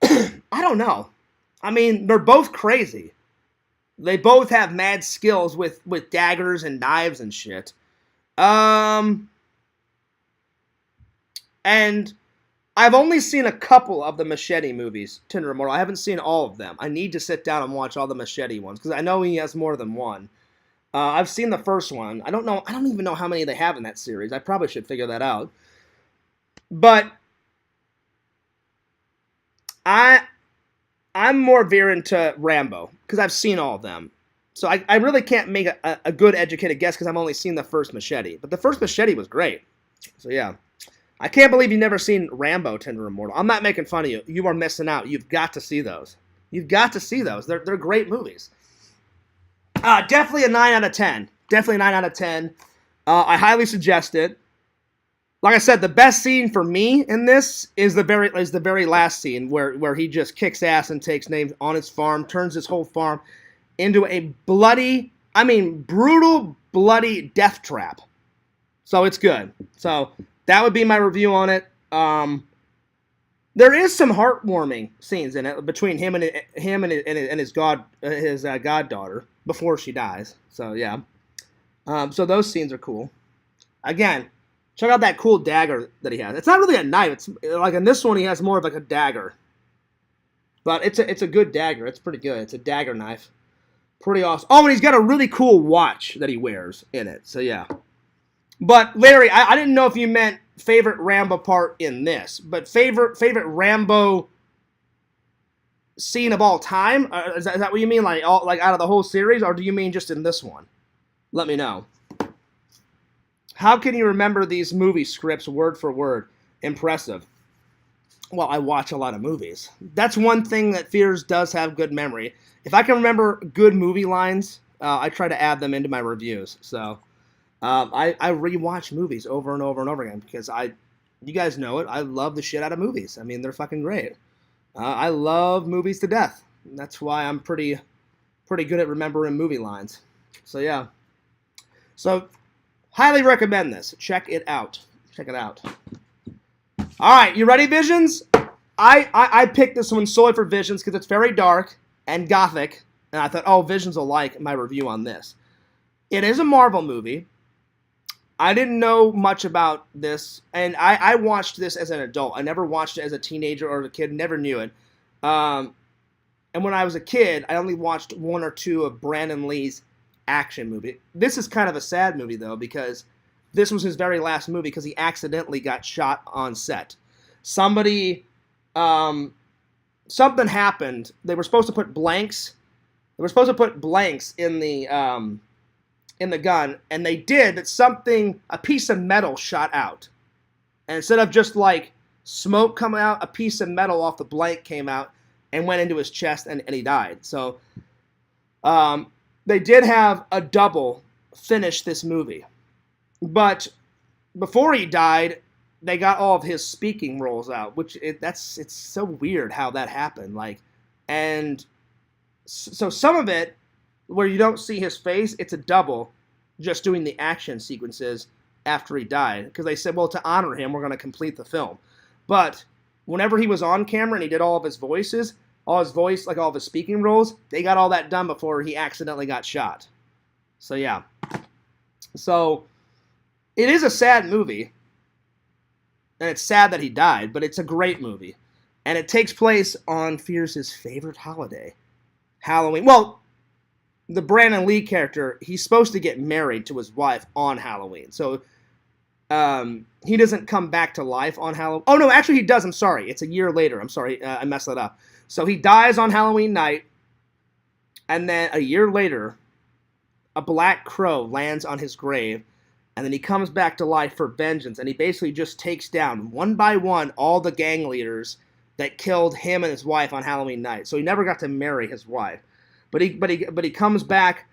don't know. I mean, they're both crazy. They both have mad skills with daggers and knives and shit. And I've only seen a couple of the Machete movies, Tinder Immortal. I haven't seen all of them. I need to sit down and watch all the Machete ones, because I know he has more than one. I've seen the first one. I don't even know how many they have in that series. I probably should figure that out. But I'm more veering to Rambo, because I've seen all of them. So I really can't make a good educated guess, because I've only seen the first Machete. But the first Machete was great. So yeah. I can't believe you've never seen Rambo, Tinder Immortal. I'm not making fun of you. You are missing out. You've got to see those. You've got to see those. They're great movies. Definitely a 9 out of 10. Definitely a 9 out of 10. I highly suggest it. Like I said, the best scene for me in this is the very last scene where he just kicks ass and takes names on his farm, turns his whole farm into a brutal, bloody death trap. So it's good. So that would be my review on it. There is some heartwarming scenes in it between him and his goddaughter before she dies. So yeah. So those scenes are cool. Again, check out that cool dagger that he has. It's not really a knife. It's like in this one he has more of like a dagger. But it's a good dagger. It's pretty good. It's a dagger knife. Pretty awesome. Oh, and he's got a really cool watch that he wears in it. So yeah. But Larry, I didn't know if you meant favorite Rambo part in this, but favorite Rambo scene of all time? Is that what you mean? Like out of the whole series, or do you mean just in this one? Let me know. How can you remember these movie scripts word for word? Impressive. Well, I watch a lot of movies. That's one thing that Fears does have good memory. If I can remember good movie lines, I try to add them into my reviews. So I rewatch movies over and over and over again because you guys know it. I love the shit out of movies. I mean, they're fucking great. I love movies to death. That's why I'm pretty good at remembering movie lines. So yeah. So highly recommend this. Check it out. Check it out. All right, you ready, Visions? I picked this one solely for Visions because it's very dark and gothic, and I thought, oh, Visions will like my review on this. It is a Marvel movie. I didn't know much about this, and I watched this as an adult. I never watched it as a teenager or as a kid, never knew it. And when I was a kid, I only watched one or two of Brandon Lee's action movie. This is kind of a sad movie, though, because this was his very last movie because he accidentally got shot on set. Something happened. They were supposed to put blanks. They were supposed to put blanks in the gun, and they did, but a piece of metal shot out. And instead of just like smoke coming out, a piece of metal off the blank came out and went into his chest, and he died. So they did have a double finish this movie. But before he died, they got all of his speaking roles out, which it's so weird how that happened. Like, and so some of it where you don't see his face, it's a double, just doing the action sequences after he died, because they said, well, to honor him, we're going to complete the film. But whenever he was on camera and he did all of his voices, all his voice, like all of his speaking roles, they got all that done before he accidentally got shot. So yeah. So it is a sad movie, and it's sad that he died, but it's a great movie. And it takes place on Fierce's favorite holiday, Halloween. Well, the Brandon Lee character, he's supposed to get married to his wife on Halloween. So he doesn't come back to life on Halloween. Oh, no, actually he does. I'm sorry. It's a year later. I'm sorry. I messed that up. So he dies on Halloween night, and then a year later, a black crow lands on his grave, and then he comes back to life for vengeance, and he basically just takes down, one by one, all the gang leaders that killed him and his wife on Halloween night. So he never got to marry his wife. But he comes back,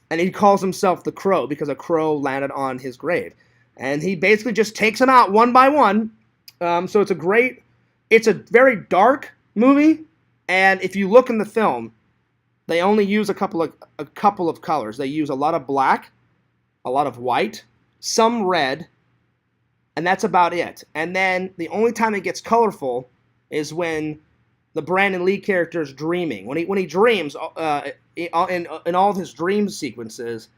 and he calls himself the Crow because a crow landed on his grave. And he basically just takes them out one by one. So it's a very dark movie. And if you look in the film, they only use a couple of colors. They use a lot of black, a lot of white, some red, and that's about it. And then the only time it gets colorful is when the Brandon Lee character is dreaming. When he dreams, in all of his dream sequences,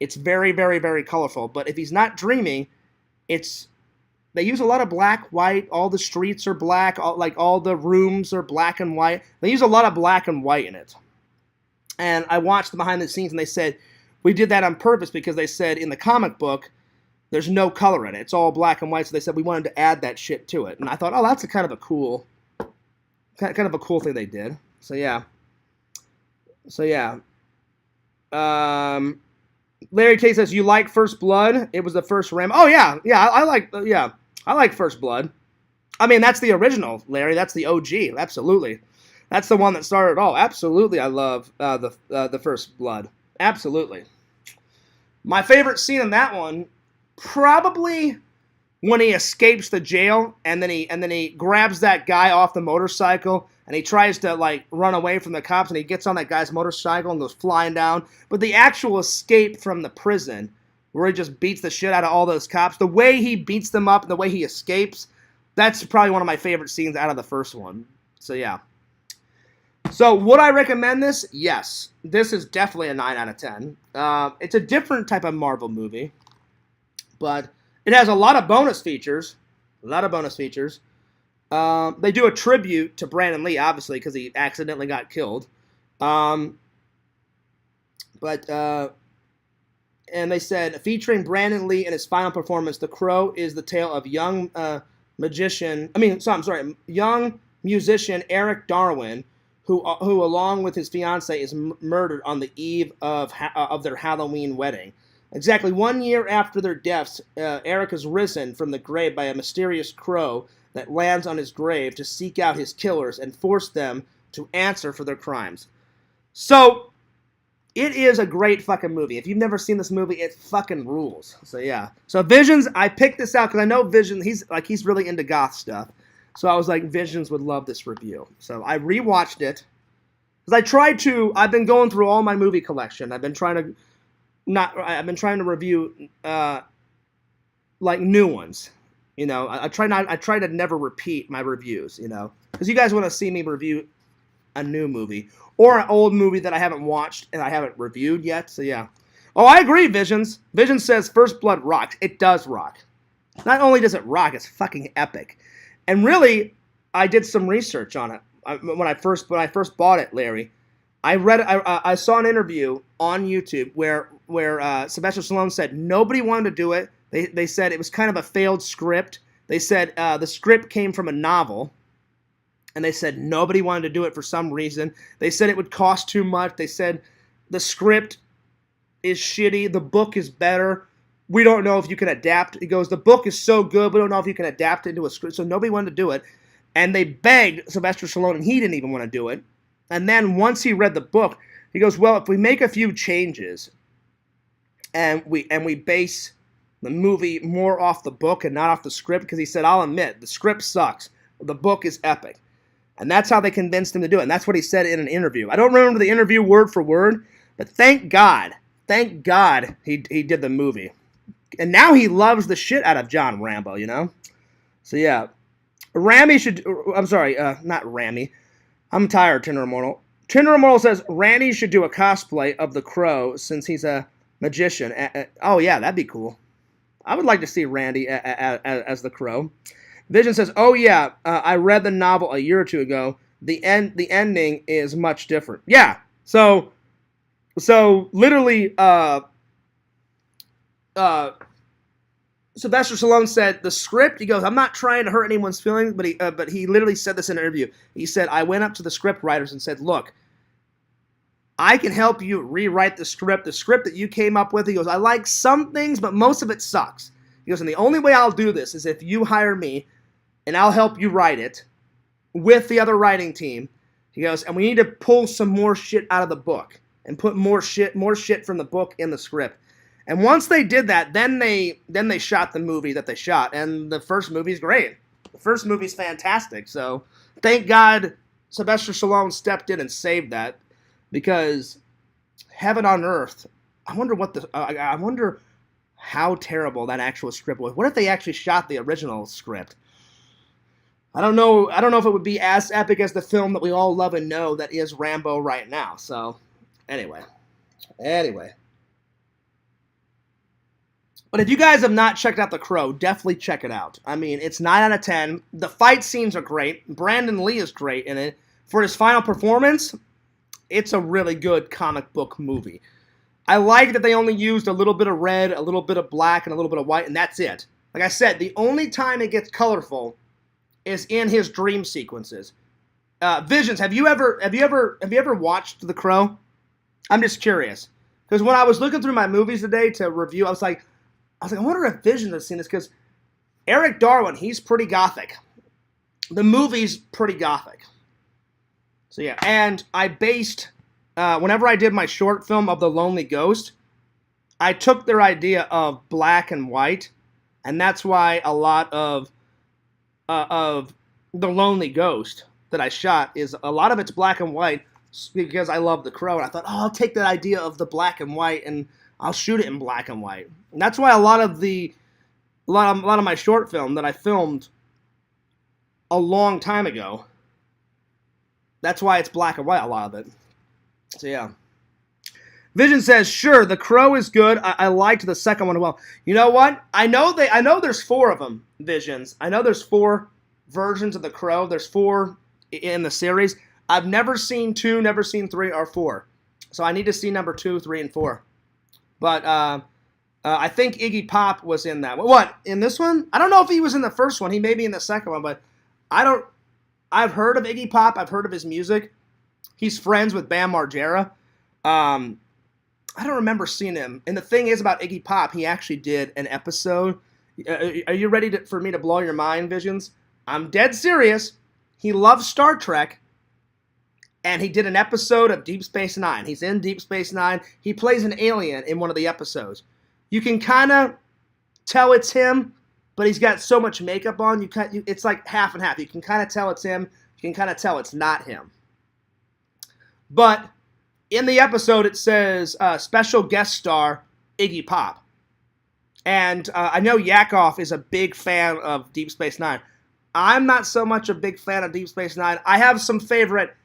it's very, very, very colorful. But if he's not dreaming, they use a lot of black, white. All the streets are black. All the rooms are black and white. They use a lot of black and white in it. And I watched the behind the scenes, and they said we did that on purpose because they said in the comic book there's no color in it. It's all black and white. So they said we wanted to add that shit to it. And I thought, oh, that's kind of a cool thing they did. So yeah. Larry K says, you like First Blood? It was the first Rambo. Oh yeah, I like First Blood. I mean, that's the original, Larry. That's the OG. Absolutely, that's the one that started it all. Absolutely, I love the First Blood. Absolutely. My favorite scene in that one, probably when he escapes the jail and then he grabs that guy off the motorcycle and he tries to like run away from the cops and he gets on that guy's motorcycle and goes flying down. But the actual escape from the prison where he just beats the shit out of all those cops, the way he beats them up and the way he escapes, that's probably one of my favorite scenes out of the first one. So yeah. So would I recommend this? Yes. This is definitely a 9 out of 10. It's a different type of Marvel movie, but it has a lot of bonus features. They do a tribute to Brandon Lee, obviously, because he accidentally got killed. And they said, featuring Brandon Lee in his final performance, The Crow is the tale of young musician Eric Darwin, who along with his fiancée is murdered on the eve of their Halloween wedding. Exactly 1 year after their deaths, Eric is risen from the grave by a mysterious crow that lands on his grave to seek out his killers and force them to answer for their crimes. So, it is a great fucking movie. If you've never seen this movie, it fucking rules. So yeah. So Visions, I picked this out because I know Vision, he's really into goth stuff. So I was like, Visions would love this review. So I rewatched it. Because I've been going through all my movie collection. I've been trying to review like new ones. You know, I try to never repeat my reviews, you know. Because you guys want to see me review a new movie. Or an old movie that I haven't watched and I haven't reviewed yet, so yeah. Oh, I agree, Visions. Visions says First Blood rocks. It does rock. Not only does it rock, it's fucking epic. And really, I did some research on it. When I first bought it, Larry, I saw an interview on YouTube where Sylvester Stallone said nobody wanted to do it. They said it was kind of a failed script. They said the script came from a novel. And they said nobody wanted to do it for some reason. They said it would cost too much. They said the script is shitty. The book is better. We don't know if you can adapt. He goes, the book is so good, we don't know if you can adapt it into a script. So nobody wanted to do it. And they begged Sylvester Stallone, and he didn't even want to do it. And then once he read the book, he goes, well, if we make a few changes and we base the movie more off the book and not off the script because he said, I'll admit, the script sucks. The book is epic. And that's how they convinced him to do it. And that's what he said in an interview. I don't remember the interview word for word, but thank God he did the movie. And now he loves the shit out of John Rambo, you know? So yeah. Not Rami. I'm tired, Tinder Immortal. Tinder Immortal says Randy should do a cosplay of the Crow since he's a magician. Oh yeah, that'd be cool. I would like to see Randy as the Crow. Vision says, "Oh yeah, I read the novel a year or two ago. The ending is much different." Yeah. So literally, Sylvester Stallone said the script. He goes, "I'm not trying to hurt anyone's feelings," but he literally said this in an interview. He said, "I went up to the script writers and said, look, I can help you rewrite the script that you came up with." He goes, "I like some things, but most of it sucks." He goes, "And the only way I'll do this is if you hire me, and I'll help you write it with the other writing team." He goes, "And we need to pull some more shit out of the book and put more shit from the book in the script." And once they did that, then they shot the movie that they shot, and the first movie's great. The first movie's fantastic. So thank God Sylvester Stallone stepped in and saved that, because Heaven on Earth. I wonder how terrible that actual script was. What if they actually shot the original script? I don't know if it would be as epic as the film that we all love and know that is Rambo right now. So anyway. But if you guys have not checked out The Crow, definitely check it out. I mean, it's 9 out of 10. The fight scenes are great. Brandon Lee is great in it. For his final performance, it's a really good comic book movie. I like that they only used a little bit of red, a little bit of black, and a little bit of white, and that's it. Like I said, the only time it gets colorful is in his dream sequences. Visions, have you ever watched The Crow? I'm just curious. Because when I was looking through my movies today to review, I was like, I wonder if Vision has seen this, because Eric Darwin, he's pretty gothic. The movie's pretty gothic. So yeah, and I based, whenever I did my short film of The Lonely Ghost, I took their idea of black and white, and that's why a lot of The Lonely Ghost that I shot is, a lot of it's black and white, because I love The Crow, and I thought, oh, I'll take that idea of the black and white and I'll shoot it in black and white. And that's why a lot of my short film that I filmed a long time ago, that's why it's black and white, a lot of it. So yeah. Vision says, sure, The Crow is good. I liked the second one as well. You know what? I know there's 4 of them, Visions. I know there's 4 versions of The Crow. There's 4 in the series. I've never seen 2, never seen 3 or 4. So I need to see number 2, 3, and 4. But I think Iggy Pop was in that one. What? In this one? I don't know if he was in the first one. He may be in the second one, but I've heard of Iggy Pop. I've heard of his music. He's friends with Bam Margera. I don't remember seeing him. And the thing is about Iggy Pop, he actually did an episode. Are you ready for me to blow your mind, Visions? I'm dead serious. He loves Star Trek. And he did an episode of Deep Space Nine. He's in Deep Space Nine. He plays an alien in one of the episodes. You can kind of tell it's him, but he's got so much makeup on. It's like half and half. You can kind of tell it's him. You can kind of tell it's not him. But in the episode, it says special guest star Iggy Pop. And I know Yakov is a big fan of Deep Space Nine. I'm not so much a big fan of Deep Space Nine. I have some favorite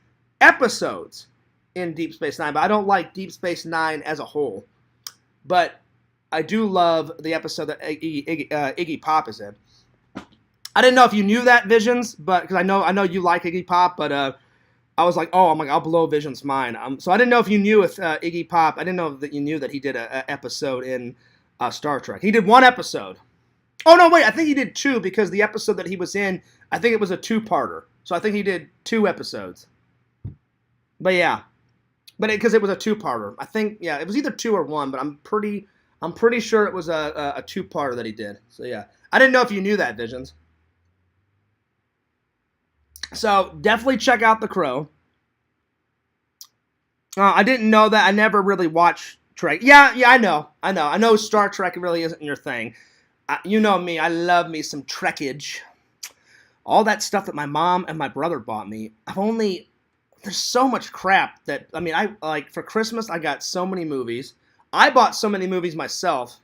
episodes in Deep Space Nine, but I don't like Deep Space Nine as a whole. But I do love the episode that Iggy Pop is in. I didn't know if you knew that, Visions, but because I know you like Iggy Pop, but I was like, I'll blow Visions' mind. So I didn't know if you knew if Iggy Pop. I didn't know that you knew that he did an episode in Star Trek. He did 1 episode. Oh no, wait, I think he did 2, because the episode that he was in, I think it was a 2-parter. So I think he did 2 episodes. But yeah, because it was a 2-parter. I think, yeah, it was either 2 or 1, but I'm pretty sure it was a 2-parter that he did. So yeah, I didn't know if you knew that, Visions. So definitely check out The Crow. I didn't know that. I never really watched Trek. Yeah, I know Star Trek really isn't your thing. You know me, I love me some Trekkage. All that stuff that my mom and my brother bought me, there's so much crap that, I mean, for Christmas, I got so many movies. I bought so many movies myself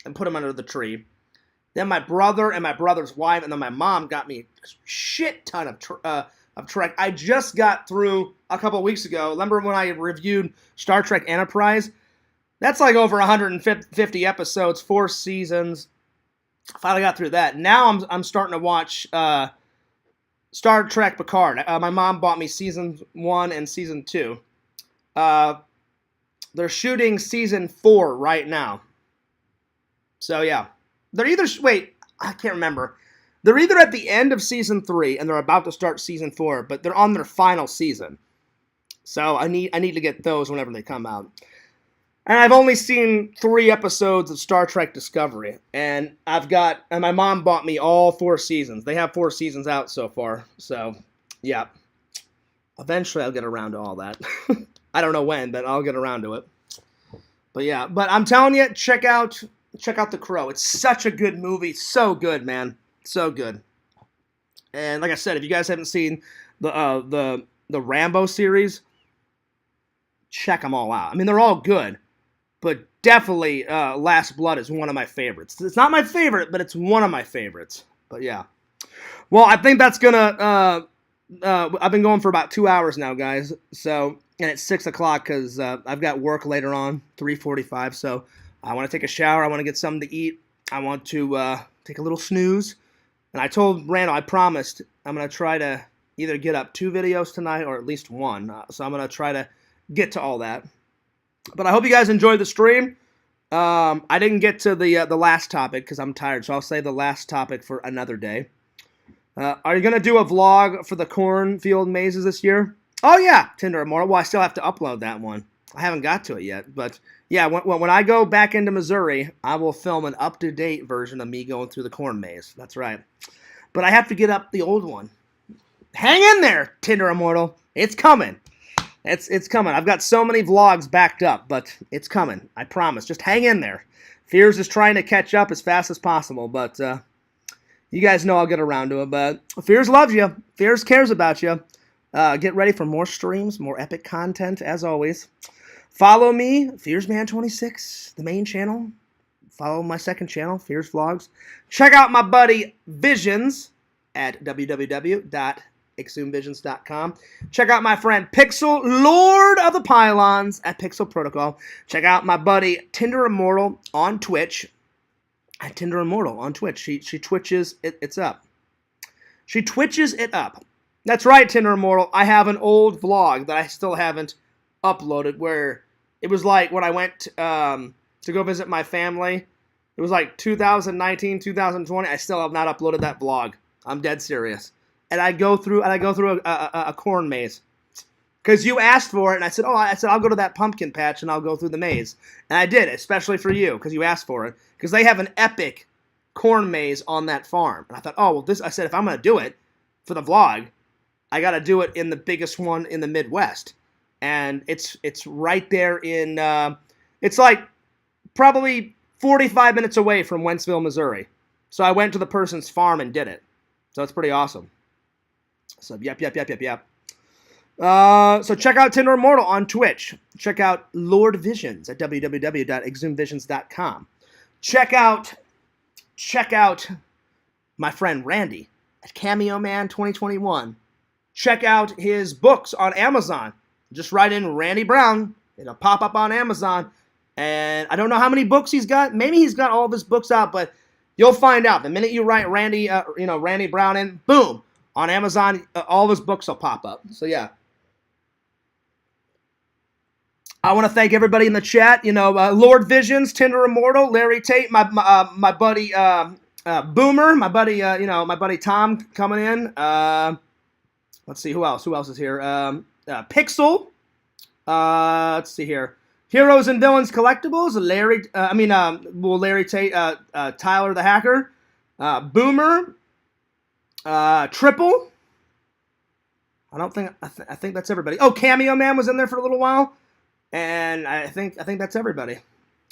and put them under the tree. Then my brother and my brother's wife, and then my mom got me a shit ton of Trek. I just got through a couple of weeks ago. Remember when I reviewed Star Trek Enterprise? That's like over 150 episodes, 4 seasons. Finally got through that. Now I'm starting to watch Star Trek Picard. My mom bought me season 1 and season 2. They're shooting season 4 right now. So yeah, they're either I can't remember. They're either at the end of season 3 and they're about to start season 4, but they're on their final season. So I need to get those whenever they come out. And I've only seen 3 episodes of Star Trek Discovery, and my mom bought me all 4 seasons. They have 4 seasons out so far, so yeah. Eventually I'll get around to all that. I don't know when, but I'll get around to it. But yeah, but I'm telling you, check out The Crow. It's such a good movie, so good, man, so good. And like I said, if you guys haven't seen the Rambo series, check them all out. I mean, they're all good. But definitely, Last Blood is one of my favorites. It's not my favorite, but it's one of my favorites. But yeah. Well, I think that's gonna... I've been going for about 2 hours now, guys. So, and it's 6 o'clock because I've got work later on, 3:45. So I want to take a shower. I want to get something to eat. I want to take a little snooze. And I told Randall, I promised, I'm going to try to either get up 2 videos tonight or at least 1. So I'm going to try to get to all that. But I hope you guys enjoyed the stream. I didn't get to the last topic because I'm tired, so I'll save the last topic for another day. Are you going to do a vlog for the cornfield mazes this year? Oh, yeah, Tinder Immortal. Well, I still have to upload that one. I haven't got to it yet. But, yeah, when I go back into Missouri, I will film an up-to-date version of me going through the corn maze. That's right. But I have to get up the old one. Hang in there, Tinder Immortal. It's coming. It's coming. I've got so many vlogs backed up, but it's coming. I promise. Just hang in there. Fears is trying to catch up as fast as possible, but you guys know I'll get around to it. But Fears loves you. Fears cares about you. Get ready for more streams, more epic content, as always. Follow me, FearsMan26, the main channel. Follow my second channel, Fears Vlogs. Check out my buddy Visions at www.exhumvisions.com. Check out my friend Pixel, Lord of the Pylons, at Pixel Protocol. Check out my buddy Tinder Immortal on Twitch. At Tinder Immortal on Twitch. She twitches it's up. She twitches it up. That's right, Tinder Immortal. I have an old vlog that I still haven't uploaded where it was like when I went to go visit my family. It was like 2019, 2020. I still have not uploaded that vlog. I'm dead serious. And I go through a corn maze. Because you asked for it, and I said, I'll go to that pumpkin patch, and I'll go through the maze. And I did, especially for you, because you asked for it. Because they have an epic corn maze on that farm. And I thought, I said, if I'm going to do it for the vlog, I got to do it in the biggest one in the Midwest. And it's right there in, it's like probably 45 minutes away from Wentzville, Missouri. So I went to the person's farm and did it. So it's pretty awesome. So, yep. So check out Tinder Immortal on Twitch. Check out Lord Visions at www.exhumvisions.com. Check out my friend Randy at Cameo Man 2021. Check out his books on Amazon. Just write in Randy Brown. It'll pop up on Amazon. And I don't know how many books he's got. Maybe he's got all of his books out, but you'll find out. The minute you write Randy Brown in, boom, on Amazon, all of his books will pop up. So yeah. I want to thank everybody in the chat. Lord Visions, Tinder Immortal, Larry Tate, my buddy Boomer, my buddy Tom coming in. Let's see who else. Who else is here? Pixel. Let's see here. Heroes and Villains Collectibles. Larry Tate. Tyler the Hacker. Boomer. Triple. I think that's everybody. Oh, Cameo Man was in there for a little while. And I think that's everybody.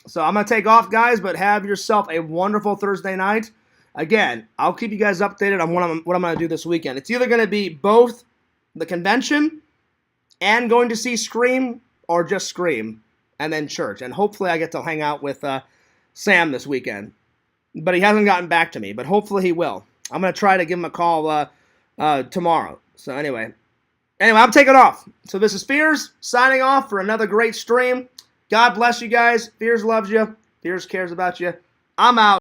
So I'm going to take off, guys, but have yourself a wonderful Thursday night. Again, I'll keep you guys updated on what I'm going to do this weekend. It's either going to be both the convention and going to see Scream, or just Scream, and then church. And hopefully I get to hang out with Sam this weekend. But he hasn't gotten back to me, but hopefully he will. I'm going to try to give him a call tomorrow. So anyway, I'm taking off. So this is Fears signing off for another great stream. God bless you guys. Fears loves you. Fears cares about you. I'm out.